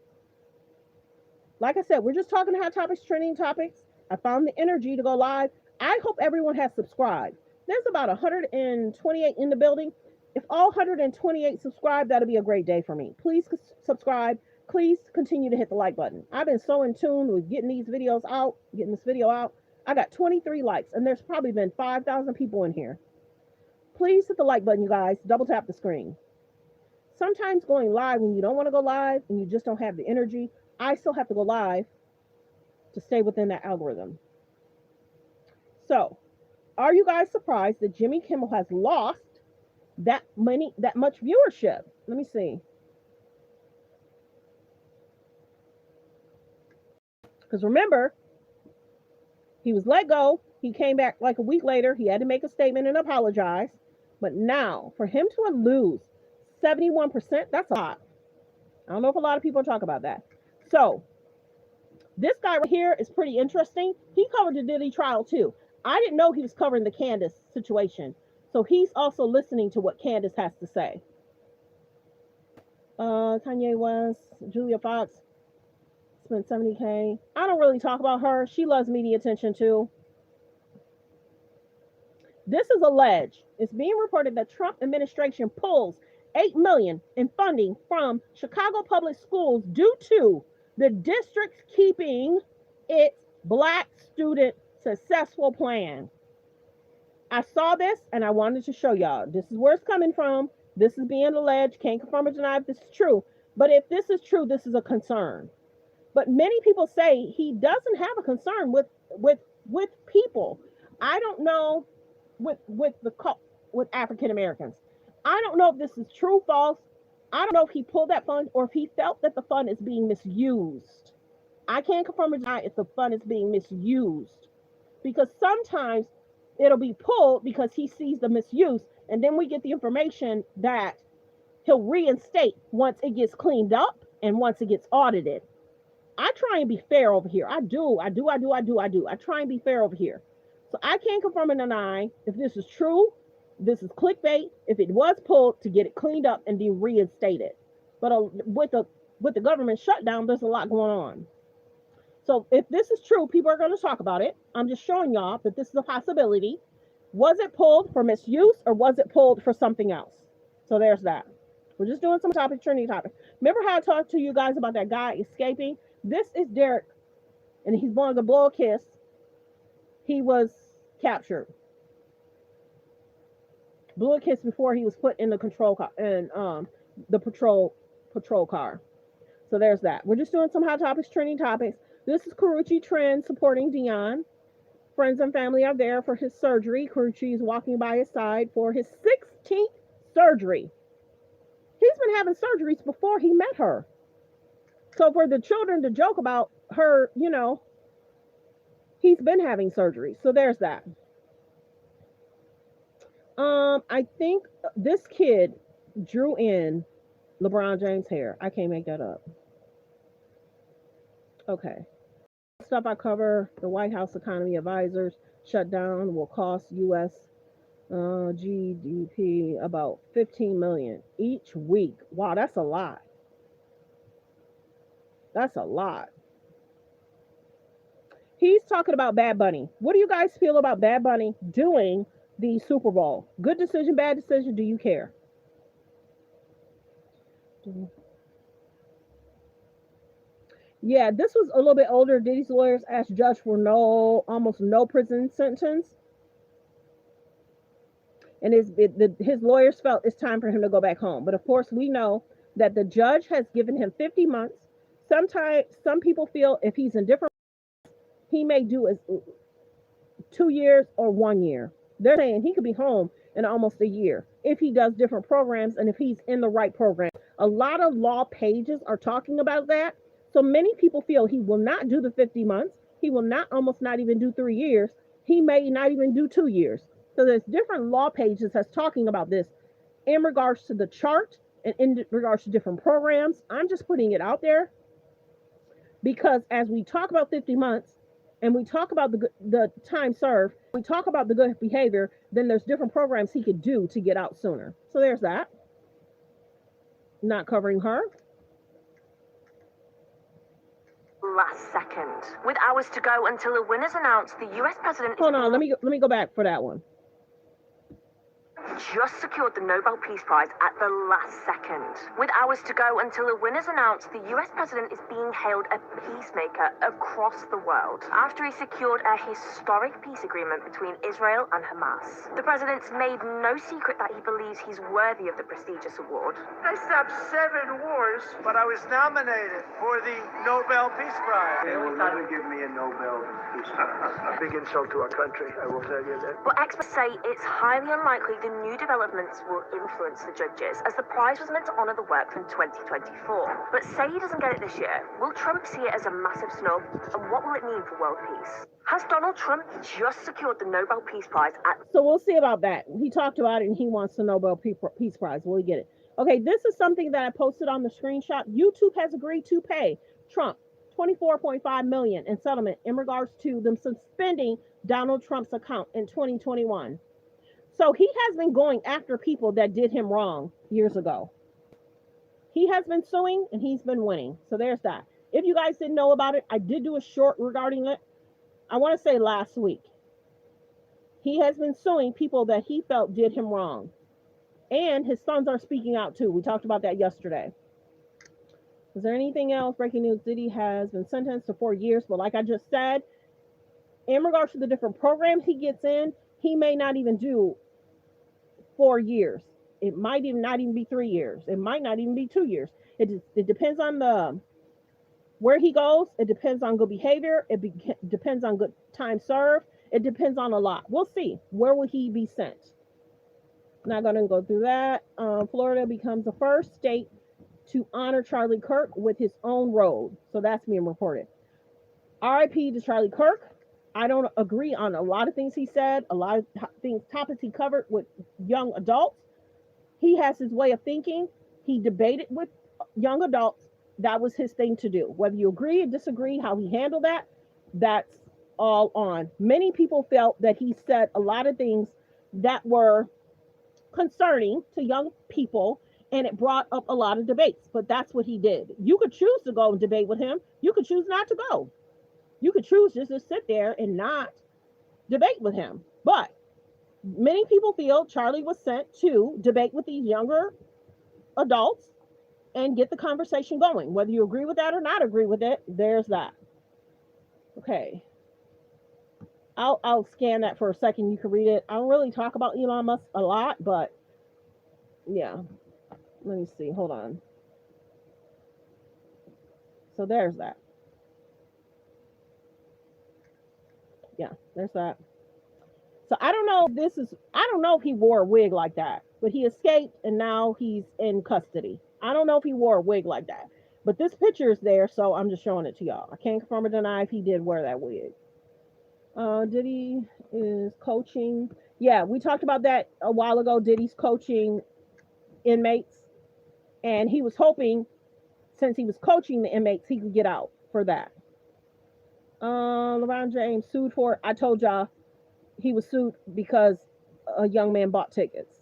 Like I said, we're just talking hot topics, trending topics. I found the energy to go live. I hope everyone has subscribed. There's about 128 in the building. If all 128 subscribe, that'll be a great day for me. Please subscribe. Please continue to hit the like button. I've been so in tune with getting these videos out, getting this video out. I got 23 likes, and there's probably been 5,000 people in here. Please hit the like button, you guys. Double tap the screen. Sometimes going live when you don't want to go live and you just don't have the energy, I still have to go live to stay within that algorithm. So, are you guys surprised that Jimmy Kimmel has lost that much viewership? Let me see. Because remember, he was let go. He came back like a week later. He had to make a statement and apologize. But now, for him to lose 71%, that's a lot. I don't know if a lot of people talk about that. So, this guy right here is pretty interesting. He covered the Diddy trial too. I didn't know he was covering the Candace situation. So he's also listening to what Candace has to say. Kanye West, Julia Fox spent $70K. I don't really talk about her. She loves media attention too. This is alleged. It's being reported that Trump administration pulls $8 million in funding from Chicago public schools due to the district's keeping its Black student successful plan. I saw this and I wanted to show y'all. This is where it's coming from. This is being alleged. Can't confirm or deny if this is true. But if this is true, this is a concern. But many people say he doesn't have a concern with people. I don't know with African Americans. I don't know if this is true, false. I don't know if he pulled that fund or if he felt that the fund is being misused. I can't confirm or deny if the fund is being misused. Because sometimes it'll be pulled because he sees the misuse, and then we get the information that he'll reinstate once it gets cleaned up and once it gets audited. I try and be fair over here. I do. I try and be fair over here. So I can't confirm or deny if this is true. This is clickbait. If it was pulled to get it cleaned up and then reinstated. But with the government shutdown, there's a lot going on. So if this is true, people are going to talk about it. I'm just showing y'all that this is a possibility. Was it pulled for misuse or was it pulled for something else? So there's that. We're just doing some trending topics. Remember how I talked to you guys about that guy escaping? This is Derek, and he's going to blow a kiss. He was captured. Blew a kiss before he was put in the control car and the patrol car. So there's that. We're just doing some hot topics, trending topics. This is Karrueche Tran supporting Deion. Friends and family are there for his surgery. Karrueche is walking by his side for his 16th surgery. He's been having surgeries before he met her. So for the children to joke about her, you know, he's been having surgery. So there's that. I think this kid drew in LeBron James' hair. I can't make that up. Okay. Stuff I cover, the White House economy advisors shutdown will cost U.S. GDP about 15 million each week. Wow, that's a lot. That's a lot. He's talking about Bad Bunny. What do you guys feel about Bad Bunny doing the Super Bowl? Good decision, bad decision? Do you care? Yeah, this was a little bit older. Diddy's lawyers asked judge for almost no prison sentence. And his lawyers felt it's time for him to go back home. But of course, we know that the judge has given him 50 months. Sometimes some people feel if he's in different he may do as 2 years or 1 year. They're saying he could be home in almost a year if he does different programs and if he's in the right program. A lot of law pages are talking about that. So many people feel he will not do the 50 months. He will not almost not even do 3 years. He may not even do 2 years. So there's different law pages that's talking about this in regards to the chart and in regards to different programs. I'm just putting it out there because as we talk about 50 months and we talk about the time served, we talk about the good behavior, then there's different programs he could do to get out sooner. So there's that. Not covering her. Last second. With hours to go until the winner's announced, the US president... Hold on, let me go back for that one. Just secured the Nobel Peace Prize at the last second. With hours to go until the winner's announced, the US president is being hailed a peacemaker across the world after he secured a historic peace agreement between Israel and Hamas. The president's made no secret that he believes he's worthy of the prestigious award. I stopped 7 wars, but I was nominated for the Nobel Peace Prize. They will never give me a Nobel Peace Prize. A big insult to our country, I will tell you that. But experts say it's highly unlikely the new developments will influence the judges, as the prize was meant to honour the work from 2024. But say he doesn't get it this year, will Trump see it as a massive snub? And what will it mean for world peace? Has Donald Trump just secured the Nobel Peace Prize at... So we'll see about that. He talked about it and he wants the Nobel Peace Prize. Will he get it? Okay, this is something that I posted on the screenshot. YouTube has agreed to pay Trump $24.5 million in settlement in regards to them suspending Donald Trump's account in 2021. So he has been going after people that did him wrong years ago. He has been suing and he's been winning. So there's that. If you guys didn't know about it, I did do a short regarding it. I want to say last week. He has been suing people that he felt did him wrong. And his sons are speaking out too. We talked about that yesterday. Is there anything else? Breaking news, Diddy has been sentenced to 4 years. But like I just said, in regards to the different programs he gets in, he may not even do 4 years. It might even not even be 3 years. It might not even be 2 years. It depends on the where he goes. It depends on good behavior. It depends on good time served. It depends on a lot. We'll see. Where will he be sent? Not going to go through that. Florida becomes the first state to honor Charlie Kirk with his own road. So that's being reported. RIP to Charlie Kirk. I don't agree on a lot of things he said, a lot of topics he covered with young adults. He has his way of thinking. He debated with young adults. That was his thing to do. Whether you agree or disagree how he handled that, that's all on. Many people felt that he said a lot of things that were concerning to young people, and it brought up a lot of debates. But that's what he did. You could choose to go and debate with him. You could choose not to go. You could choose just to sit there and not debate with him. But many people feel Charlie was sent to debate with these younger adults and get the conversation going. Whether you agree with that or not agree with it, there's that. Okay. I'll scan that for a second. You can read it. I don't really talk about Elon Musk a lot, but yeah. Let me see. Hold on. So there's that. Yeah, there's that. So I don't know if he wore a wig like that, but he escaped and now he's in custody. I don't know if he wore a wig like that, but this picture is there, so I'm just showing it to y'all. I can't confirm or deny if he did wear that wig. Diddy is coaching. Yeah, we talked about that a while ago. Diddy's coaching inmates, and he was hoping, since he was coaching the inmates, he could get out for that. LeBron James sued for, I told y'all he was sued because a young man bought tickets.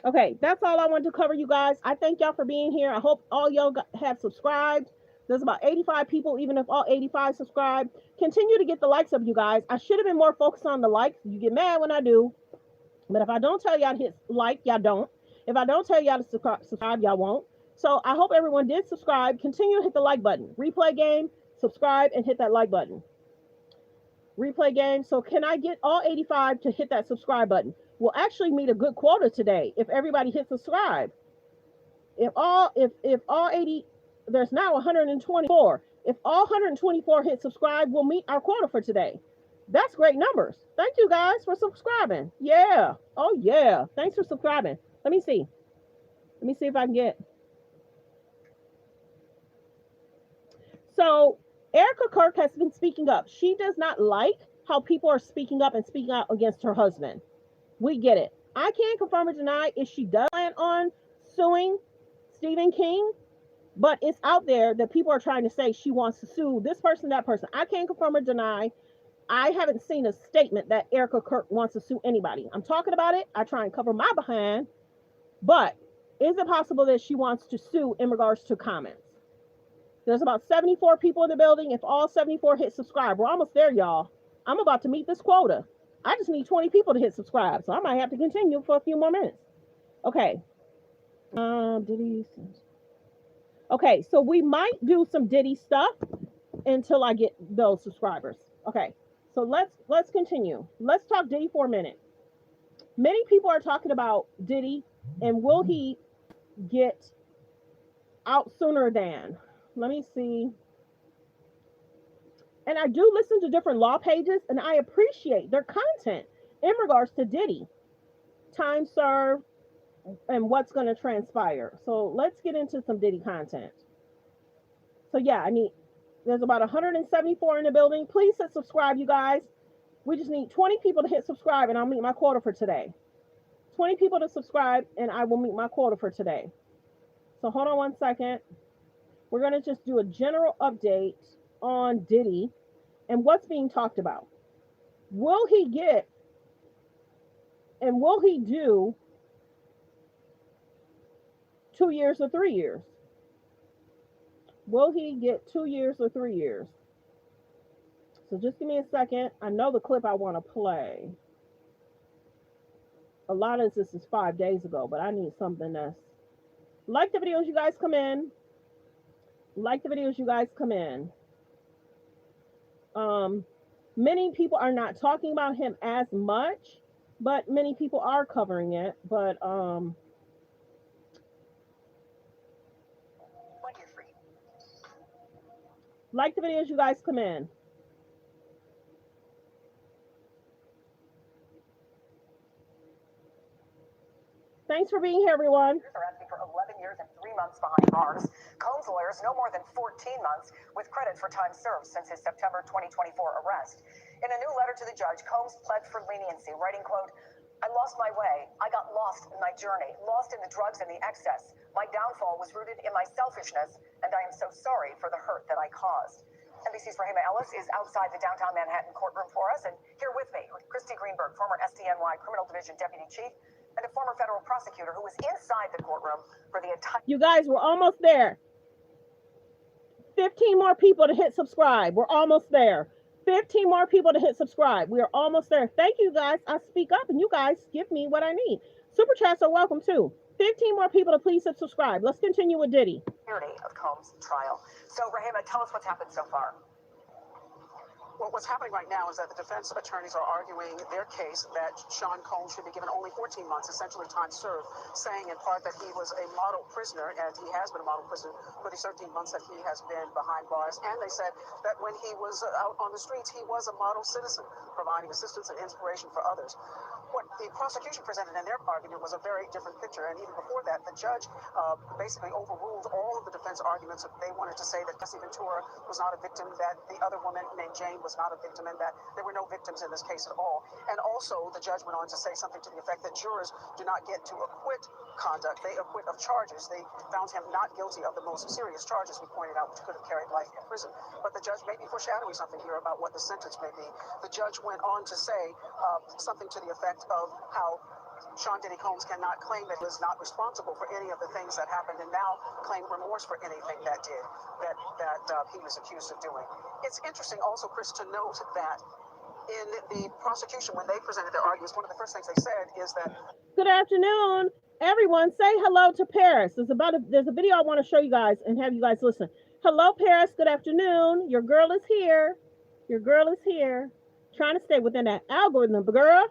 Okay, that's all I wanted to cover, you guys. I thank y'all for being here. I hope all y'all have subscribed. There's about 85 people. Even if all 85 subscribe, continue to get the likes up, you guys. I should have been more focused on the likes. You get mad when I do, but if I don't tell y'all to hit like, y'all don't. If I don't tell y'all to subscribe, y'all won't. So I hope everyone did subscribe. Continue to hit the like button. Replay game, subscribe, and hit that like button. Replay game. So can I get all 85 to hit that subscribe button? We'll actually meet a good quota today if everybody hits subscribe. If all 80, there's now 124. If all 124 hit subscribe, we'll meet our quota for today. That's great numbers. Thank you guys for subscribing. Yeah. Oh, yeah. Thanks for subscribing. Let me see. Let me see if I can get. So Erica Kirk has been speaking up. She does not like how people are speaking up and speaking out against her husband. We get it. I can't confirm or deny if she does plan on suing Stephen King, but it's out there that people are trying to say she wants to sue this person, that person. I can't confirm or deny. I haven't seen a statement that Erica Kirk wants to sue anybody. I'm talking about it. I try and cover my behind, but is it possible that she wants to sue in regards to comments? There's about 74 people in the building. If all 74 hit subscribe, we're almost there, y'all. I'm about to meet this quota. I just need 20 people to hit subscribe, so I might have to continue for a few more minutes. Okay. Diddy. Okay, so we might do some Diddy stuff until I get those subscribers. Okay, so let's continue. Let's talk Diddy for a minute. Many people are talking about Diddy and will he get out sooner than. Let me see. And I do listen to different law pages, and I appreciate their content in regards to Diddy, time served, and what's going to transpire. So let's get into some Diddy content. So yeah, there's about 174 in the building. Please hit subscribe, you guys. We just need 20 people to hit subscribe, and I'll meet my quota for today. 20 people to subscribe, and I will meet my quota for today. So hold on one second. We're going to just do a general update on Diddy and what's being talked about. Will he get and will he do 2 years or 3 years? Will he get 2 years or 3 years? So just give me a second. I know the clip I want to play. A lot of this is 5 days ago, but I need something that's like the videos you guys come in. Like the videos you guys come in. Many people are not talking about him as much, but many people are covering it. But like the videos you guys come in. Thanks for being here, everyone. Are asking for 11 years and 3 months behind bars. Combs' lawyers no more than 14 months, with credit for time served since his September 2024 arrest. In a new letter to the judge, Combs pled for leniency, writing, quote, "I lost my way. I got lost in my journey, lost in the drugs and the excess. My downfall was rooted in my selfishness, and I am so sorry for the hurt that I caused." NBC's Rahima Ellis is outside the downtown Manhattan courtroom for us, and here with me, Christy Greenberg, former SDNY Criminal Division Deputy Chief, and a former federal prosecutor who was inside the courtroom for the entire... You guys, we're almost there. 15 more people to hit subscribe. We're almost there. 15 more people to hit subscribe. We are almost there. Thank you, guys. I speak up, and you guys give me what I need. Super chats are welcome, too. 15 more people to please hit subscribe. Let's continue with Diddy. ...of Combs' trial. So, Rahima, tell us what's happened so far. Well, what's happening right now is that the defense attorneys are arguing their case that Sean Combs should be given only 14 months, essentially time served, saying in part that he was a model prisoner, and he has been a model prisoner for the 13 months that he has been behind bars. And they said that when he was out on the streets, he was a model citizen, providing assistance and inspiration for others. What the prosecution presented in their argument was a very different picture, and even before that, the judge basically overruled all of the defense arguments. They wanted to say that Jesse Ventura was not a victim, that the other woman named Jane was not a victim, and that there were no victims in this case at all. And also, the judge went on to say something to the effect that jurors do not get to acquit conduct. They acquit of charges. They found him not guilty of the most serious charges, we pointed out, which could have carried life in prison. But the judge may be foreshadowing something here about what the sentence may be. The judge went on to say something to the effect of how Sean Diddy Combs cannot claim that he was not responsible for any of the things that happened, and now claim remorse for anything that he was accused of doing. It's interesting also, Chris, to note that in the prosecution, when they presented their arguments, one of the first things they said is that... Good afternoon, everyone. Say hello to Paris. There's a video I want to show you guys and have you guys listen. Hello, Paris. Good afternoon. Your girl is here. Your girl is here. Trying to stay within that algorithm, girl.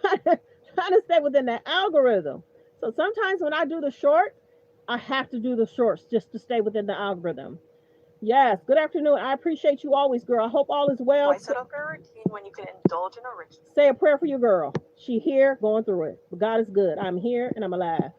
Trying to stay within that algorithm. So sometimes when I do the short, I have to do the shorts just to stay within the algorithm. Yes, good afternoon. I appreciate you always, girl. I hope all is well. Why set up a routine when you can indulge in a ritual? Say a prayer for your girl. She here, going through it. But God is good. I'm here and I'm alive.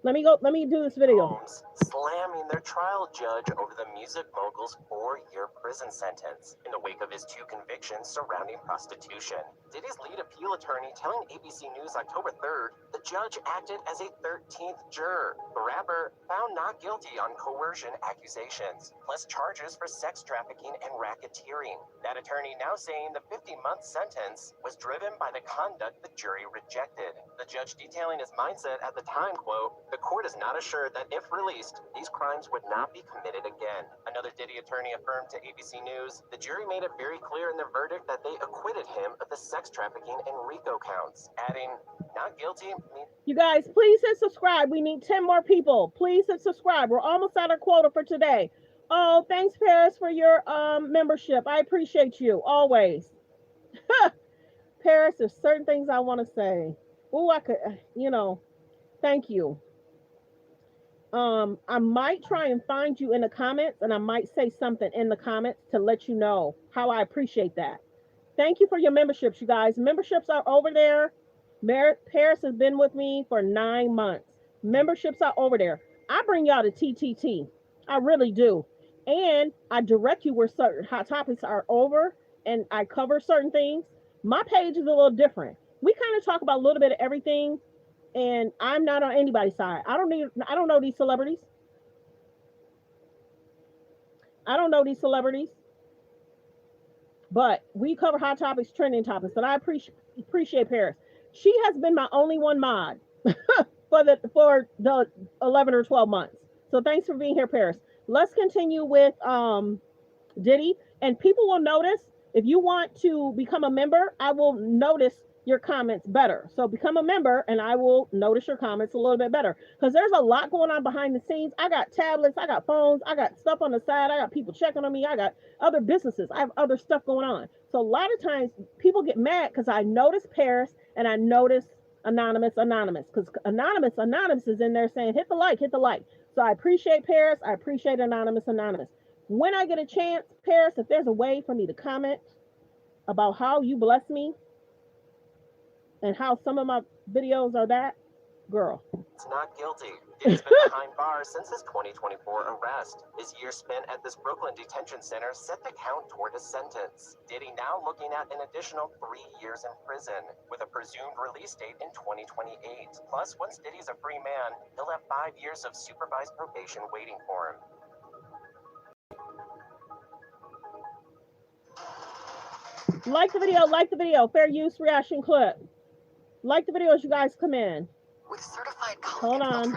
Let me do this video. Combs slamming their trial judge over the music mogul's 4-year prison sentence in the wake of his 2 convictions surrounding prostitution. Diddy's lead appeal attorney telling ABC News October 3rd the judge acted as a 13th juror. The rapper found not guilty on coercion accusations, plus charges for sex trafficking and racketeering. That attorney now saying the 50-month sentence was driven by the conduct the jury rejected. The judge detailing his mindset at the time, quote, "The court is not assured that if released, these crimes would not be committed again." Another Diddy attorney affirmed to ABC News, the jury made it very clear in their verdict that they acquitted him of the sex trafficking and RICO counts, adding, "Not guilty." You guys, please hit subscribe. We need 10 more people. Please hit subscribe. We're almost at our quota for today. Oh, thanks, Paris, for your membership. I appreciate you always. Paris, there's certain things I want to say. Oh, I could, thank you. I might try and find you in the comments, and I might say something in the comments to let you know how I appreciate that. Thank you for your memberships, you guys. Memberships are over there. Paris has been with me for 9 months. Memberships are over there. I bring y'all to TTT. I really do. And I direct you where certain hot topics are over, and I cover certain things. My page is a little different. We kind of talk about a little bit of everything, and I'm not on anybody's side. I don't know these celebrities. I don't know these celebrities. But we cover hot topics, trending topics, and I appreciate Paris. She has been my only one mod for the 11 or 12 months. So thanks for being here, Paris. Let's continue with Diddy, and people will notice. If you want to become a member, I will notice your comments better. So become a member and I will notice your comments a little bit better, because there's a lot going on behind the scenes. I got tablets, I got phones, I got stuff on the side, I got people checking on me, I got other businesses, I have other stuff going on. So a lot of times people get mad because I notice Paris and I notice Anonymous, because Anonymous is in there saying, hit the like. So I appreciate Paris, I appreciate Anonymous. When I get a chance, Paris, if there's a way for me to comment about how you bless me and how some of my videos are that, girl. It's not guilty. Diddy's been behind bars since his 2024 arrest. His year spent at this Brooklyn detention center set the count toward a sentence. Diddy now looking at an additional 3 years in prison, with a presumed release date in 2028. Plus, once Diddy's a free man, he'll have 5 years of supervised probation waiting for him. Like the video, fair use reaction clip. Like the video as you guys come in. With certified Hold on.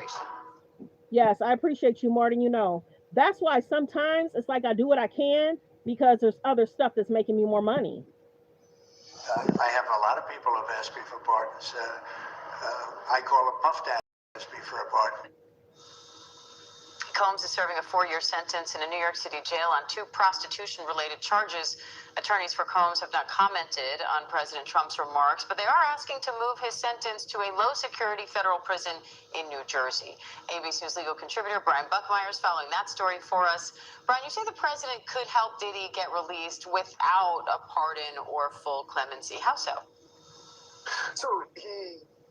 Yes, I appreciate you more than you know. That's why sometimes it's like I do what I can, because there's other stuff that's making me more money. I have a lot of people who've asked me for pardons. I call them puff daddy, asked me for a pardon. Combs is serving a 4-year sentence in a New York City jail on 2 prostitution-related charges. Attorneys for Combs have not commented on President Trump's remarks, but they are asking to move his sentence to a low-security federal prison in New Jersey. ABC News legal contributor Brian Buckmeyer is following that story for us. Brian, you say the president could help Diddy get released without a pardon or full clemency. How so? So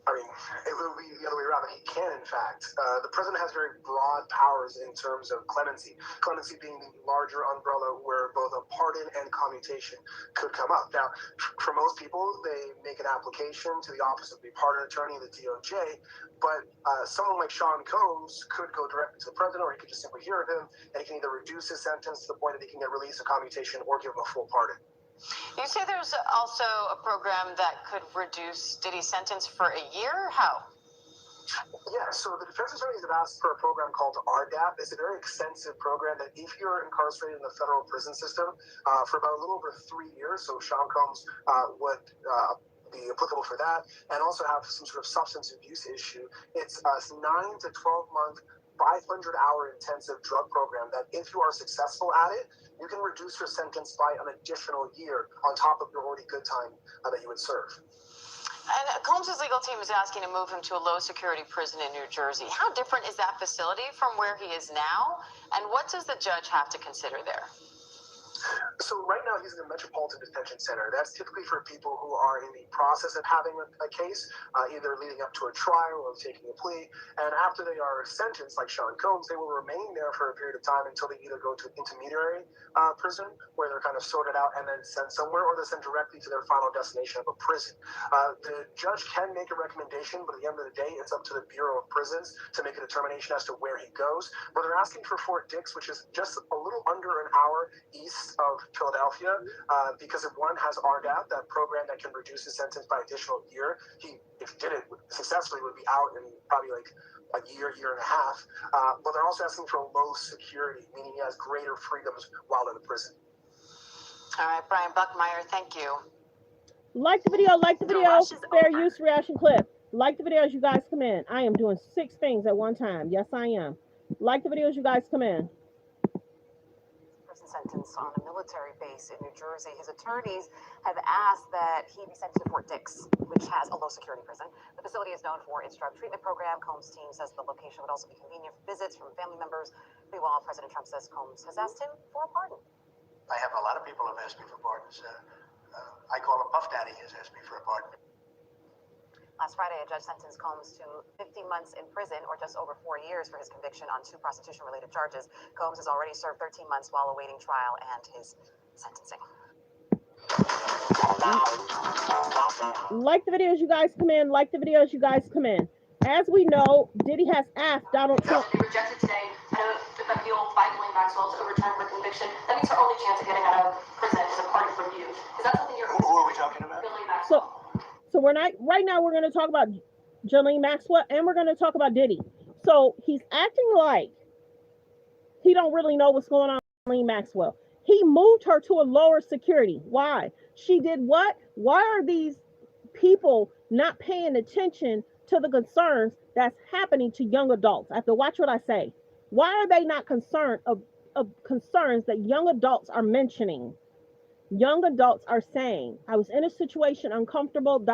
it will be the other way around. He can, in fact. The president has very broad powers in terms of clemency. Clemency being the larger umbrella where both a pardon and commutation could come up. Now, for most people, they make an application to the Office of the Pardon Attorney, the DOJ, but someone like Sean Combs could go directly to the president, or he could just simply hear of him, and he can either reduce his sentence to the point that he can get released, a commutation, or give him a full pardon. You say there's also a program that could reduce Diddy's sentence for a year? How? Yeah, so the defense attorneys have asked for a program called RDAP. It's a very extensive program that if you're incarcerated in the federal prison system for about a little over 3 years, so Sean Combs would be applicable for that, and also have some sort of substance abuse issue. It's a 9 to 12 month 500-hour intensive drug program that if you are successful at it, you can reduce your sentence by an additional year on top of your already good time that you would serve. And Combs' legal team is asking to move him to a low-security prison in New Jersey. How different is that facility from where he is now? And what does the judge have to consider there? So right now he's in the Metropolitan Detention Center. That's typically for people who are in the process of having a case, either leading up to a trial or taking a plea. And after they are sentenced, like Sean Combs, they will remain there for a period of time until they either go to intermediary prison, where they're kind of sorted out and then sent somewhere, or they're sent directly to their final destination of a prison. The judge can make a recommendation, but at the end of the day, it's up to the Bureau of Prisons to make a determination as to where he goes. But they're asking for Fort Dix, which is just a little under an hour east of Philadelphia, because if one has RDAP, that program that can reduce his sentence by additional year, he, if did it successfully, would be out in probably like a year and a half. But they're also asking for low security, meaning he has greater freedoms while in the prison. All right, Brian Buckmeyer, thank you. Like the video, fair use reaction clip. Like the video as you guys come in. I am doing 6 things at one time. Yes, I am. Like the video as you guys come in. Sentence on a military base in New Jersey. His attorneys have asked that he be sent to Fort Dix, which has a low security prison. The facility is known for its drug treatment program. Combs' team says the location would also be convenient for visits from family members. Meanwhile, President Trump says Combs has asked him for a pardon. I have a lot of people who have asked me for pardons. I call him Puff Daddy has asked me for a pardon. Last Friday, a judge sentenced Combs to 15 months in prison, or just over 4 years, for his conviction on 2 prostitution-related charges. Combs has already served 13 months while awaiting trial and his sentencing. Like the video as you guys come in. Like the video as you guys come in. As we know, Diddy has asked Donald Trump. They rejected today an appeal by Ghislaine Maxwell to overturn her conviction. That means her only chance of getting out of prison is a pardon from you. Is that something you're? Who are we talking about? Ghislaine Maxwell. So we're not right now. We're going to talk about Ghislaine Maxwell, and we're going to talk about Diddy. So he's acting like he don't really know what's going on with Ghislaine Maxwell. He moved her to a lower security. Why? She did what? Why are these people not paying attention to the concerns that's happening to young adults? I have to watch what I say. Why are they not concerned of concerns that young adults are mentioning? Young adults are saying, I was in a situation, uncomfortable,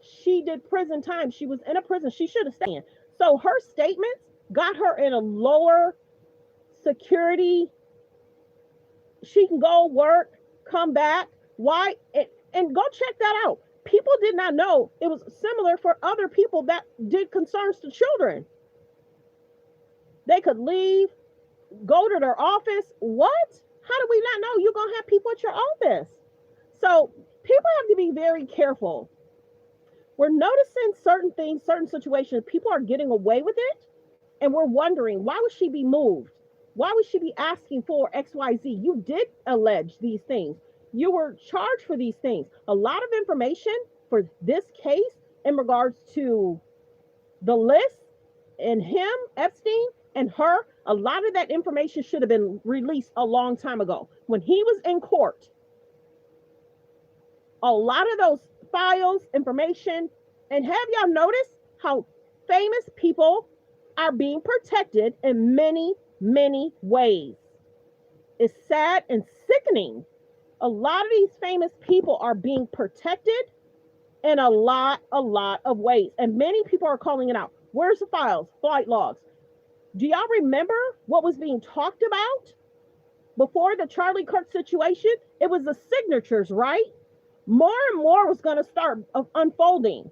She did prison time. She was in a prison. She should have stayed in. So her statements got her in a lower security. She can go work, come back. Why? And go check that out. People did not know it was similar for other people that did concerns to children. They could leave, go to their office. What? How do we not know you're going to have people at your office? So people have to be very careful. We're noticing certain things, certain situations, people are getting away with it. And we're wondering, why would she be moved? Why would she be asking for XYZ? You did allege these things. You were charged for these things. A lot of information for this case in regards to the list and him, Epstein, and her, a lot of that information should have been released a long time ago. When he was in court, a lot of those files, information, and have y'all noticed how famous people are being protected in many, many ways? It's sad and sickening. A lot of these famous people are being protected in a lot of ways. And many people are calling it out. Where's the files, flight logs? Do y'all remember what was being talked about before the Charlie Kirk situation? It was the signatures, right? More and more was going to start unfolding.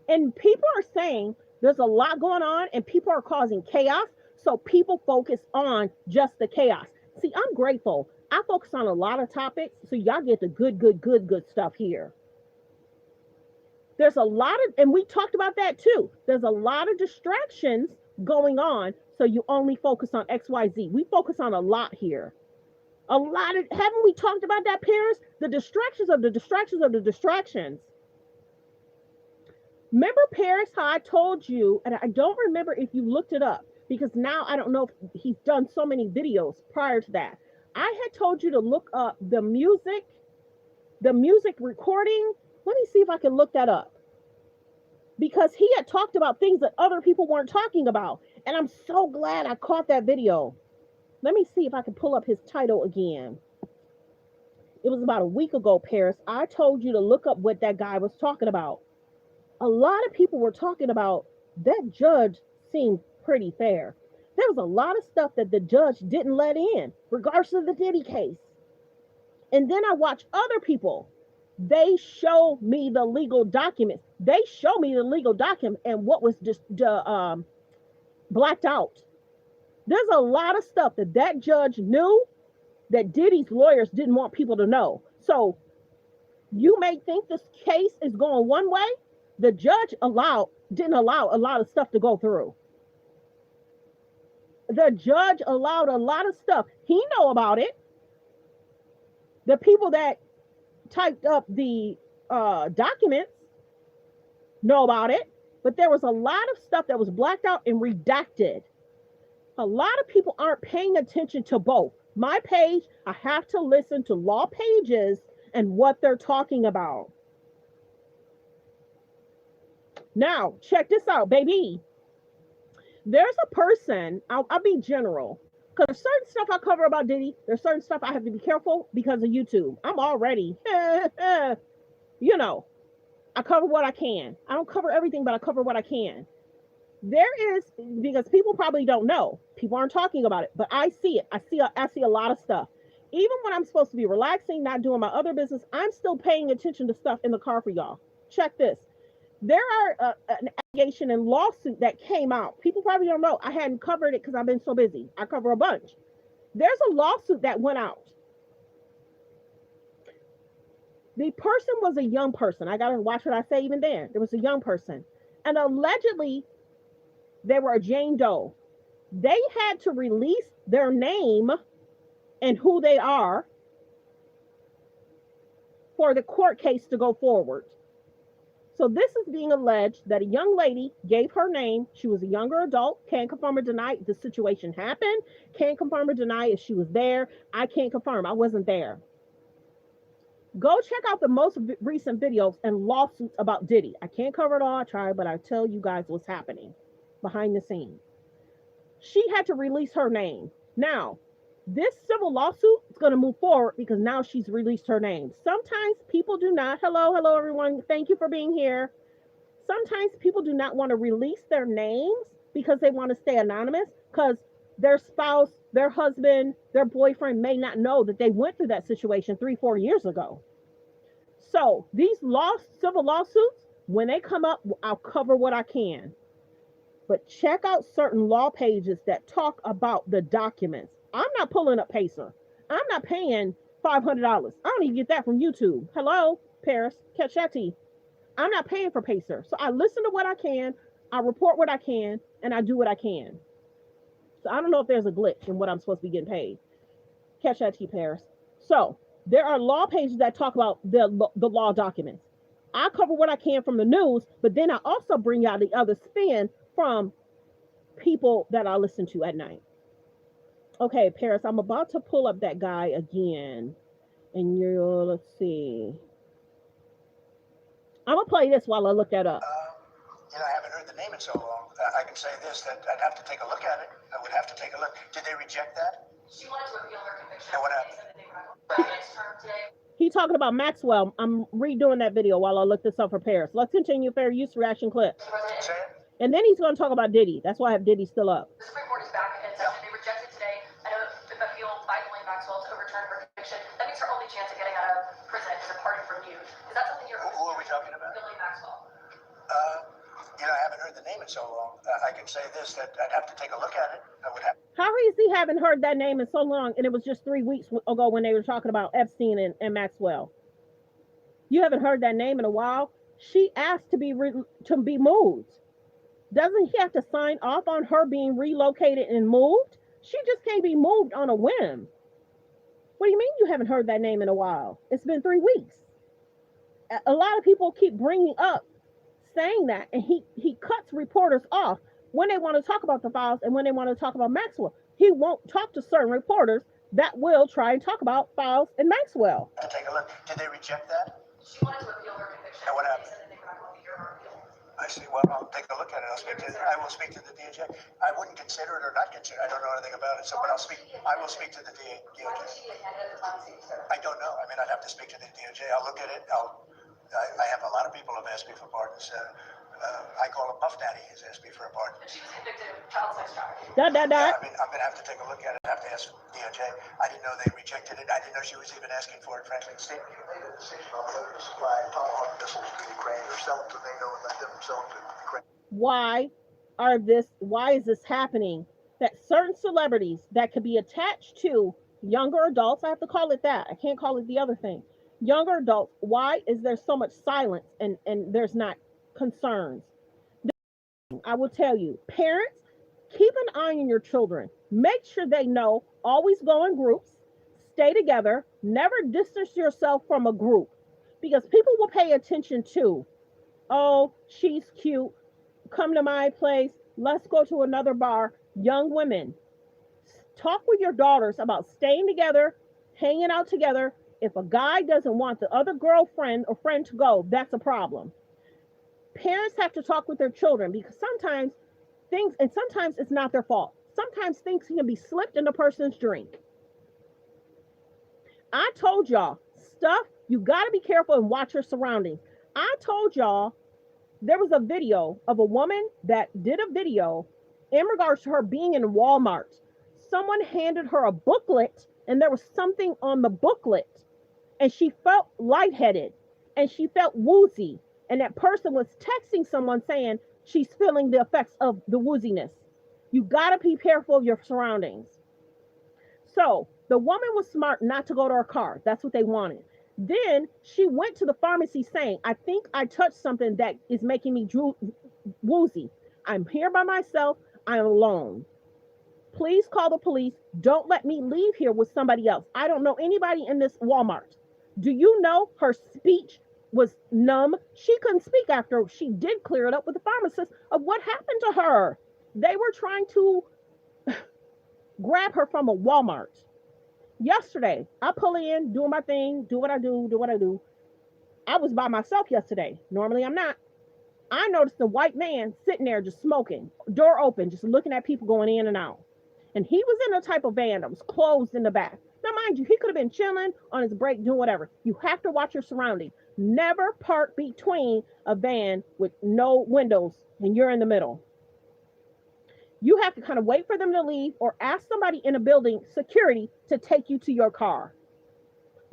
And people are saying there's a lot going on and people are causing chaos. So people focus on just the chaos. See, I'm grateful. I focus on a lot of topics. So y'all get the good stuff here. There's a lot of, and we talked about that too. There's a lot of distractions going on. So you only focus on XYZ. We focus on a lot here. A lot of, haven't we talked about that, Paris? The distractions of the distractions of the distractions. Remember, Paris, how I told you, and I don't remember if you looked it up, because now I don't know if he's done so many videos prior to that. I had told you to look up the music recording. Let me see if I can look that up. Because he had talked about things that other people weren't talking about. And I'm so glad I caught that video. Let me see if I can pull up his title again. it was about a week ago, Paris, I told you to look up what that guy was talking about. A lot of people were talking about that judge seemed pretty fair. There was a lot of stuff that the judge didn't let in, regardless of the Diddy case. And then I watch other people. They show me the legal documents. They show me the legal document and what was just blacked out. There's a lot of stuff that that judge knew that Diddy's lawyers didn't want people to know. So you may think this case is going one way. The judge didn't allow a lot of stuff to go through. The judge allowed a lot of stuff. He know about it. The people that typed up the documents know about it, but there was a lot of stuff that was blacked out and redacted. A lot of people aren't paying attention to both. My page, I have to listen to law pages and what they're talking about. Now, check this out, baby. There's a person, I'll be general, because there's certain stuff I cover about Diddy. There's certain stuff I have to be careful because of YouTube. I'm already, you know, I cover what I can. I don't cover everything, but I cover what I can. There is, because people probably don't know. People aren't talking about it, but I see it. I see a lot of stuff. Even when I'm supposed to be relaxing, not doing my other business, I'm still paying attention to stuff in the car for y'all. Check this. There are an allegation and lawsuit that came out. People probably don't know. I hadn't covered it because I've been so busy. I cover a bunch. There's a lawsuit that went out. The person was a young person. I got to watch what I say even then. There was a young person. And allegedly, they were a Jane Doe. They had to release their name and who they are for the court case to go forward. So this is being alleged that a young lady gave her name. She was a younger adult. Can't confirm or deny the situation happened. Can't confirm or deny if she was there. I can't confirm. I wasn't there. Go check out the most recent videos and lawsuits about Diddy. I can't cover it all. I try, but I tell you guys what's happening behind the scenes. She had to release her name. Now, this civil lawsuit is going to move forward because now she's released her name. Sometimes people do not. Hello, everyone. Thank you for being here. Sometimes people do not want to release their names because they want to stay anonymous because their spouse, their husband, their boyfriend may not know that they went through that situation 3-4 years ago. So these civil lawsuits, when they come up, I'll cover what I can. But check out certain law pages that talk about the documents. I'm not pulling up Pacer. I'm not paying $500. I don't even get that from YouTube. Hello, Paris, catch that tea. I'm not paying for Pacer. So I listen to what I can, I report what I can, and I do what I can. So I don't know if there's a glitch in what I'm supposed to be getting paid. Catch that tea, Paris. So there are law pages that talk about the law documents. I cover what I can from the news, but then I also bring out the other spin from people that I listen to at night. Okay, Paris, I'm about to pull up that guy again. And let's see. I'm going to play this while I look that up. I haven't heard the name in so long. I can say this, that I'd have to take a look at it. I would have to take a look. Did they reject that? She wanted to appeal her conviction. And what happened? Next term today. He's talking about Maxwell. I'm redoing that video while I look this up for Paris. Let's continue fair use reaction clip. Say it. And then he's going to talk about Diddy. That's why I have Diddy still up. The Supreme Court is back and said that they rejected today an appeal by Ghislaine Maxwell to overturn her conviction. That means her only chance of getting out of prison is a pardon from you. Is that something you're... Who are we talking about? Ghislaine Maxwell. I haven't heard the name in so long. I can say this, that I'd have to take a look at it. I would have. How is he haven't heard that name in so long? And it was just 3 weeks ago when they were talking about Epstein and Maxwell. You haven't heard that name in a while. She asked to be moved. Doesn't he have to sign off on her being relocated and moved? She just can't be moved on a whim. What do you mean you haven't heard that name in a while? It's been 3 weeks. A lot of people keep bringing up saying that, and he cuts reporters off when they want to talk about the files and when they want to talk about Maxwell. He won't talk to certain reporters that will try and talk about files and Maxwell. To take a look. Did they reject that? She wanted to appeal her conviction. And what happened? They said that they were not going to hear her appeal. I see. Well, I'll take a look at it. I will speak to the DOJ. I wouldn't consider it or not consider it. I don't know anything about it. So, but I will speak to the DOJ. I don't know. I mean, I'd have to speak to the DOJ. I'll look at it. I have a lot of people who've asked me for pardons. I call him Puff Daddy. He's asked me for a pardon. She was convicted of child sex trafficking. Yeah, I mean, I'm going to have to take a look at it. I have to ask DOJ. I didn't know they rejected it. I didn't know she was even asking for it, frankly. State Made a decision on whether to supply Tomahawk missiles to Ukraine or sell them to NATO and let them sell them to Ukraine. Why is this happening? That certain celebrities that could be attached to younger adults, I have to call it that. I can't call it the other thing. Younger adults, why is there so much silence and there's not concerns? I will tell you, parents, keep an eye on your children. Make sure they know, always go in groups, stay together, never distance yourself from a group, because people will pay attention to, oh, she's cute, come to my place, let's go to another bar. Young women, talk with your daughters about staying together, hanging out together. If a guy doesn't want the other girlfriend or friend to go, that's a problem. Parents have to talk with their children, because sometimes it's not their fault. Sometimes things can be slipped in a person's drink. I told y'all, you got to be careful and watch your surroundings. I told y'all there was a video of a woman that did a video in regards to her being in Walmart. Someone handed her a booklet, and there was something on the booklet, and she felt lightheaded and she felt woozy. And that person was texting someone saying she's feeling the effects of the wooziness. You got to be careful of your surroundings. So the woman was smart not to go to her car. That's what they wanted. Then she went to the pharmacy saying, I think I touched something that is making me woozy. I'm here by myself. I'm alone. Please call the police. Don't let me leave here with somebody else. I don't know anybody in this Walmart. Do you know her speech was numb? She couldn't speak after she did clear it up with the pharmacist of what happened to her. They were trying to grab her from a Walmart. Yesterday, I pull in, doing my thing, do what I do. I was by myself yesterday. Normally I'm not. I noticed a white man sitting there just smoking, door open, just looking at people going in and out. And he was in a type of van that was closed in the back. Now, mind you, he could have been chilling on his break, doing whatever. You have to watch your surroundings. Never park between a van with no windows and you're in the middle. You have to kind of wait for them to leave or ask somebody in a building, security, to take you to your car.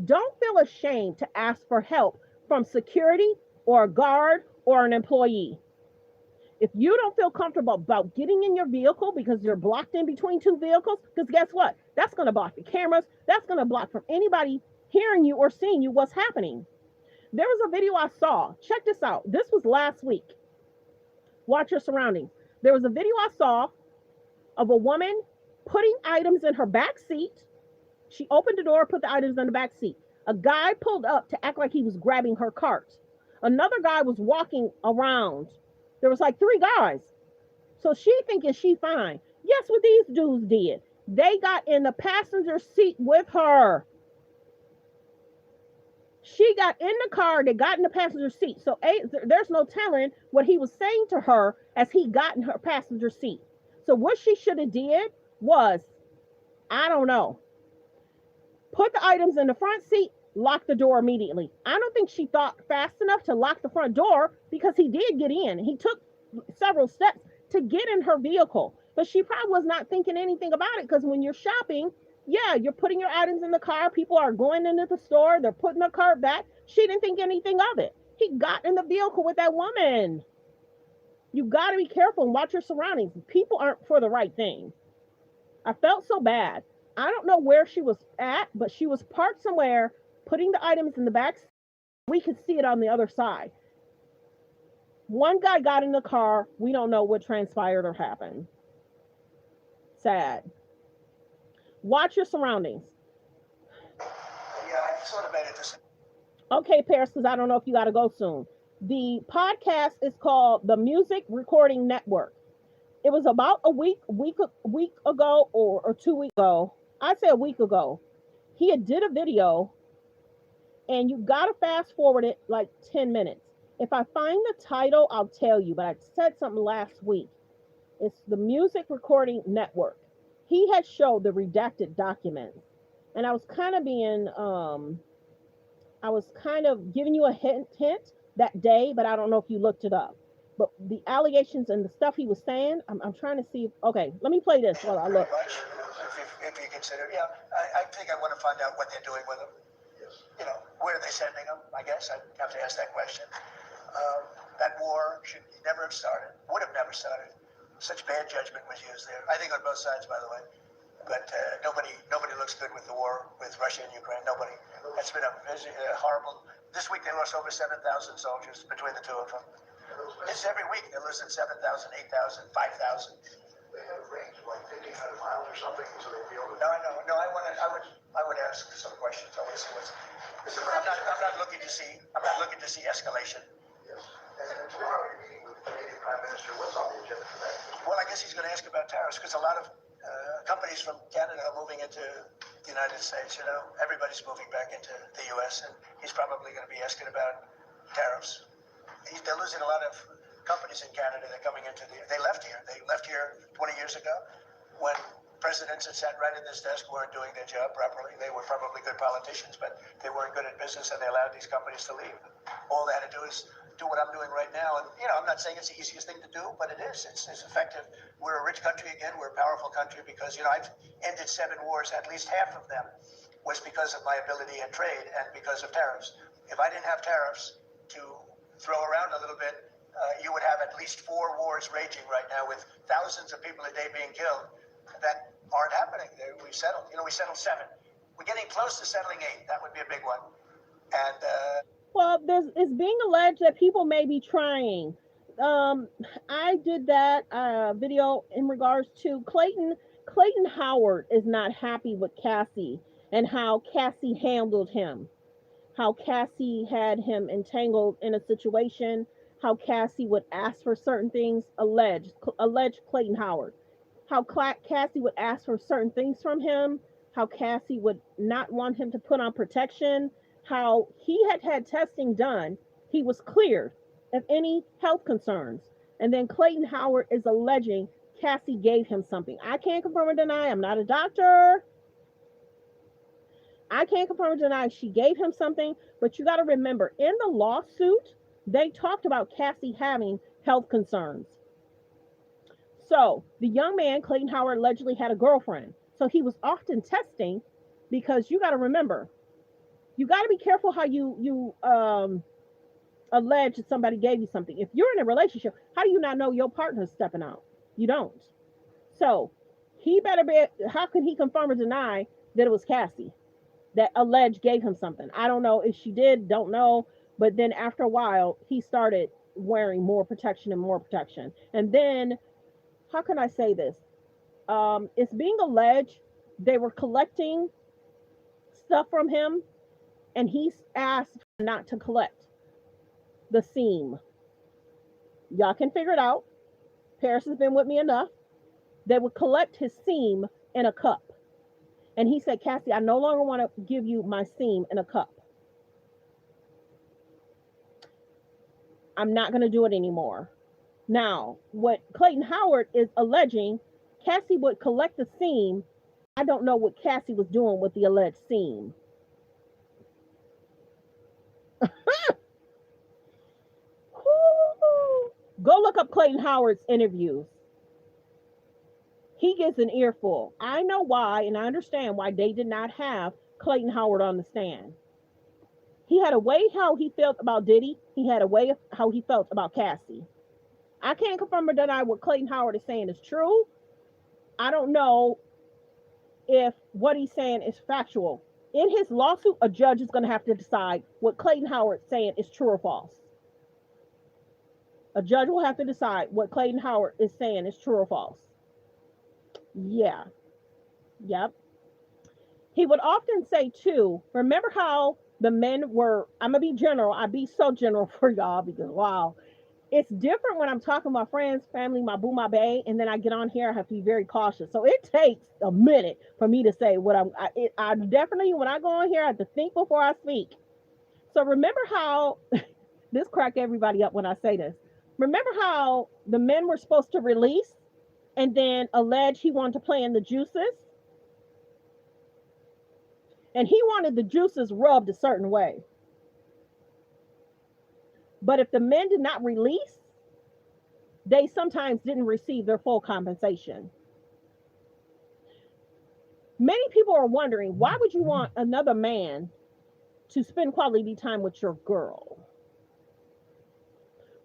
Don't feel ashamed to ask for help from security or a guard or an employee. If you don't feel comfortable about getting in your vehicle because you're blocked in between two vehicles, because guess what? That's going to block the cameras. That's going to block from anybody hearing you or seeing you what's happening. There was a video I saw. Check this out. This was last week. Watch your surroundings. There was a video I saw of a woman putting items in her back seat. She opened the door, put the items in the back seat. A guy pulled up to act like he was grabbing her cart. Another guy was walking around. There was like 3 guys. So she thinking she fine. Guess what these dudes did? They got in the passenger seat with her. She got in the car, they got in the passenger seat. So there's no telling what he was saying to her as he got in her passenger seat. So what she should have did was, I don't know, put the items in the front seat, lock the door immediately. I don't think she thought fast enough to lock the front door because he did get in. He took several steps to get in her vehicle, but she probably was not thinking anything about it because when you're shopping, yeah, you're putting your items in the car. People are going into the store. They're putting the cart back. She didn't think anything of it. He got in the vehicle with that woman. You got to be careful and watch your surroundings. People aren't for the right thing. I felt so bad. I don't know where she was at, but she was parked somewhere, putting the items in the back. We could see it on the other side. One guy got in the car. We don't know what transpired or happened. Sad. Watch your surroundings. Yeah, I sort of made it this. Okay, Paris, because I don't know if you got to go soon. The podcast is called The Music Recording Network. It was about a week ago or 2 weeks ago. I'd say a week ago. He had did a video, and you got to fast forward it like 10 minutes. If I find the title, I'll tell you, but I said something last week. It's the Music Recording Network. He had showed the redacted documents. And I was kind of giving you a hint that day, but I don't know if you looked it up. But the allegations and the stuff he was saying, I'm trying to see. Okay, let me play this while I look. If you consider, yeah, I think I want to find out what they're doing with them. You know, where are they sending them? I guess I'd have to ask that question. That war should never have started, would have never started. Such bad judgment was used there. I think on both sides, by the way. But nobody looks good with the war with Russia and Ukraine. Nobody. That's been a horrible. This week they lost over 7,000 soldiers between the two of them. It's every week they're losing 7,000, 8,000, 5,000. They have a range of like 1,500 miles or something, so they'd be able to. No, I know. No, I would ask some questions. I want to see what's. I'm not looking to see escalation. Yes. And tomorrow you're meeting with the Canadian Prime Minister. What's on the agenda for that? Well, I guess he's going to ask about tariffs because a lot of companies from Canada are moving into the United States. You know, everybody's moving back into the U.S. and he's probably going to be asking about tariffs. They're losing a lot of companies in Canada. They're coming into they left here. They left here 20 years ago when presidents that sat right at this desk weren't doing their job properly. They were probably good politicians, but they weren't good at business and they allowed these companies to leave. All they had to do is do what I'm doing right now. And, you know, I'm not saying it's the easiest thing to do, but it is. It's effective. We're a rich country again. We're a powerful country because, you know, I've ended 7 wars. At least half of them was because of my ability in trade and because of tariffs. If I didn't have tariffs to throw around a little bit, you would have at least 4 wars raging right now with thousands of people a day being killed that aren't happening. We settled. You know, we settled 7. We're getting close to settling 8. That would be a big one. And well, it's being alleged that people may be trying. I did that video in regards to Clayton. Clayton Howard is not happy with Cassie and how Cassie handled him. How Cassie had him entangled in a situation. How Cassie would ask for certain things. Alleged Clayton Howard. How Cassie would ask for certain things from him. How Cassie would not want him to put on protection. How he had testing done. He was cleared of any health concerns. And then Clayton Howard is alleging Cassie gave him something. I can't confirm or deny. I'm not a doctor. I can't confirm or deny she gave him something. But you got to remember, in the lawsuit, they talked about Cassie having health concerns. So the young man, Clayton Howard, allegedly had a girlfriend. So he was often testing because you got to remember, you got to be careful how you allege that somebody gave you something. If you're in a relationship, how do you not know your partner's stepping out? You don't. So he better be, how can he confirm or deny that it was Cassie that alleged gave him something? I don't know if she did, don't know. But then after a while, he started wearing more protection and more protection. And then, how can I say this? It's being alleged they were collecting stuff from him and he asked not to collect the seam. Y'all can figure it out. Paris has been with me enough. They would collect his seam in a cup. And he said, Cassie, I no longer want to give you my seam in a cup. I'm not going to do it anymore. Now, what Clayton Howard is alleging, Cassie would collect the seam. I don't know what Cassie was doing with the alleged seam. Go look up Clayton Howard's interviews. He gets an earful. I know why, and I understand why they did not have Clayton Howard on the stand. He had a way how he felt about Diddy. He had a way of how he felt about Cassie. I can't confirm or deny what Clayton Howard is saying is true. I don't know if what he's saying is factual. In his lawsuit, a judge is going to have to decide what Clayton Howard is saying is true or false. A judge will have to decide what Clayton Howard is saying is true or false. Yeah. Yep. He would often say, too, remember how the men were, I'm going to be general. I'd be so general for y'all because, wow. It's different when I'm talking to my friends, family, my boo, my bae, and then I get on here, I have to be very cautious. So it takes a minute for me to say what I definitely, when I go on here, I have to think before I speak. So remember how this crack everybody up when I say this. Remember how the men were supposed to release and then allege he wanted to play in the juices? And he wanted the juices rubbed a certain way. But if the men did not release, they sometimes didn't receive their full compensation. Many people are wondering, why would you want another man to spend quality time with your girl?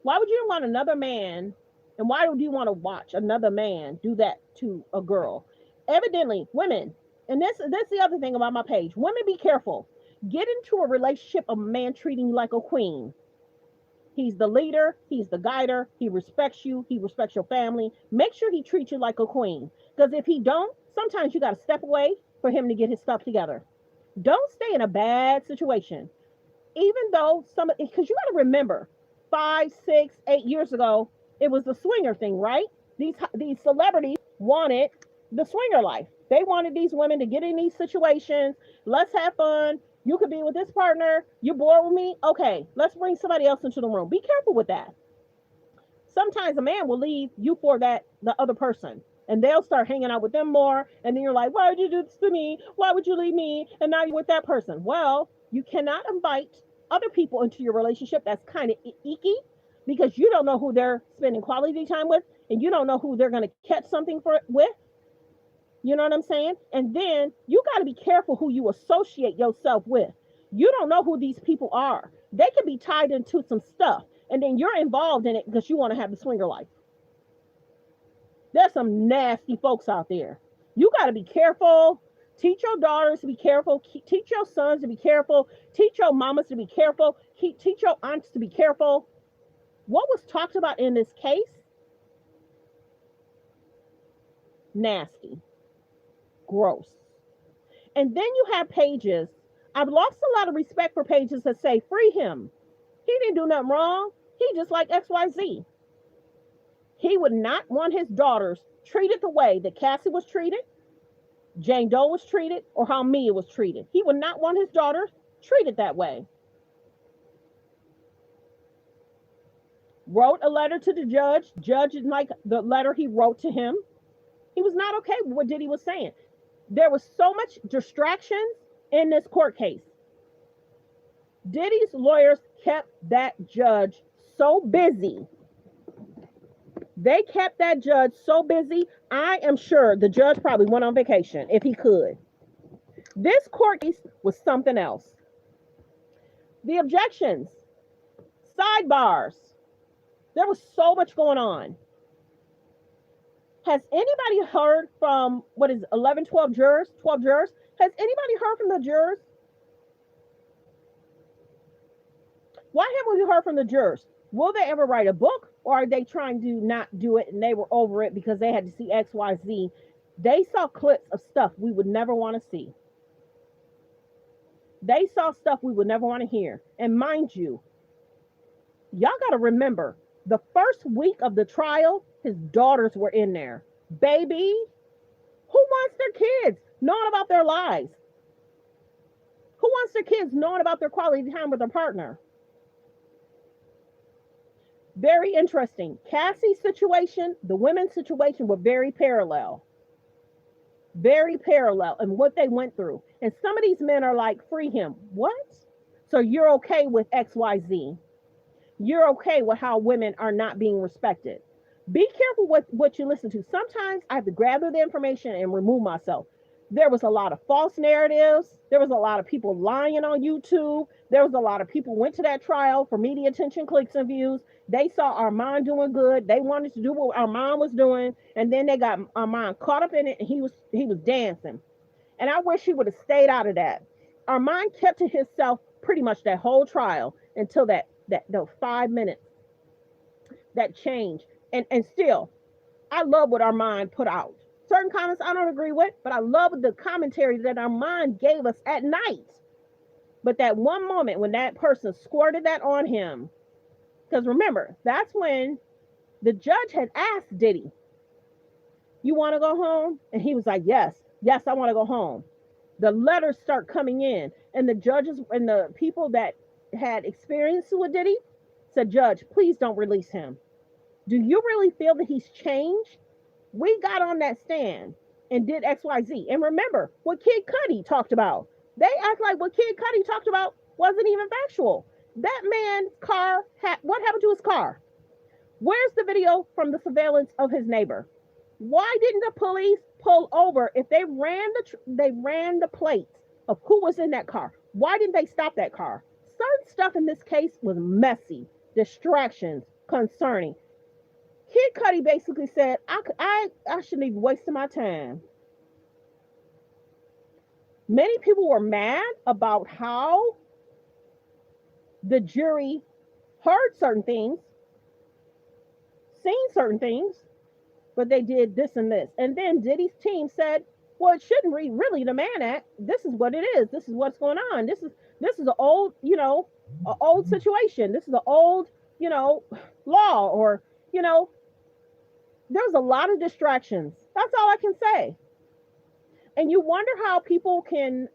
Why would you want another man, and why would you want to watch another man do that to a girl? Evidently, women, and that's the other thing about my page, women, be careful. Get into a relationship of a man treating you like a queen. He's the leader, he's the guider, he respects you, he respects your family. Make sure he treats you like a queen. Because if he don't, sometimes you got to step away for him to get his stuff together. Don't stay in a bad situation. Even though because you got to remember, 5, 6, 8 years ago, it was the swinger thing, right? These celebrities wanted the swinger life. They wanted these women to get in these situations. Let's have fun. You could be with this partner. You're bored with me? Okay, let's bring somebody else into the room. Be careful with that. Sometimes a man will leave you for the other person. And they'll start hanging out with them more. And then you're like, why would you do this to me? Why would you leave me? And now you're with that person. Well, you cannot invite other people into your relationship. That's kind of icky, because you don't know who they're spending quality time with, and you don't know who they're going to catch something with. You know what I'm saying? And then you got to be careful who you associate yourself with. You don't know who these people are. They could be tied into some stuff, and then you're involved in it because you want to have the swinger life. There's some nasty folks out there. You got to be careful. Teach your daughters to be careful. Teach your sons to be careful. Teach your mamas to be careful. Teach your aunts to be careful. What was talked about in this case? Nasty. Gross. And then you have pages. I've lost a lot of respect for pages that say, free him. He didn't do nothing wrong. He just like XYZ. He would not want his daughters treated the way that Cassie was treated, Jane Doe was treated, or how Mia was treated. He would not want his daughters treated that way. Wrote a letter to the judge. Judge didn't like the letter he wrote to him. He was not okay with what Diddy was saying. There was so much distractions in this court case. Diddy's lawyers kept that judge so busy. They kept that judge so busy. I am sure the judge probably went on vacation if he could. This court case was something else. The objections, sidebars. There was so much going on. Has anybody heard from, 12 jurors? Has anybody heard from the jurors? Why haven't we heard from the jurors? Will they ever write a book, or are they trying to not do it and they were over it because they had to see X, Y, Z? They saw clips of stuff we would never want to see. They saw stuff we would never want to hear. And mind you, y'all got to remember, the first week of the trial, his daughters were in there. Baby, who wants their kids knowing about their lives? Who wants their kids knowing about their quality time with their partner? Very interesting. Cassie's situation, the women's situation were very parallel. Very parallel in what they went through. And some of these men are like, free him. What? So you're okay with XYZ. You're okay with how women are not being respected. Be careful what you listen to. Sometimes I have to gather the information and remove myself. There was a lot of false narratives. There was a lot of people lying on YouTube. There was a lot of people went to that trial for media attention, clicks, and views. They saw Armand doing good. They wanted to do what Armand was doing. And then they got Armand caught up in it, and he was dancing. And I wish he would have stayed out of that. Armand kept to himself pretty much that whole trial until those 5 minutes, that change. And still, I love what Armand put out. Certain comments I don't agree with, but I love the commentary that Armand gave us at night. But that one moment when that person squirted that on him, because remember, that's when the judge had asked Diddy, you want to go home? And he was like, yes, I want to go home. The letters start coming in, and the judges and the people that had experience with Diddy said, Judge, please don't release him. Do you really feel that he's changed? We got on that stand and did XYZ. And remember what Kid Cudi talked about. They act like what Kid Cudi talked about wasn't even factual. That man's car, what happened to his car? Where's the video from the surveillance of his neighbor? Why didn't the police pull over if they ran the plates of who was in that car? Why didn't they stop that car? Certain stuff in this case was messy, distractions, concerning. Kid Cudi basically said, I shouldn't even wasting my time. Many people were mad about how the jury heard certain things, seen certain things, but they did this and this. And then Diddy's team said, well, it shouldn't read really the Mann Act. This is what it is. This is what's going on. This is an old, an old situation. This is an old, law, or, there's a lot of distractions. That's all I can say. And you wonder how people can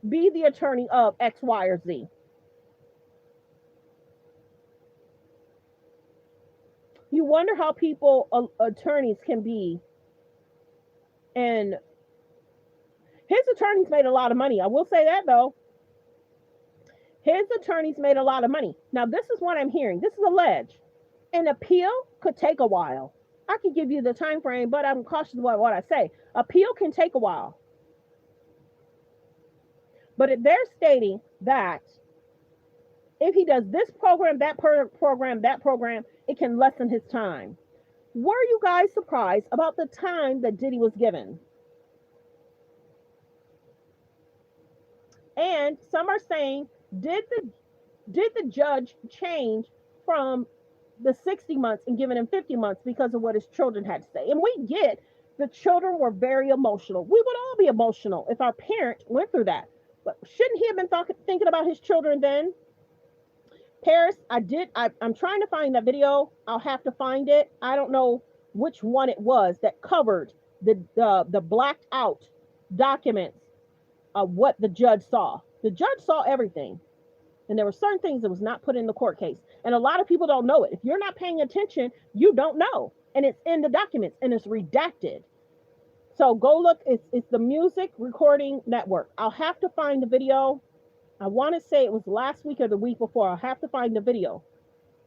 be the attorney of X, Y, or Z. You wonder how attorneys can be, and his attorneys made a lot of money. I will say that, though. His attorneys made a lot of money. Now, this is what I'm hearing. This is alleged. An appeal could take a while. I can give you the time frame, but I'm cautious about what I say. Appeal can take a while. But they're stating that if he does this program, that program, it can lessen his time. Were you guys surprised about the time that Diddy was given? And some are saying, did the judge change from the 60 months and giving him 50 months because of what his children had to say? And we get the children were very emotional. We would all be emotional if our parent went through that. But shouldn't he have been thinking about his children then? Paris, I'm trying to find that video. I'll have to find it. I don't know which one it was that covered the blacked out documents of what the judge saw. The judge saw everything. And there were certain things that was not put in the court case. And a lot of people don't know it. If you're not paying attention, you don't know. And it's in the documents and it's redacted. So go look. It's the Music Recording Network. I'll have to find the video. I want to say it was last week or the week before. I'll have to find the video.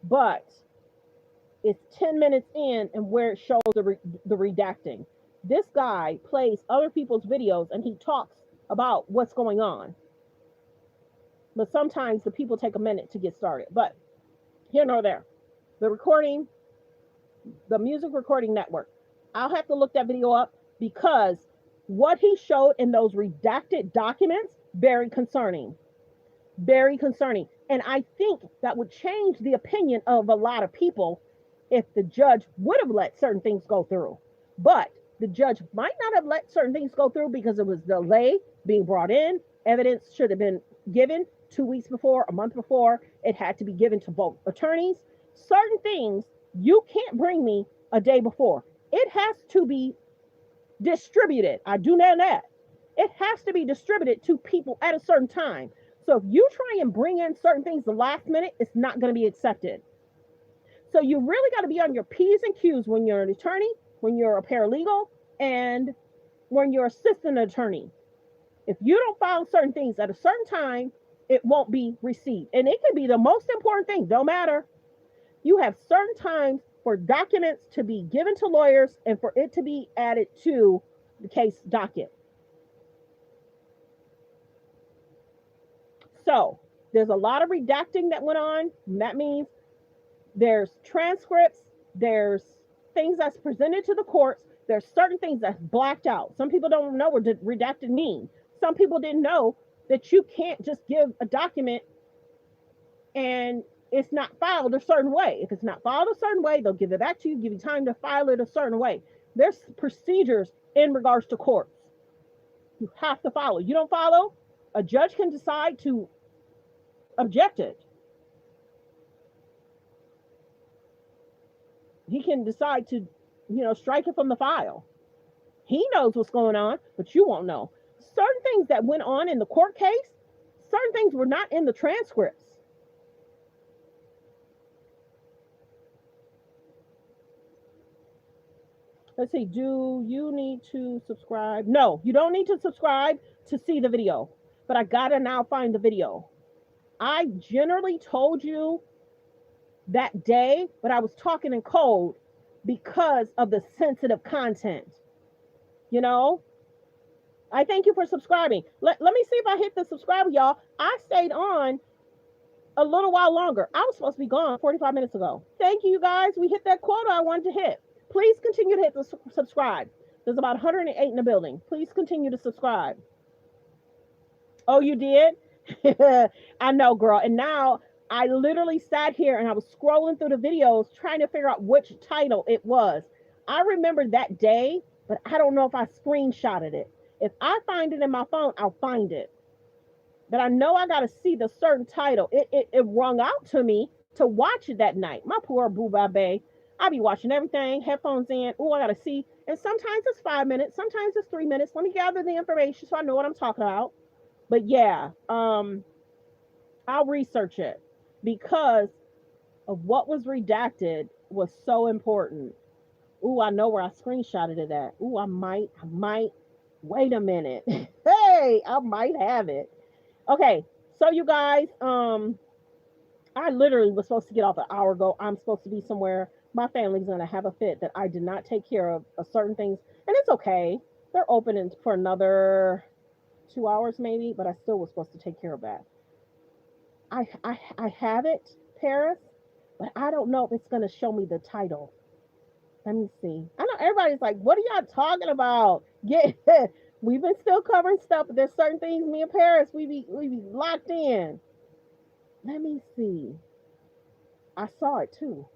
But it's 10 minutes in and where it shows the redacting. This guy plays other people's videos and he talks about what's going on. But sometimes the people take a minute to get started. But here nor there. The Music Recording Network. I'll have to look that video up because what he showed in those redacted documents, very concerning. Very concerning. And I think that would change the opinion of a lot of people if the judge would have let certain things go through. But the judge might not have let certain things go through because it was delayed being brought in. Evidence should have been given 2 weeks before, a month before. It had to be given to both attorneys. Certain things you can't bring me a day before. It has to be distributed. I do know that. It has to be distributed to people at a certain time. So if you try and bring in certain things the last minute, it's not going to be accepted. So you really got to be on your P's and Q's when you're an attorney, when you're a paralegal, and when you're assistant attorney. If you don't file certain things at a certain time, it won't be received. And it can be the most important thing, don't matter. You have certain times for documents to be given to lawyers and for it to be added to the case docket. So there's a lot of redacting that went on. And that means there's transcripts, there's things that's presented to the courts, there's certain things that's blacked out. Some people don't know what redacted means. Some people didn't know that you can't just give a document and it's not filed a certain way. If it's not filed a certain way, they'll give it back to you, give you time to file it a certain way. There's procedures in regards to courts. You have to follow. You don't follow, a judge can decide to object it. He can decide to, strike it from the file. He knows what's going on, but you won't know. Certain things that went on in the court case, certain things were not in the transcripts. Let's see. Do you need to subscribe? No, you don't need to subscribe to see the video. But I gotta now find the video. I generally told you that day, but I was talking in code because of the sensitive content. You know? I thank you for subscribing. Let me see if I hit the subscribe, y'all. I stayed on a little while longer. I was supposed to be gone 45 minutes ago. Thank you, you guys. We hit that quota I wanted to hit. Please continue to hit the subscribe. There's about 108 in the building. Please continue to subscribe. Oh, you did? I know, girl. And now I literally sat here and I was scrolling through the videos trying to figure out which title it was. I remember that day, but I don't know if I screenshotted it. If I find it in my phone, I'll find it. But I know I got to see the certain title. It rung out to me to watch it that night. My poor boo babe. I be watching everything, headphones in. Oh, I got to see. And sometimes it's 5 minutes. Sometimes it's 3 minutes. Let me gather the information so I know what I'm talking about. But yeah, I'll research it because of what was redacted was so important. Ooh, I know where I screenshotted it at. Ooh, I might. Wait a minute. Hey, I might have it. Okay, so you guys, I literally was supposed to get off an hour ago. I'm supposed to be somewhere. My family's gonna have a fit that I did not take care of certain things, and it's okay. They're open for another 2 hours maybe, but I still was supposed to take care of that. I have it, Paris, but I don't know if it's gonna show me the title. Let me see. I know everybody's like, what are y'all talking about? We've been still covering stuff, but there's certain things me and Paris, we be locked in. Let me see. I saw it too.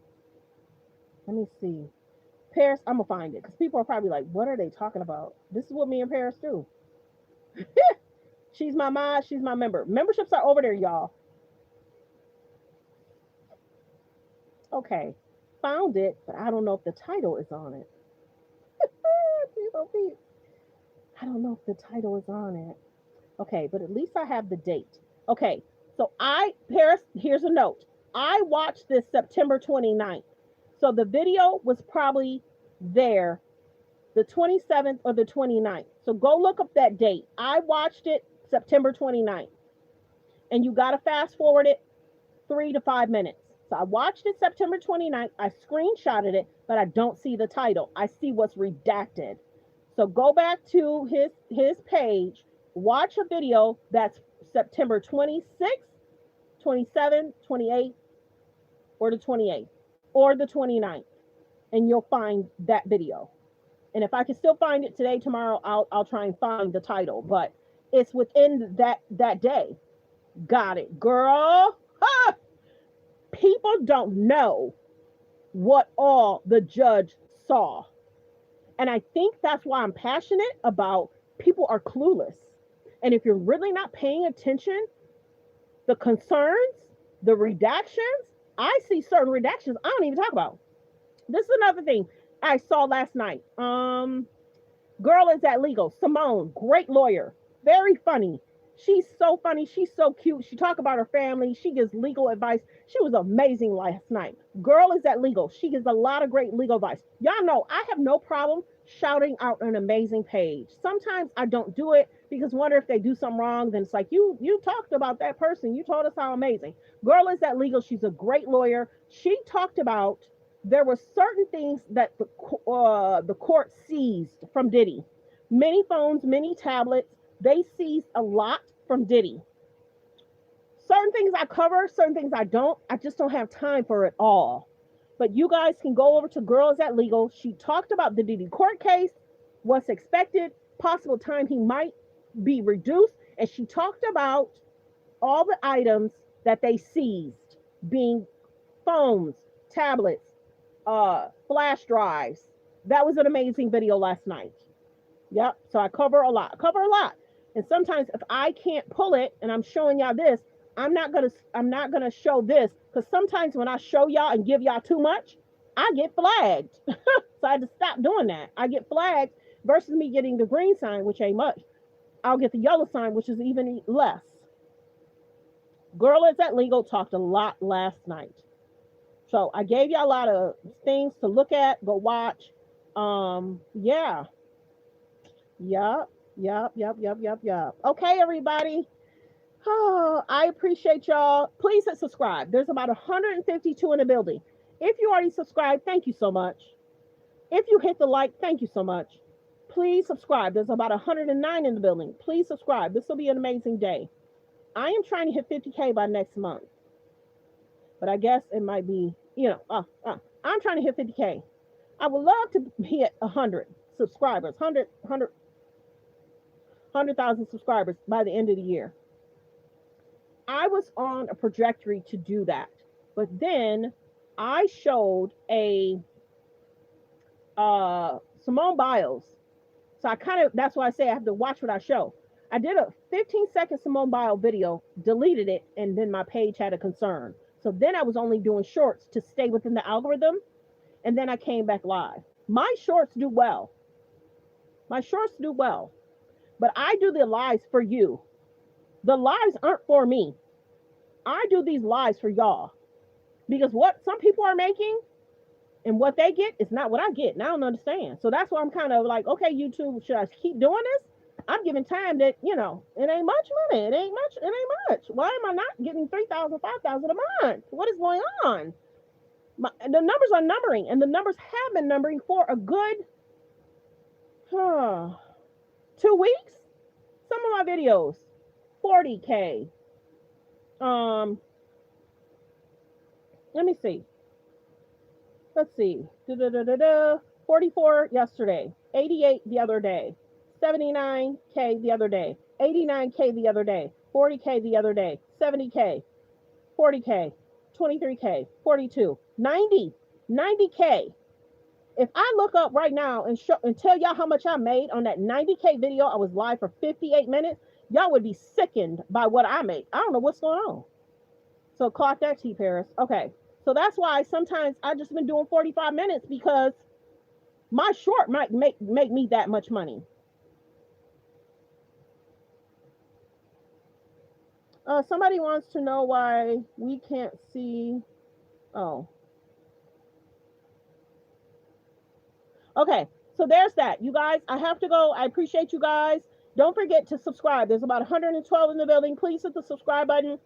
Let me see. Paris, I'm gonna find it because people are probably like, what are they talking about? This is what me and Paris do. She's my mod, she's my member. Memberships are over there, y'all. Okay. Found it, but I don't know if the title is on it. I don't know if the title is on it. Okay, but at least I have the date. Okay, so Paris, here's a note. I watched this September 29th. So the video was probably there the 27th or the 29th. So go look up that date. I watched it September 29th. And you got to fast forward it 3 to 5 minutes. So I watched it September 29th. I screenshotted it, but I don't see the title. I see what's redacted. So go back to his page, watch a video that's September 26th, 27th, 28th, or the 28th, or the 29th, and you'll find that video. And if I can still find it today, tomorrow, I'll try and find the title, but it's within that day. Got it, girl. Ah! People don't know what all the judge saw. And I think that's why I'm passionate about people are clueless. And if you're really not paying attention, the concerns, the redactions, I see certain redactions I don't even talk about. This is another thing I saw last night. Girl is at legal. Simone, great lawyer, very funny. She's so funny. She's so cute. She talk about her family. She gives legal advice. She was amazing last night. Girl is at legal. She gives a lot of great legal advice. Y'all know I have no problem shouting out an amazing page. Sometimes I don't do it because wonder if they do something wrong. Then it's like, you talked about that person. You told us how amazing. Girl is at legal. She's a great lawyer. She talked about there were certain things that the court seized from Diddy. Many phones, many tablets. They seized a lot from Diddy. Certain things I cover, certain things I don't. I just don't have time for it all. But you guys can go over to Girls at Legal. She talked about the Diddy court case, what's expected, possible time he might be reduced. And she talked about all the items that they seized, being phones, tablets, flash drives. That was an amazing video last night. Yep. So I cover a lot. And sometimes if I can't pull it and I'm showing y'all this, I'm not gonna show this, because sometimes when I show y'all and give y'all too much, I get flagged. So I had to stop doing that. I get flagged versus me getting the green sign, which ain't much. I'll get the yellow sign, which is even less. Girl is at Legal talked a lot last night. So I gave y'all a lot of things to look at, go watch. Yeah. Yup. Okay, everybody. Oh, I appreciate y'all. Please hit subscribe. There's about 152 in the building. If you already subscribed, thank you so much. If you hit the like, thank you so much. Please subscribe. There's about 109 in the building. Please subscribe. This will be an amazing day. I am trying to hit 50K by next month. But I guess it might be, I'm trying to hit 50K. I would love to hit 100 subscribers, 100,000 subscribers by the end of the year. I was on a trajectory to do that. But then I showed a Simone Biles. So that's why I say I have to watch what I show. I did a 15-second Simone Biles video, deleted it, and then my page had a concern. So then I was only doing shorts to stay within the algorithm. And then I came back live. My shorts do well. But I do the lives for you. The lives aren't for me. I do these lives for y'all. Because what some people are making and what they get is not what I get. And I don't understand. So that's why I'm kind of like, okay, YouTube, should I keep doing this? I'm giving time that, it ain't much money. It ain't much. Why am I not getting 3,000, 5,000 a month? What is going on? The numbers are numbering, and the numbers have been numbering for a good 2 weeks. Some of my videos, 40K. Let me see. Let's see. 44 yesterday, 88 the other day, 79K the other day, 89K the other day, 40K the other day, 70K, 40K, 23K, 42, 90K. If I look up right now and tell y'all how much I made on that 90K video, I was live for 58 minutes, y'all would be sickened by what I made. I don't know what's going on. So clock that, T Paris. Okay. So that's why sometimes I just been doing 45 minutes because my short might make me that much money. Somebody wants to know why we can't see. Oh. Okay, so there's that. You guys, I have to go. I appreciate you guys. Don't forget to subscribe. There's about 112 in the building. Please hit the subscribe button.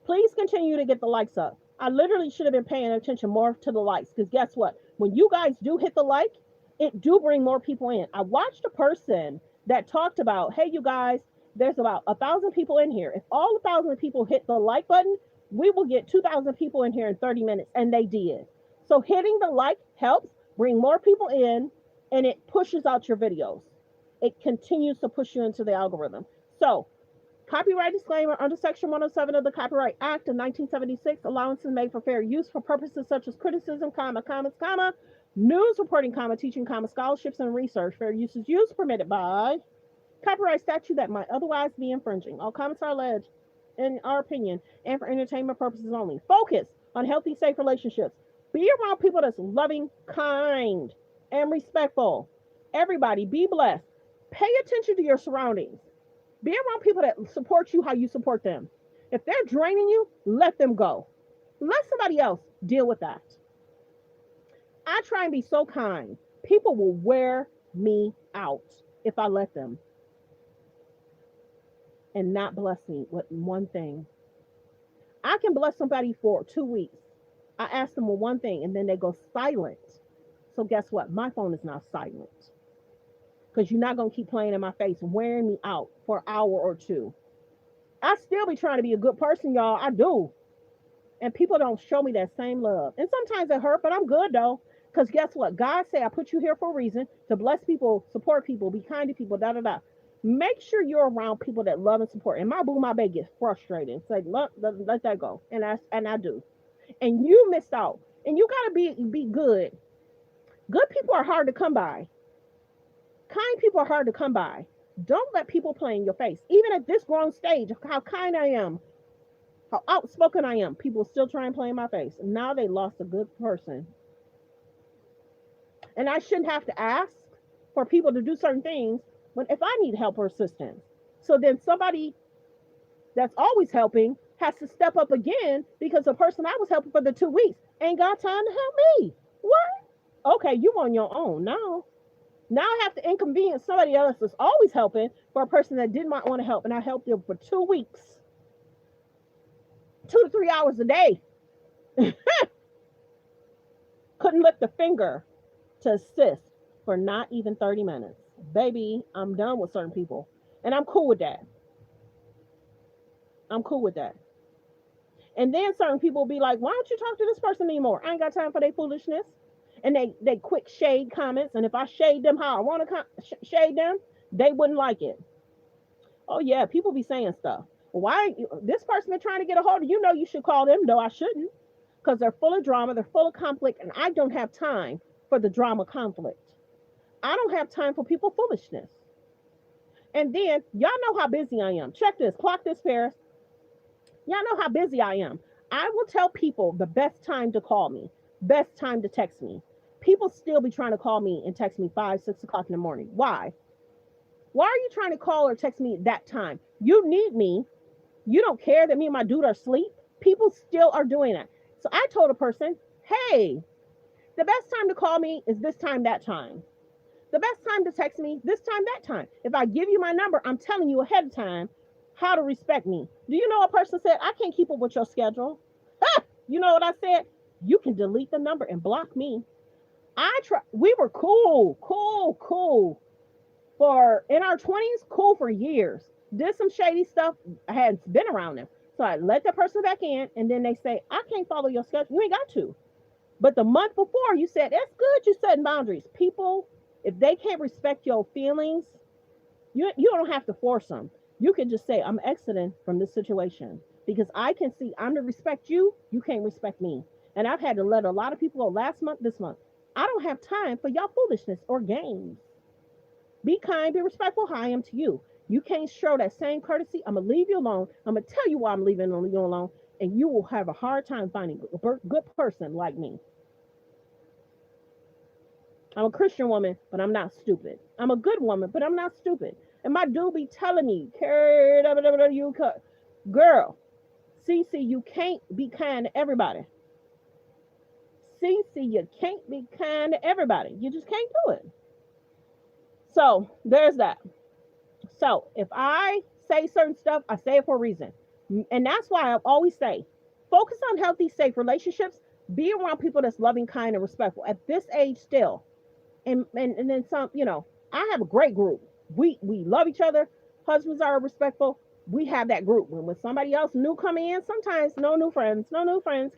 Please continue to get the likes up. I literally should have been paying attention more to the likes because guess what? When you guys do hit the like, it do bring more people in. I watched a person that talked about, hey, you guys, there's about 1,000 people in here. If all 1,000 people hit the like button, we will get 2,000 people in here in 30 minutes. And they did. So hitting the like helps bring more people in and it pushes out your videos. It continues to push you into the algorithm. So copyright disclaimer under Section 107 of the Copyright Act of 1976, allowances made for fair use for purposes such as criticism, comments, news reporting, teaching, scholarships, and research. Fair use is used permitted by copyright statute that might otherwise be infringing. All comments are alleged, in our opinion, and for entertainment purposes only. Focus on healthy, safe relationships. Be around people that's loving, kind, and respectful. Everybody, be blessed. Pay attention to your surroundings. Be around people that support you how you support them. If they're draining you, let them go. Let somebody else deal with that. I try and be so kind. People will wear me out if I let them. And not bless me with one thing. I can bless somebody for 2 weeks. I ask them with one thing and then they go silent. So guess what? My phone is now silent. Because you're not going to keep playing in my face, wearing me out for an hour or two. I still be trying to be a good person, y'all. I do. And people don't show me that same love. And sometimes it hurt, but I'm good, though. Because guess what? God said, I put you here for a reason, to bless people, support people, be kind to people, da-da-da. Make sure you're around people that love and support. And my boo, my baby gets frustrated. It's like, let that go. And I do. And you missed out. And you got to be good. Good people are hard to come by. Kind people are hard to come by. Don't let people play in your face. Even at this grown stage, how kind I am, how outspoken I am, people still try and play in my face. Now they lost a good person. And I shouldn't have to ask for people to do certain things when if I need help or assistance. So then somebody that's always helping has to step up again because the person I was helping for the 2 weeks ain't got time to help me. What? Okay, you on your own now. Now I have to inconvenience somebody else that's always helping for a person that did not want to help, and I helped them for 2 weeks, 2 to 3 hours a day. Couldn't lift a finger to assist for not even 30 minutes. Baby, I'm done with certain people. And I'm cool with that. I'm cool with that. And then certain people will be like, why don't you talk to this person anymore? I ain't got time for their foolishness. And they quick shade comments. And if I shade them how I want to shade them, they wouldn't like it. Oh, yeah, people be saying stuff. Why? This person been trying to get a hold of you. Know you should call them. No, I shouldn't. Because they're full of drama. They're full of conflict. And I don't have time for the drama conflict. I don't have time for people foolishness. And then, y'all know how busy I am. Check this. Clock this, Paris. Y'all know how busy I am. I will tell people the best time to call me, best time to text me. People still be trying to call me and text me 5, 6 o'clock in the morning. Why? Why are you trying to call or text me at that time? You need me. You don't care that me and my dude are asleep. People still are doing that. So I told a person, hey, the best time to call me is this time, that time. The best time to text me, this time, that time. If I give you my number, I'm telling you ahead of time how to respect me. Do you know a person said, I can't keep up with your schedule? You know what I said? You can delete the number and block me. We were cool for in our 20s, cool for years. Did some shady stuff. I had been around them. So I let the person back in, and then they say, I can't follow your schedule. You ain't got to. But the month before, you said, that's good. You setting boundaries. People, if they can't respect your feelings, you don't have to force them. You can just say, I'm exiting from this situation because I can see I'm to respect you. You can't respect me. And I've had to let a lot of people go last month, this month. I don't have time for y'all foolishness or games. Be kind, be respectful how I am to you. You can't show that same courtesy. I'm going to leave you alone. I'm going to tell you why I'm leaving you alone. And you will have a hard time finding a good person like me. I'm a Christian woman, but I'm not stupid. I'm a good woman, but I'm not stupid. And my dude be telling me, girl, Cece, you can't be kind to everybody. Cece, you can't be kind to everybody. You just can't do it. So there's that. So if I say certain stuff, I say it for a reason. And that's why I always say, focus on healthy, safe relationships. Be around people that's loving, kind, and respectful at this age still. And then some, I have a great group. We love each other. Husbands are respectful. We have that group. When somebody else new come in, sometimes no new friends,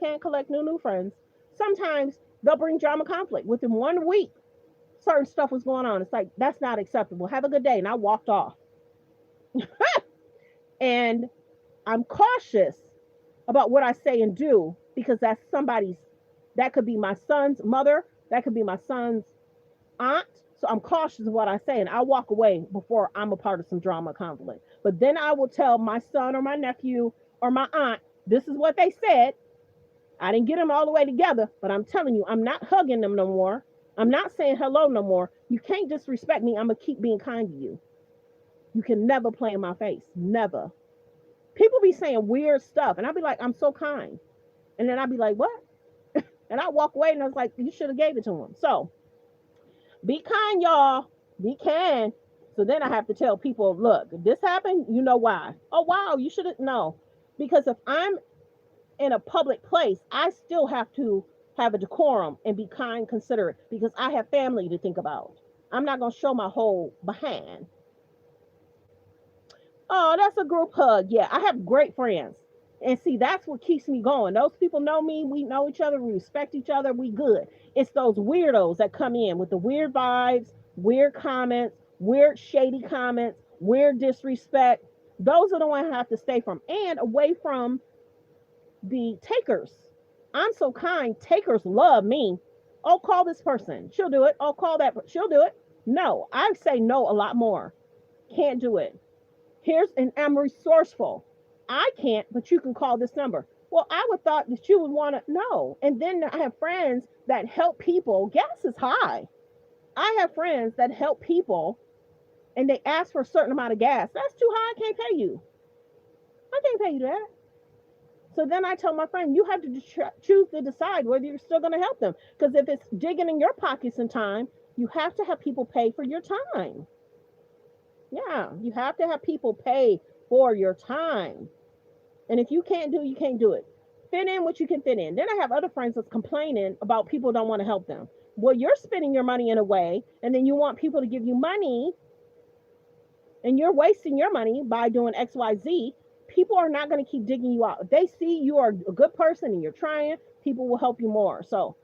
can't collect new friends. Sometimes they'll bring drama conflict. Within 1 week, certain stuff was going on. It's like, that's not acceptable. Have a good day. And I walked off. And I'm cautious about what I say and do because that's that could be my son's mother. That could be my son's aunt. So I'm cautious of what I say, and I'll walk away before I'm a part of some drama conflict. But then I will tell my son or my nephew or my aunt, this is what they said. I didn't get them all the way together, but I'm telling you, I'm not hugging them no more. I'm not saying hello no more. You can't disrespect me. I'm going to keep being kind to you. You can never play in my face. Never. People be saying weird stuff, and I'll be like, I'm so kind. And then I'll be like, what? And I walk away, and I was like, you should have gave it to him. So, be kind, y'all. Be kind. So then I have to tell people, look, if this happened, you know why. Oh, wow, you shouldn't know. Because if I'm in a public place, I still have to have a decorum and be kind, considerate, because I have family to think about. I'm not going to show my whole behind. Oh, that's a group hug. Yeah, I have great friends. And see, that's what keeps me going. Those people know me. We know each other. We respect each other. We good. It's those weirdos that come in with the weird vibes, weird comments, weird shady comments, weird disrespect. Those are the ones I have to stay from and away from the takers. I'm so kind. Takers love me. Oh, call this person. She'll do it. Oh, call that. She'll do it. No, I say no a lot more. Can't do it. And I'm resourceful. I can't, but you can call this number. Well, I would thought that you would want to know. And then I have friends that help people. Gas is high. I have friends that help people and they ask for a certain amount of gas. That's too high. I can't pay you. I can't pay you that. So then I tell my friend, you have to choose to decide whether you're still going to help them. Because if it's digging in your pockets and time, you have to have people pay for your time. Yeah, you have to have people pay for your time. And if you can't do it, you can't do it. Fit in what you can fit in. Then I have other friends that's complaining about people don't want to help them. Well, you're spending your money in a way, and then you want people to give you money, and you're wasting your money by doing X, Y, Z. People are not going to keep digging you out. If they see you are a good person and you're trying, people will help you more. So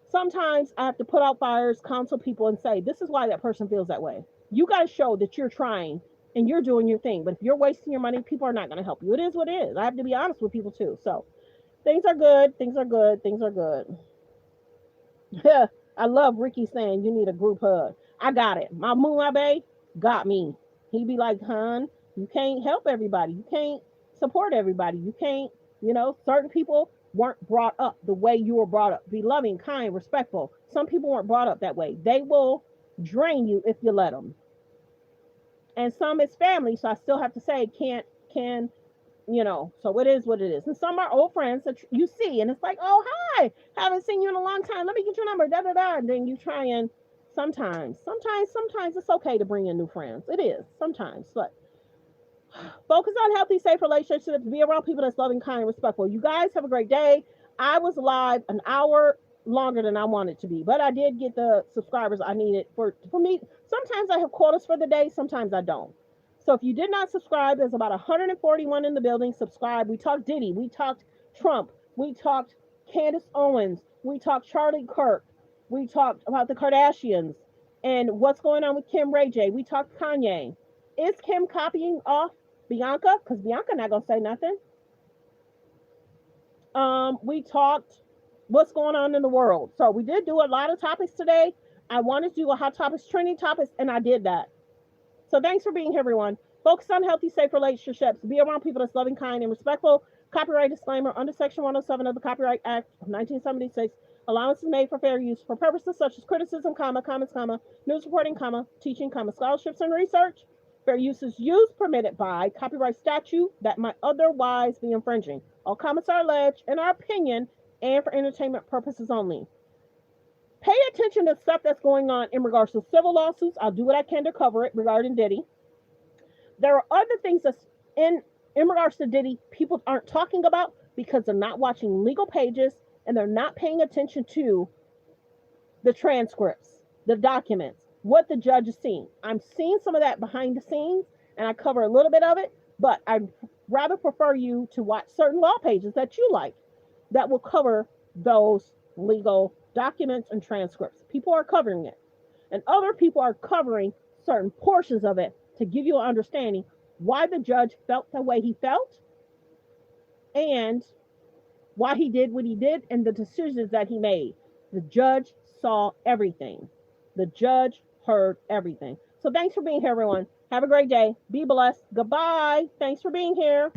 sometimes I have to put out fires, counsel people, and say, this is why that person feels that way. You got to show that you're trying and you're doing your thing. But if you're wasting your money, people are not going to help you. It is what it is. I have to be honest with people too. So things are good. Things are good. Things are good. I love Ricky saying you need a group hug. I got it. My Muabe got me. He'd be like, hon, you can't help everybody. You can't support everybody. You can't, certain people weren't brought up the way you were brought up. Be loving, kind, respectful. Some people weren't brought up that way. They will drain you if you let them. And some it's family, so I still have to say can, so it is what it is. And some are old friends that you see, and it's like, oh, hi, haven't seen you in a long time. Let me get your number, da-da-da. And then you try and sometimes it's okay to bring in new friends. It is, sometimes, but focus on healthy, safe relationships. Be around people that's loving, kind, respectful. You guys have a great day. I was live an hour longer than I wanted to be, but I did get the subscribers I needed for me. Sometimes I have quotas for the day, sometimes I don't. So if you did not subscribe, there's about 141 in the building. Subscribe. We talked Diddy, we talked Trump, we talked Candace Owens, we talked Charlie Kirk, we talked about the Kardashians and what's going on with Kim Ray J. We talked Kanye. Is Kim copying off Bianca? Because Bianca not gonna say nothing. We talked what's going on in the world. So we did do a lot of topics today. I wanted to do a hot topics, trending topics, and I did that. So thanks for being here, everyone. Focus on healthy, safe relationships. Be around people that's loving, kind, and respectful. Copyright disclaimer under Section 107 of the Copyright Act of 1976. Allowance is made for fair use for purposes such as criticism, comments, news reporting, teaching, scholarships, and research. Fair use is used permitted by copyright statute that might otherwise be infringing. All comments are alleged in our opinion and for entertainment purposes only. Pay attention to stuff that's going on in regards to civil lawsuits. I'll do what I can to cover it regarding Diddy. There are other things that's in regards to Diddy people aren't talking about because they're not watching legal pages and they're not paying attention to the transcripts, the documents, what the judge is seeing. I'm seeing some of that behind the scenes and I cover a little bit of it, but I'd rather prefer you to watch certain law pages that you like that will cover those legal documents and transcripts. People are covering it, and other people are covering certain portions of it to give you an understanding why the judge felt the way he felt and why he did what he did and the decisions that he made. The judge saw everything. The judge heard everything. So thanks for being here, everyone. Have a great day. Be blessed. Goodbye. Thanks for being here.